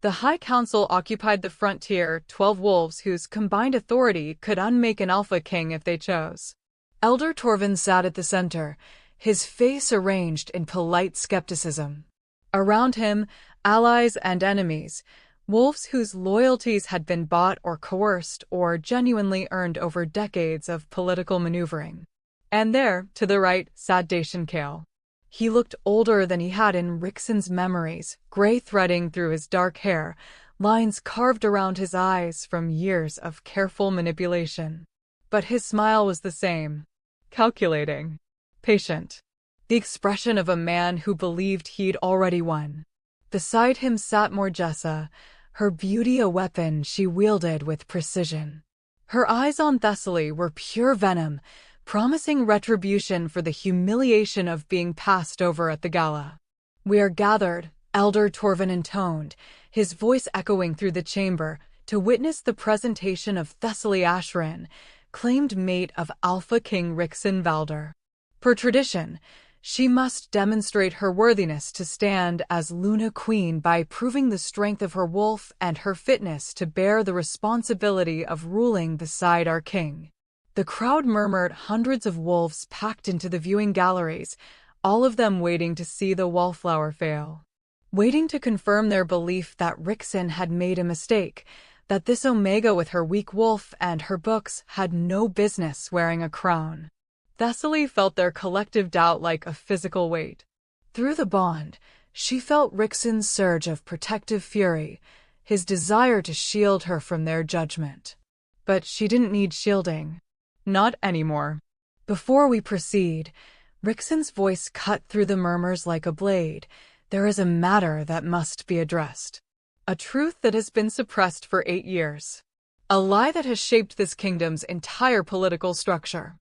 The High Council occupied the frontier, 12 wolves whose combined authority could unmake an Alpha King if they chose. Elder Torvin sat at the center, his face arranged in polite skepticism. Around him, allies and enemies, wolves whose loyalties had been bought or coerced or genuinely earned over decades of political maneuvering. And there, to the right, sat Dacian Kale. He looked older than he had in Rixon's memories, gray threading through his dark hair, lines carved around his eyes from years of careful manipulation. But his smile was the same. Calculating. Patient. The expression of a man who believed he'd already won. Beside him sat Morgessa, her beauty a weapon she wielded with precision. Her eyes on Thessaly were pure venom, promising retribution for the humiliation of being passed over at the gala. "We are gathered," Elder Torvin intoned, his voice echoing through the chamber, to witness the presentation of Thessaly Ashrin, claimed mate of Alpha King Rixon Valder. Per tradition, she must demonstrate her worthiness to stand as Luna Queen by proving the strength of her wolf and her fitness to bear the responsibility of ruling beside our king. The crowd murmured, hundreds of wolves packed into the viewing galleries, all of them waiting to see the Wallflower fail. Waiting to confirm their belief that Rixon had made a mistake, that this Omega with her weak wolf and her books had no business wearing a crown. Thessaly felt their collective doubt like a physical weight. Through the bond, she felt Rixon's surge of protective fury, his desire to shield her from their judgment. But she didn't need shielding. Not anymore. Before we proceed, Rixon's voice cut through the murmurs like a blade. There is a matter that must be addressed. A truth that has been suppressed for 8 years. A lie that has shaped this kingdom's entire political structure.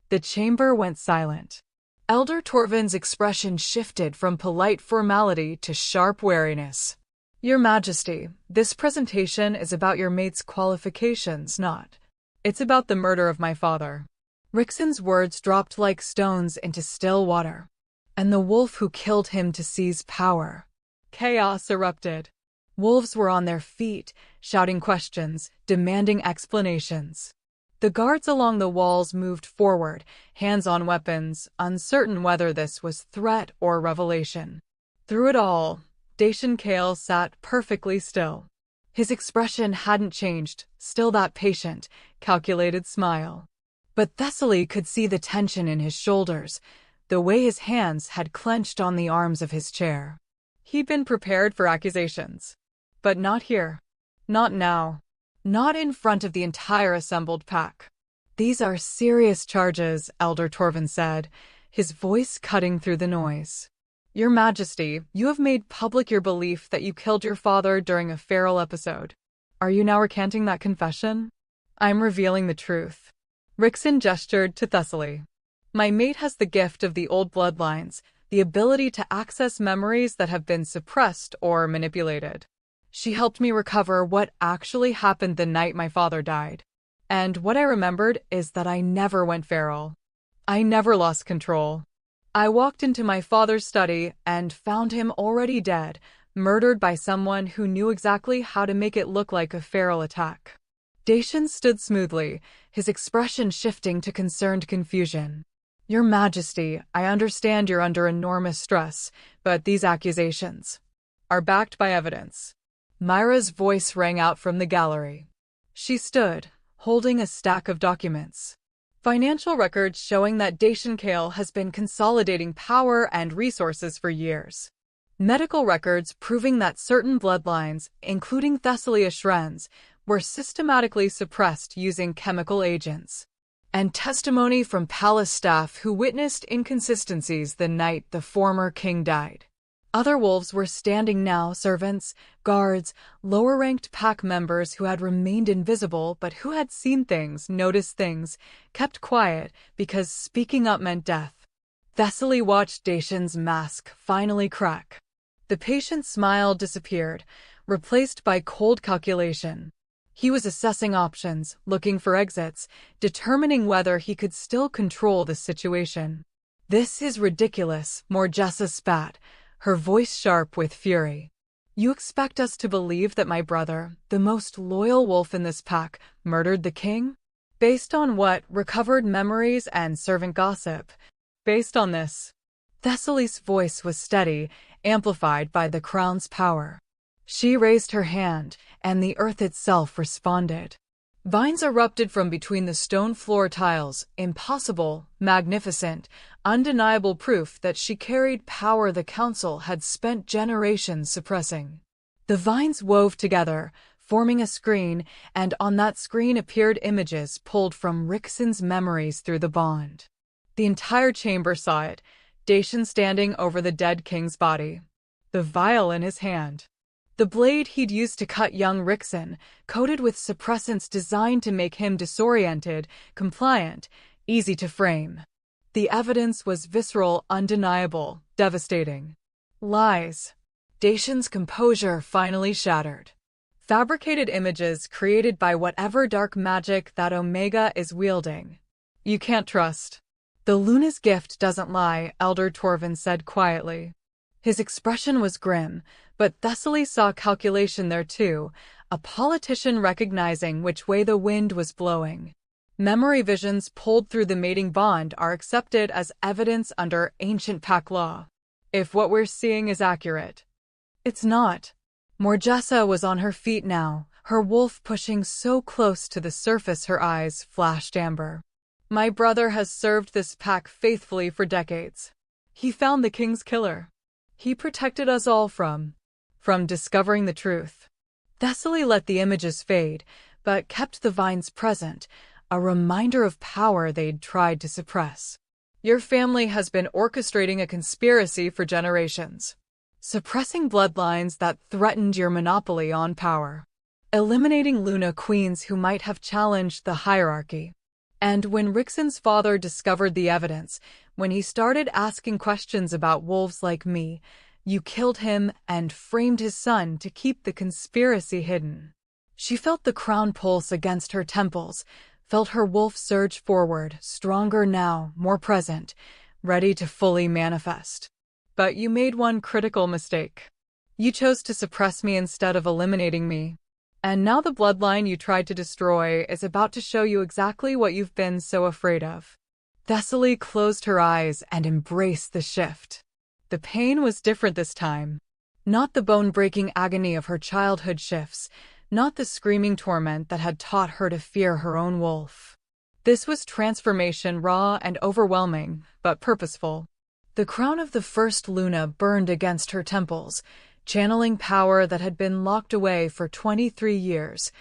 The chamber went silent. Elder Torvin's expression shifted from polite formality to sharp wariness. "Your Majesty, this presentation is about your mate's qualifications, not. It's about the murder of my father." Rixon's words dropped like stones into still water. "And the wolf who killed him to seize power." Chaos erupted. Wolves were on their feet, shouting questions, demanding explanations. The guards along the walls moved forward, hands on weapons, uncertain whether this was threat or revelation. Through it all, Dacian Kale sat perfectly still. His expression hadn't changed, still that patient, calculated smile. But Thessaly could see the tension in his shoulders, the way his hands had clenched on the arms of his chair. He'd been prepared for accusations. But not here. Not now. Not in front of the entire assembled pack. "These are serious charges," Elder Torvin said, his voice cutting through the noise. "Your Majesty, you have made public your belief that you killed your father during a feral episode. Are you now recanting that confession?" "I'm revealing the truth." Rixon gestured to Thessaly. "My mate has the gift of the old bloodlines, the ability to access memories that have been suppressed or manipulated. She helped me recover what actually happened the night my father died. And what I remembered is that I never went feral. I never lost control. I walked into my father's study and found him already dead, murdered by someone who knew exactly how to make it look like a feral attack." Dacian stood smoothly, his expression shifting to concerned confusion. "Your Majesty, I understand you're under enormous stress, but these accusations are backed by evidence." Myra's voice rang out from the gallery. She stood, holding a stack of documents. Financial records showing that Dacian Kale has been consolidating power and resources for years. Medical records proving that certain bloodlines, including Thessaly Ashren's, were systematically suppressed using chemical agents. And testimony from palace staff who witnessed inconsistencies the night the former king died. Other wolves were standing now, servants, guards, lower-ranked pack members who had remained invisible but who had seen things, noticed things, kept quiet because speaking up meant death. Thessaly watched Dacian's mask finally crack. The patient smile disappeared, replaced by cold calculation. He was assessing options, looking for exits, determining whether he could still control the situation. "This is ridiculous," Morgessa spat, her voice sharp with fury. "You expect us to believe that my brother, the most loyal wolf in this pack, murdered the king? Based on what? Recovered memories and servant gossip? Based on this?" Thessaly's voice was steady, amplified by the crown's power. She raised her hand, and the earth itself responded. Vines erupted from between the stone floor tiles, impossible, magnificent, undeniable proof that she carried power the council had spent generations suppressing. The vines wove together, forming a screen, and on that screen appeared images pulled from Rixon's memories through the bond. The entire chamber saw it, Dacian standing over the dead king's body, the vial in his hand. The blade he'd used to cut young Rixon, coated with suppressants designed to make him disoriented, compliant, easy to frame. The evidence was visceral, undeniable, devastating. Lies. Dacian's composure finally shattered. Fabricated images created by whatever dark magic that Omega is wielding. You can't trust. "The Luna's gift doesn't lie," Elder Torvin said quietly. His expression was grim, but Thessaly saw calculation there too, a politician recognizing which way the wind was blowing. Memory visions pulled through the mating bond are accepted as evidence under ancient pack law. If what we're seeing is accurate. It's not. Morgessa was on her feet now, her wolf pushing so close to the surface her eyes flashed amber. "My brother has served this pack faithfully for decades. He found the king's killer. He protected us all from discovering the truth." Thessaly let the images fade, but kept the vines present, a reminder of power they'd tried to suppress. "Your family has been orchestrating a conspiracy for generations, suppressing bloodlines that threatened your monopoly on power, eliminating Luna queens who might have challenged the hierarchy. And when Rixon's father discovered the evidence, when he started asking questions about wolves like me, you killed him and framed his son to keep the conspiracy hidden." She felt the crown pulse against her temples, felt her wolf surge forward, stronger now, more present, ready to fully manifest. "But you made one critical mistake. You chose to suppress me instead of eliminating me. And now the bloodline you tried to destroy is about to show you exactly what you've been so afraid of. Thessaly closed her eyes and embraced the shift. The pain was different this time. Not the bone-breaking agony of her childhood shifts, not the screaming torment that had taught her to fear her own wolf. This was transformation, raw and overwhelming, but purposeful. The crown of the first Luna burned against her temples, channeling power that had been locked away for 23 years,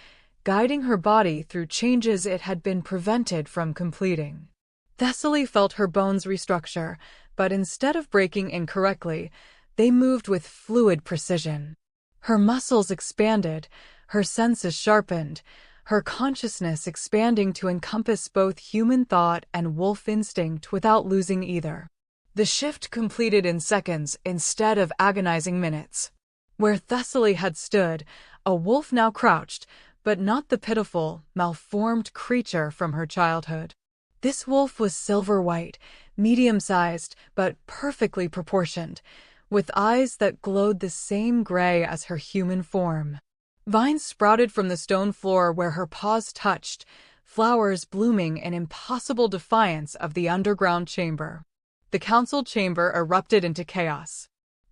guiding her body through changes it had been prevented from completing. Thessaly felt her bones restructure, but instead of breaking incorrectly, they moved with fluid precision. Her muscles expanded, her senses sharpened, her consciousness expanding to encompass both human thought and wolf instinct without losing either. The shift completed in seconds instead of agonizing minutes. Where Thessaly had stood, a wolf now crouched, but not the pitiful, malformed creature from her childhood. This wolf was silver-white, medium-sized, but perfectly proportioned, with eyes that glowed the same gray as her human form. Vines sprouted from the stone floor where her paws touched, flowers blooming in impossible defiance of the underground chamber. The council chamber erupted into chaos.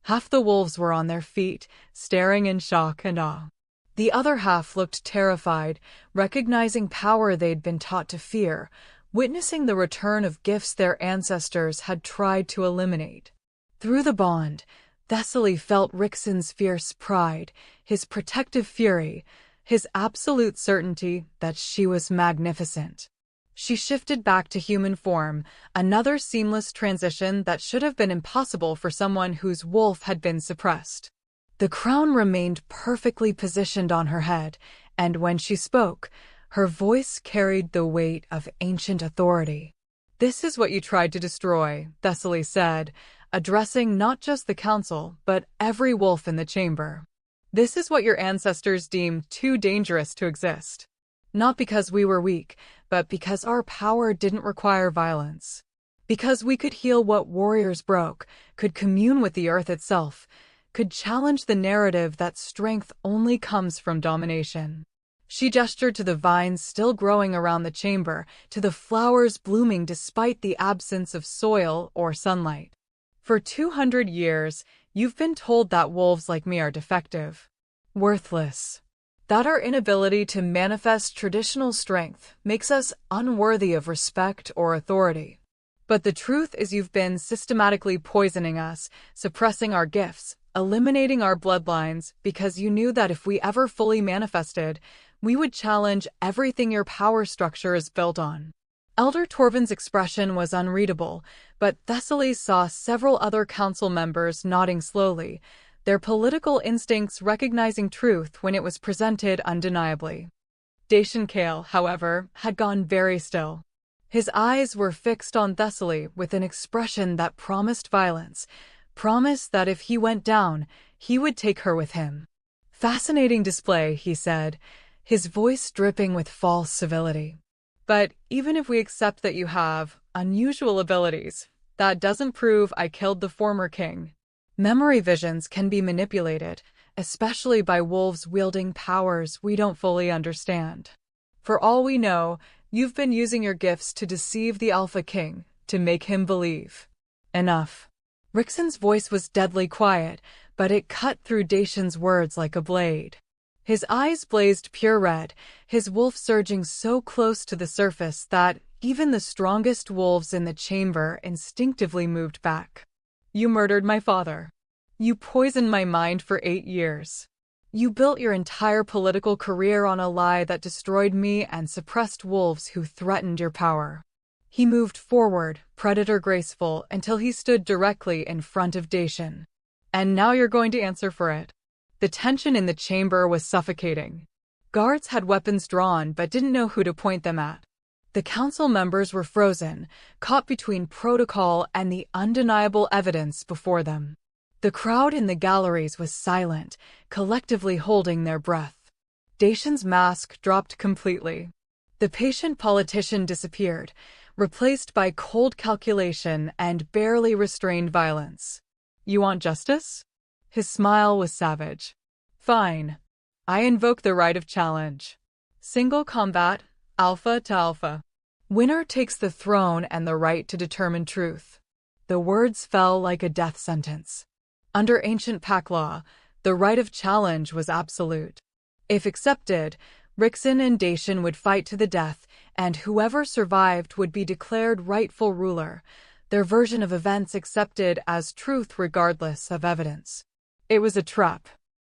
Half the wolves were on their feet, staring in shock and awe. The other half looked terrified, recognizing power they'd been taught to fear, witnessing the return of gifts their ancestors had tried to eliminate. Through the bond, Thessaly felt Rixon's fierce pride, his protective fury, his absolute certainty that she was magnificent. She shifted back to human form, another seamless transition that should have been impossible for someone whose wolf had been suppressed. The crown remained perfectly positioned on her head, and when she spoke, her voice carried the weight of ancient authority. "This is what you tried to destroy," Thessaly said, addressing not just the council, but every wolf in the chamber. "This is what your ancestors deemed too dangerous to exist. Not because we were weak, but because our power didn't require violence. Because we could heal what warriors broke, could commune with the earth itself, could challenge the narrative that strength only comes from domination." She gestured to the vines still growing around the chamber, to the flowers blooming despite the absence of soil or sunlight. "For 200 years, you've been told that wolves like me are defective, worthless, that our inability to manifest traditional strength makes us unworthy of respect or authority. But the truth is you've been systematically poisoning us, suppressing our gifts, eliminating our bloodlines, because you knew that if we ever fully manifested, we would challenge everything your power structure is built on." Elder Torvin's expression was unreadable, but Thessaly saw several other council members nodding slowly, their political instincts recognizing truth when it was presented undeniably. Dacian Kale, however, had gone very still. His eyes were fixed on Thessaly with an expression that promised violence, promised that if he went down, he would take her with him. "Fascinating display," he said, his voice dripping with false civility. "But even if we accept that you have unusual abilities, that doesn't prove I killed the former king. Memory visions can be manipulated, especially by wolves wielding powers we don't fully understand. For all we know, you've been using your gifts to deceive the Alpha King, to make him believe." "Enough." Rixon's voice was deadly quiet, but it cut through Dacian's words like a blade. His eyes blazed pure red, his wolf surging so close to the surface that even the strongest wolves in the chamber instinctively moved back. "You murdered my father. You poisoned my mind for 8 years. You built your entire political career on a lie that destroyed me and suppressed wolves who threatened your power." He moved forward, predator graceful, until he stood directly in front of Dacian. "And now you're going to answer for it." The tension in the chamber was suffocating. Guards had weapons drawn but didn't know who to point them at. The council members were frozen, caught between protocol and the undeniable evidence before them. The crowd in the galleries was silent, collectively holding their breath. Dacian's mask dropped completely. The patient politician disappeared, replaced by cold calculation and barely restrained violence. "You want justice?" His smile was savage. Fine. I invoke the right of challenge. Single combat, alpha to alpha. Winner takes the throne and the right to determine truth. The words fell like a death sentence. Under ancient pack law, the right of challenge was absolute. If accepted, Rixen and Dacian would fight to the death, and whoever survived would be declared rightful ruler, their version of events accepted as truth regardless of evidence. It was a trap.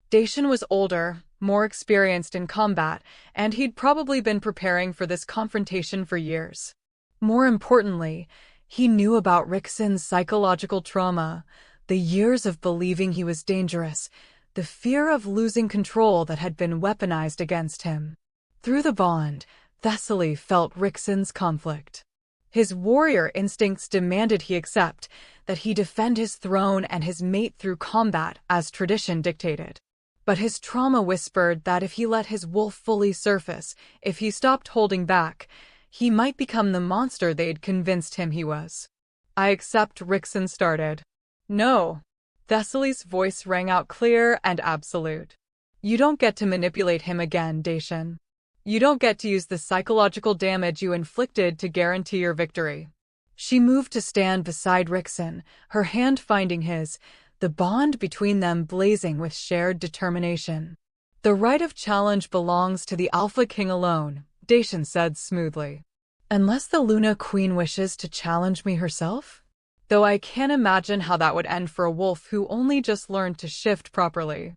Dacian was older, more experienced in combat, and he'd probably been preparing for this confrontation for years. More importantly, he knew about Rixen's psychological trauma, the years of believing he was dangerous, the fear of losing control that had been weaponized against him. Through the bond, Thessaly felt Rixen's conflict. His warrior instincts demanded he accept, that he defend his throne and his mate through combat as tradition dictated. But his trauma whispered that if he let his wolf fully surface, if he stopped holding back, he might become the monster they'd convinced him he was. I accept, Rixen started. No. Thessaly's voice rang out clear and absolute. You don't get to manipulate him again, Dacian. You don't get to use the psychological damage you inflicted to guarantee your victory. She moved to stand beside Rixen, her hand finding his, the bond between them blazing with shared determination. The right of challenge belongs to the Alpha King alone, Dacian said smoothly. Unless the Luna Queen wishes to challenge me herself? Though I can't imagine how that would end for a wolf who only just learned to shift properly.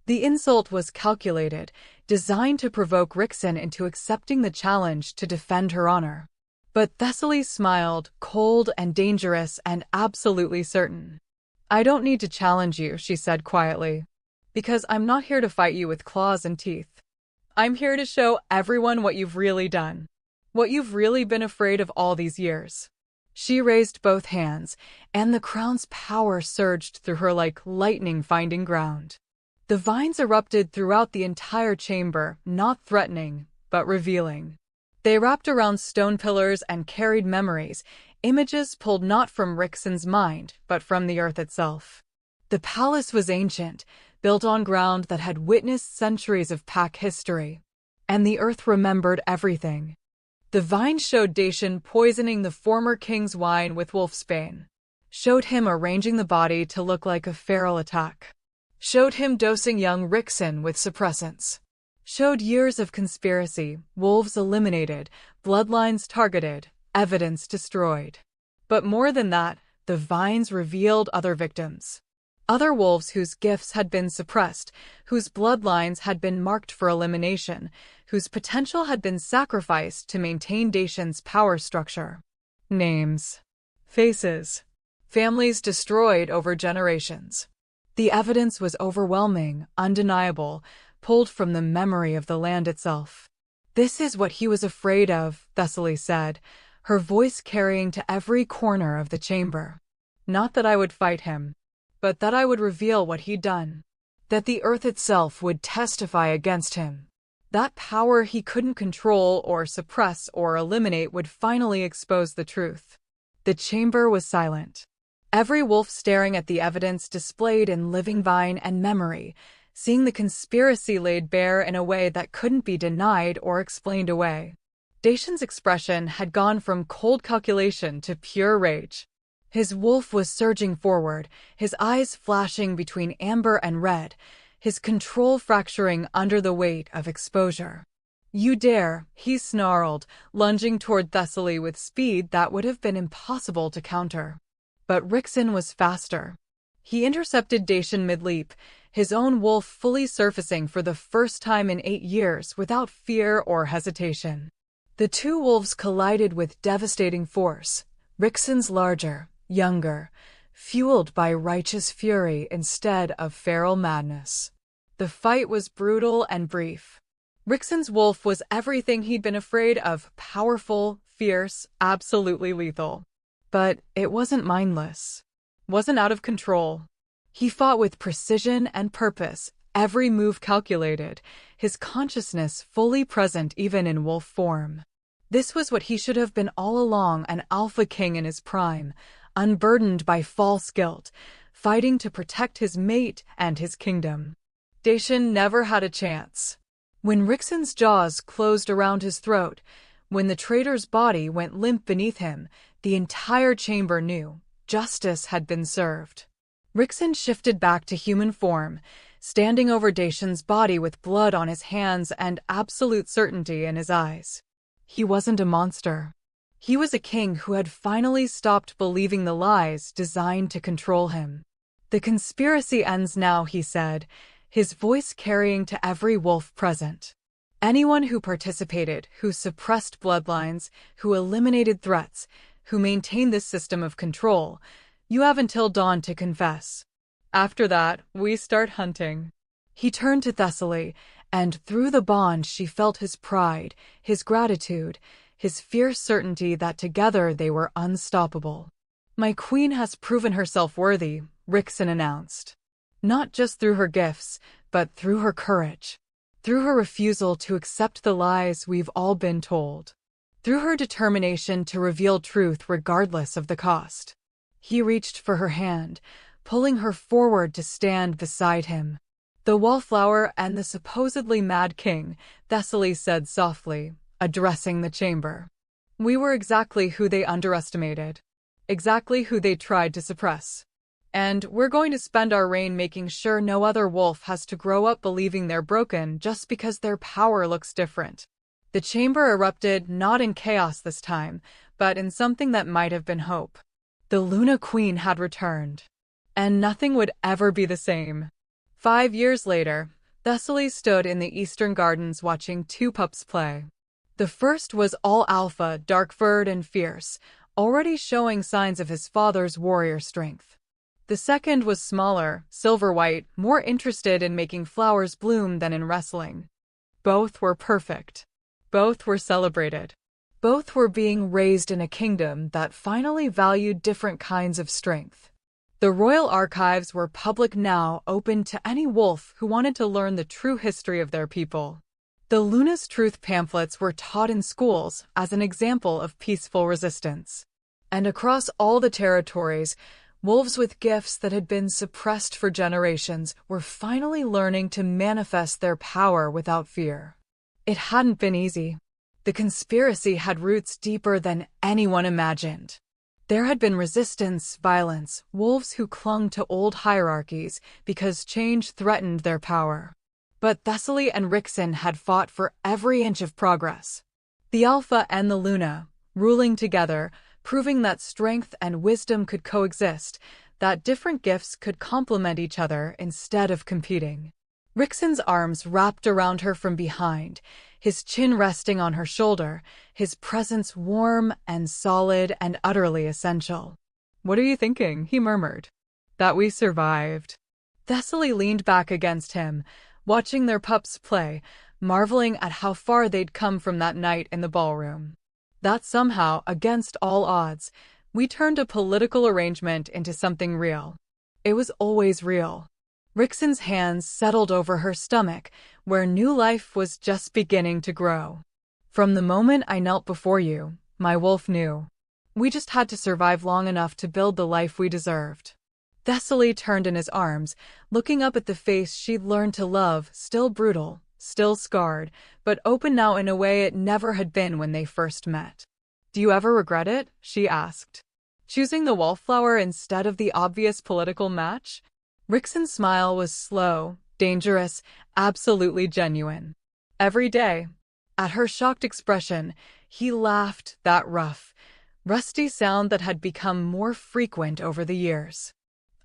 The insult was calculated, designed to provoke Rixen into accepting the challenge to defend her honor. But Thessaly smiled, cold and dangerous and absolutely certain. I don't need to challenge you, she said quietly, because I'm not here to fight you with claws and teeth. I'm here to show everyone what you've really done, what you've really been afraid of all these years. She raised both hands, and the crown's power surged through her like lightning finding ground. The vines erupted throughout the entire chamber, not threatening, but revealing. They wrapped around stone pillars and carried memories, images pulled not from Rixen's mind, but from the earth itself. The palace was ancient, built on ground that had witnessed centuries of pack history. And the earth remembered everything. The vine showed Dacian poisoning the former king's wine with wolfsbane. Showed him arranging the body to look like a feral attack. Showed him dosing young Rixen with suppressants. Showed years of conspiracy, wolves eliminated, bloodlines targeted, evidence destroyed. But more than that, the vines revealed other victims. Other wolves whose gifts had been suppressed, whose bloodlines had been marked for elimination, whose potential had been sacrificed to maintain Dacian's power structure. Names. Faces. Families destroyed over generations. The evidence was overwhelming, undeniable, pulled from the memory of the land itself. This is what he was afraid of, Thessaly said, her voice carrying to every corner of the chamber. Not that I would fight him, but that I would reveal what he'd done. That the earth itself would testify against him. That power he couldn't control or suppress or eliminate would finally expose the truth. The chamber was silent. Every wolf staring at the evidence displayed in living vine and memory, seeing the conspiracy laid bare in a way that couldn't be denied or explained away. Dacian's expression had gone from cold calculation to pure rage. His wolf was surging forward, his eyes flashing between amber and red, his control fracturing under the weight of exposure. You dare, he snarled, lunging toward Thessaly with speed that would have been impossible to counter. But Rixen was faster. He intercepted Dacian mid-leap, his own wolf fully surfacing for the first time in 8 years without fear or hesitation. The two wolves collided with devastating force, Rixen's larger, younger, fueled by righteous fury instead of feral madness. The fight was brutal and brief. Rixen's wolf was everything he'd been afraid of, powerful, fierce, absolutely lethal. But it wasn't mindless. Wasn't out of control. He fought with precision and purpose, every move calculated, his consciousness fully present even in wolf form. This was what he should have been all along, an alpha king in his prime, unburdened by false guilt, fighting to protect his mate and his kingdom. Dacian never had a chance. When Rixen's jaws closed around his throat, when the traitor's body went limp beneath him, the entire chamber knew justice had been served. Rixen shifted back to human form, standing over Dacian's body with blood on his hands and absolute certainty in his eyes. He wasn't a monster. He was a king who had finally stopped believing the lies designed to control him. "The conspiracy ends now," he said, his voice carrying to every wolf present. "Anyone who participated, who suppressed bloodlines, who eliminated threats, who maintained this system of control, you have until dawn to confess. After that, we start hunting." He turned to Thessaly, and through the bond she felt his pride, his gratitude, his fierce certainty that together they were unstoppable. "My queen has proven herself worthy," Rixen announced. "Not just through her gifts, but through her courage. Through her refusal to accept the lies we've all been told. Through her determination to reveal truth regardless of the cost." He reached for her hand, pulling her forward to stand beside him. "The Wallflower and the supposedly mad king," Thessaly said softly, addressing the chamber. "We were exactly who they underestimated. Exactly who they tried to suppress. And we're going to spend our reign making sure no other wolf has to grow up believing they're broken just because their power looks different." The chamber erupted not in chaos this time, but in something that might have been hope. The Luna Queen had returned. And nothing would ever be the same. 5 years later, Thessaly stood in the Eastern Gardens watching 2 pups play. The first was all alpha, dark-furred and fierce, already showing signs of his father's warrior strength. The second was smaller, silver-white, more interested in making flowers bloom than in wrestling. Both were perfect. Both were celebrated. Both were being raised in a kingdom that finally valued different kinds of strength. The royal archives were public now, open to any wolf who wanted to learn the true history of their people. The Luna's Truth pamphlets were taught in schools as an example of peaceful resistance. And across all the territories, wolves with gifts that had been suppressed for generations were finally learning to manifest their power without fear. It hadn't been easy. The conspiracy had roots deeper than anyone imagined. There had been resistance, violence, wolves who clung to old hierarchies because change threatened their power. But Thessaly and Rixen had fought for every inch of progress. The Alpha and the Luna, ruling together, proving that strength and wisdom could coexist, that different gifts could complement each other instead of competing. Rixen's arms wrapped around her from behind, his chin resting on her shoulder, his presence warm and solid and utterly essential. "What are you thinking?" he murmured. "That we survived." Thessaly leaned back against him, watching their pups play, marveling at how far they'd come from that night in the ballroom. That somehow, against all odds, we turned a political arrangement into something real. It was always real. Rixen's hands settled over her stomach, where new life was just beginning to grow. "From the moment I knelt before you, my wolf knew. We just had to survive long enough to build the life we deserved." Thessaly turned in his arms, looking up at the face she'd learned to love, still brutal, still scarred, but open now in a way it never had been when they first met. "Do you ever regret it?" she asked. "Choosing the Wallflower instead of the obvious political match?" Rixen's smile was slow, dangerous, absolutely genuine. "Every day." At her shocked expression, he laughed, that rough, rusty sound that had become more frequent over the years.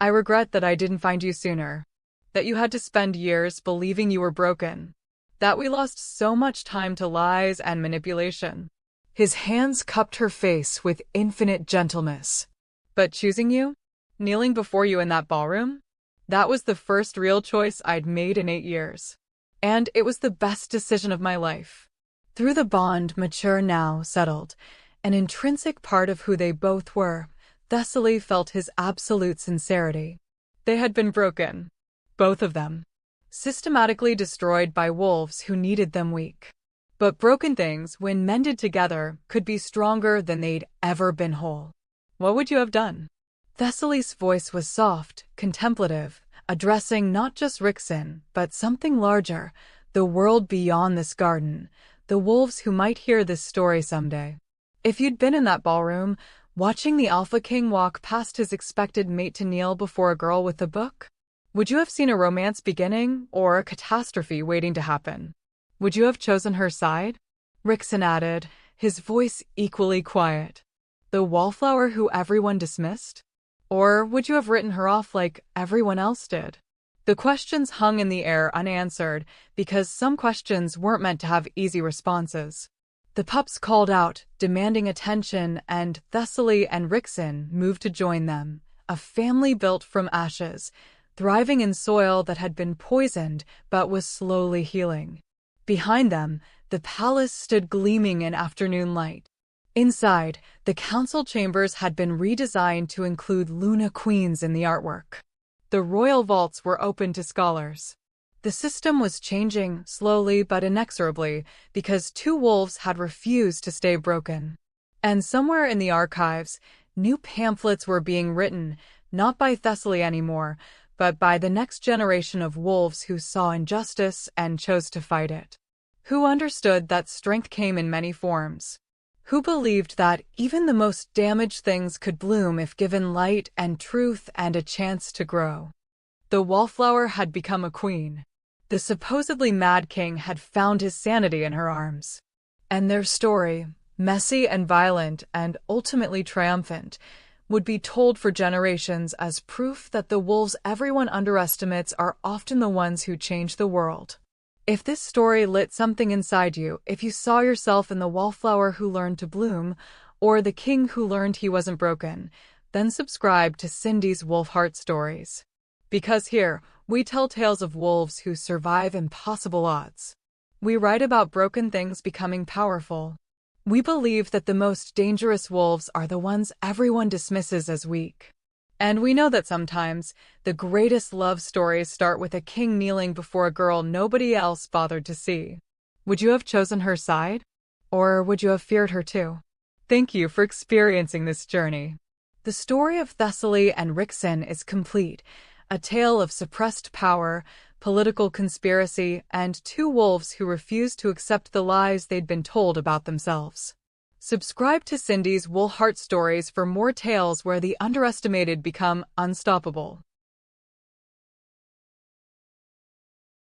"I regret that I didn't find you sooner. That you had to spend years believing you were broken. That we lost so much time to lies and manipulation." His hands cupped her face with infinite gentleness. "But choosing you? Kneeling before you in that ballroom? That was the first real choice I'd made in 8 years. And it was the best decision of my life." Through the bond, mature now, settled, an intrinsic part of who they both were, Thessaly felt his absolute sincerity. They had been broken. Both of them. Systematically destroyed by wolves who needed them weak. But broken things, when mended together, could be stronger than they'd ever been whole. "What would you have done?" Thessaly's voice was soft, contemplative, addressing not just Rixin, but something larger, the world beyond this garden, the wolves who might hear this story someday. If you'd been in that ballroom, watching the Alpha King walk past his expected mate to kneel before a girl with a book, would you have seen a romance beginning, or a catastrophe waiting to happen? Would you have chosen her side? Rixin added, his voice equally quiet. The wallflower who everyone dismissed? Or would you have written her off like everyone else did? The questions hung in the air unanswered because some questions weren't meant to have easy responses. The pups called out, demanding attention, and Thessaly and Rixin moved to join them, a family built from ashes, thriving in soil that had been poisoned but was slowly healing. Behind them, the palace stood gleaming in afternoon light. Inside, the council chambers had been redesigned to include Luna Queens in the artwork. The royal vaults were open to scholars. The system was changing, slowly but inexorably, because two wolves had refused to stay broken. And somewhere in the archives, new pamphlets were being written, not by Thessaly anymore, but by the next generation of wolves who saw injustice and chose to fight it. Who understood that strength came in many forms. Who believed that even the most damaged things could bloom if given light and truth and a chance to grow. The wallflower had become a queen. The supposedly mad king had found his sanity in her arms. And their story, messy and violent and ultimately triumphant, would be told for generations as proof that the wolves everyone underestimates are often the ones who change the world. If this story lit something inside you, if you saw yourself in the wallflower who learned to bloom, or the king who learned he wasn't broken, then subscribe to Cindy's Wolfheart Stories. Because here, we tell tales of wolves who survive impossible odds. We write about broken things becoming powerful. We believe that the most dangerous wolves are the ones everyone dismisses as weak. And we know that sometimes, the greatest love stories start with a king kneeling before a girl nobody else bothered to see. Would you have chosen her side? Or would you have feared her too? Thank you for experiencing this journey. The story of Thessaly and Rixin is complete, a tale of suppressed power, political conspiracy, and two wolves who refused to accept the lies they'd been told about themselves. Subscribe to Cindy's Wolfheart Stories for more tales where the underestimated become unstoppable.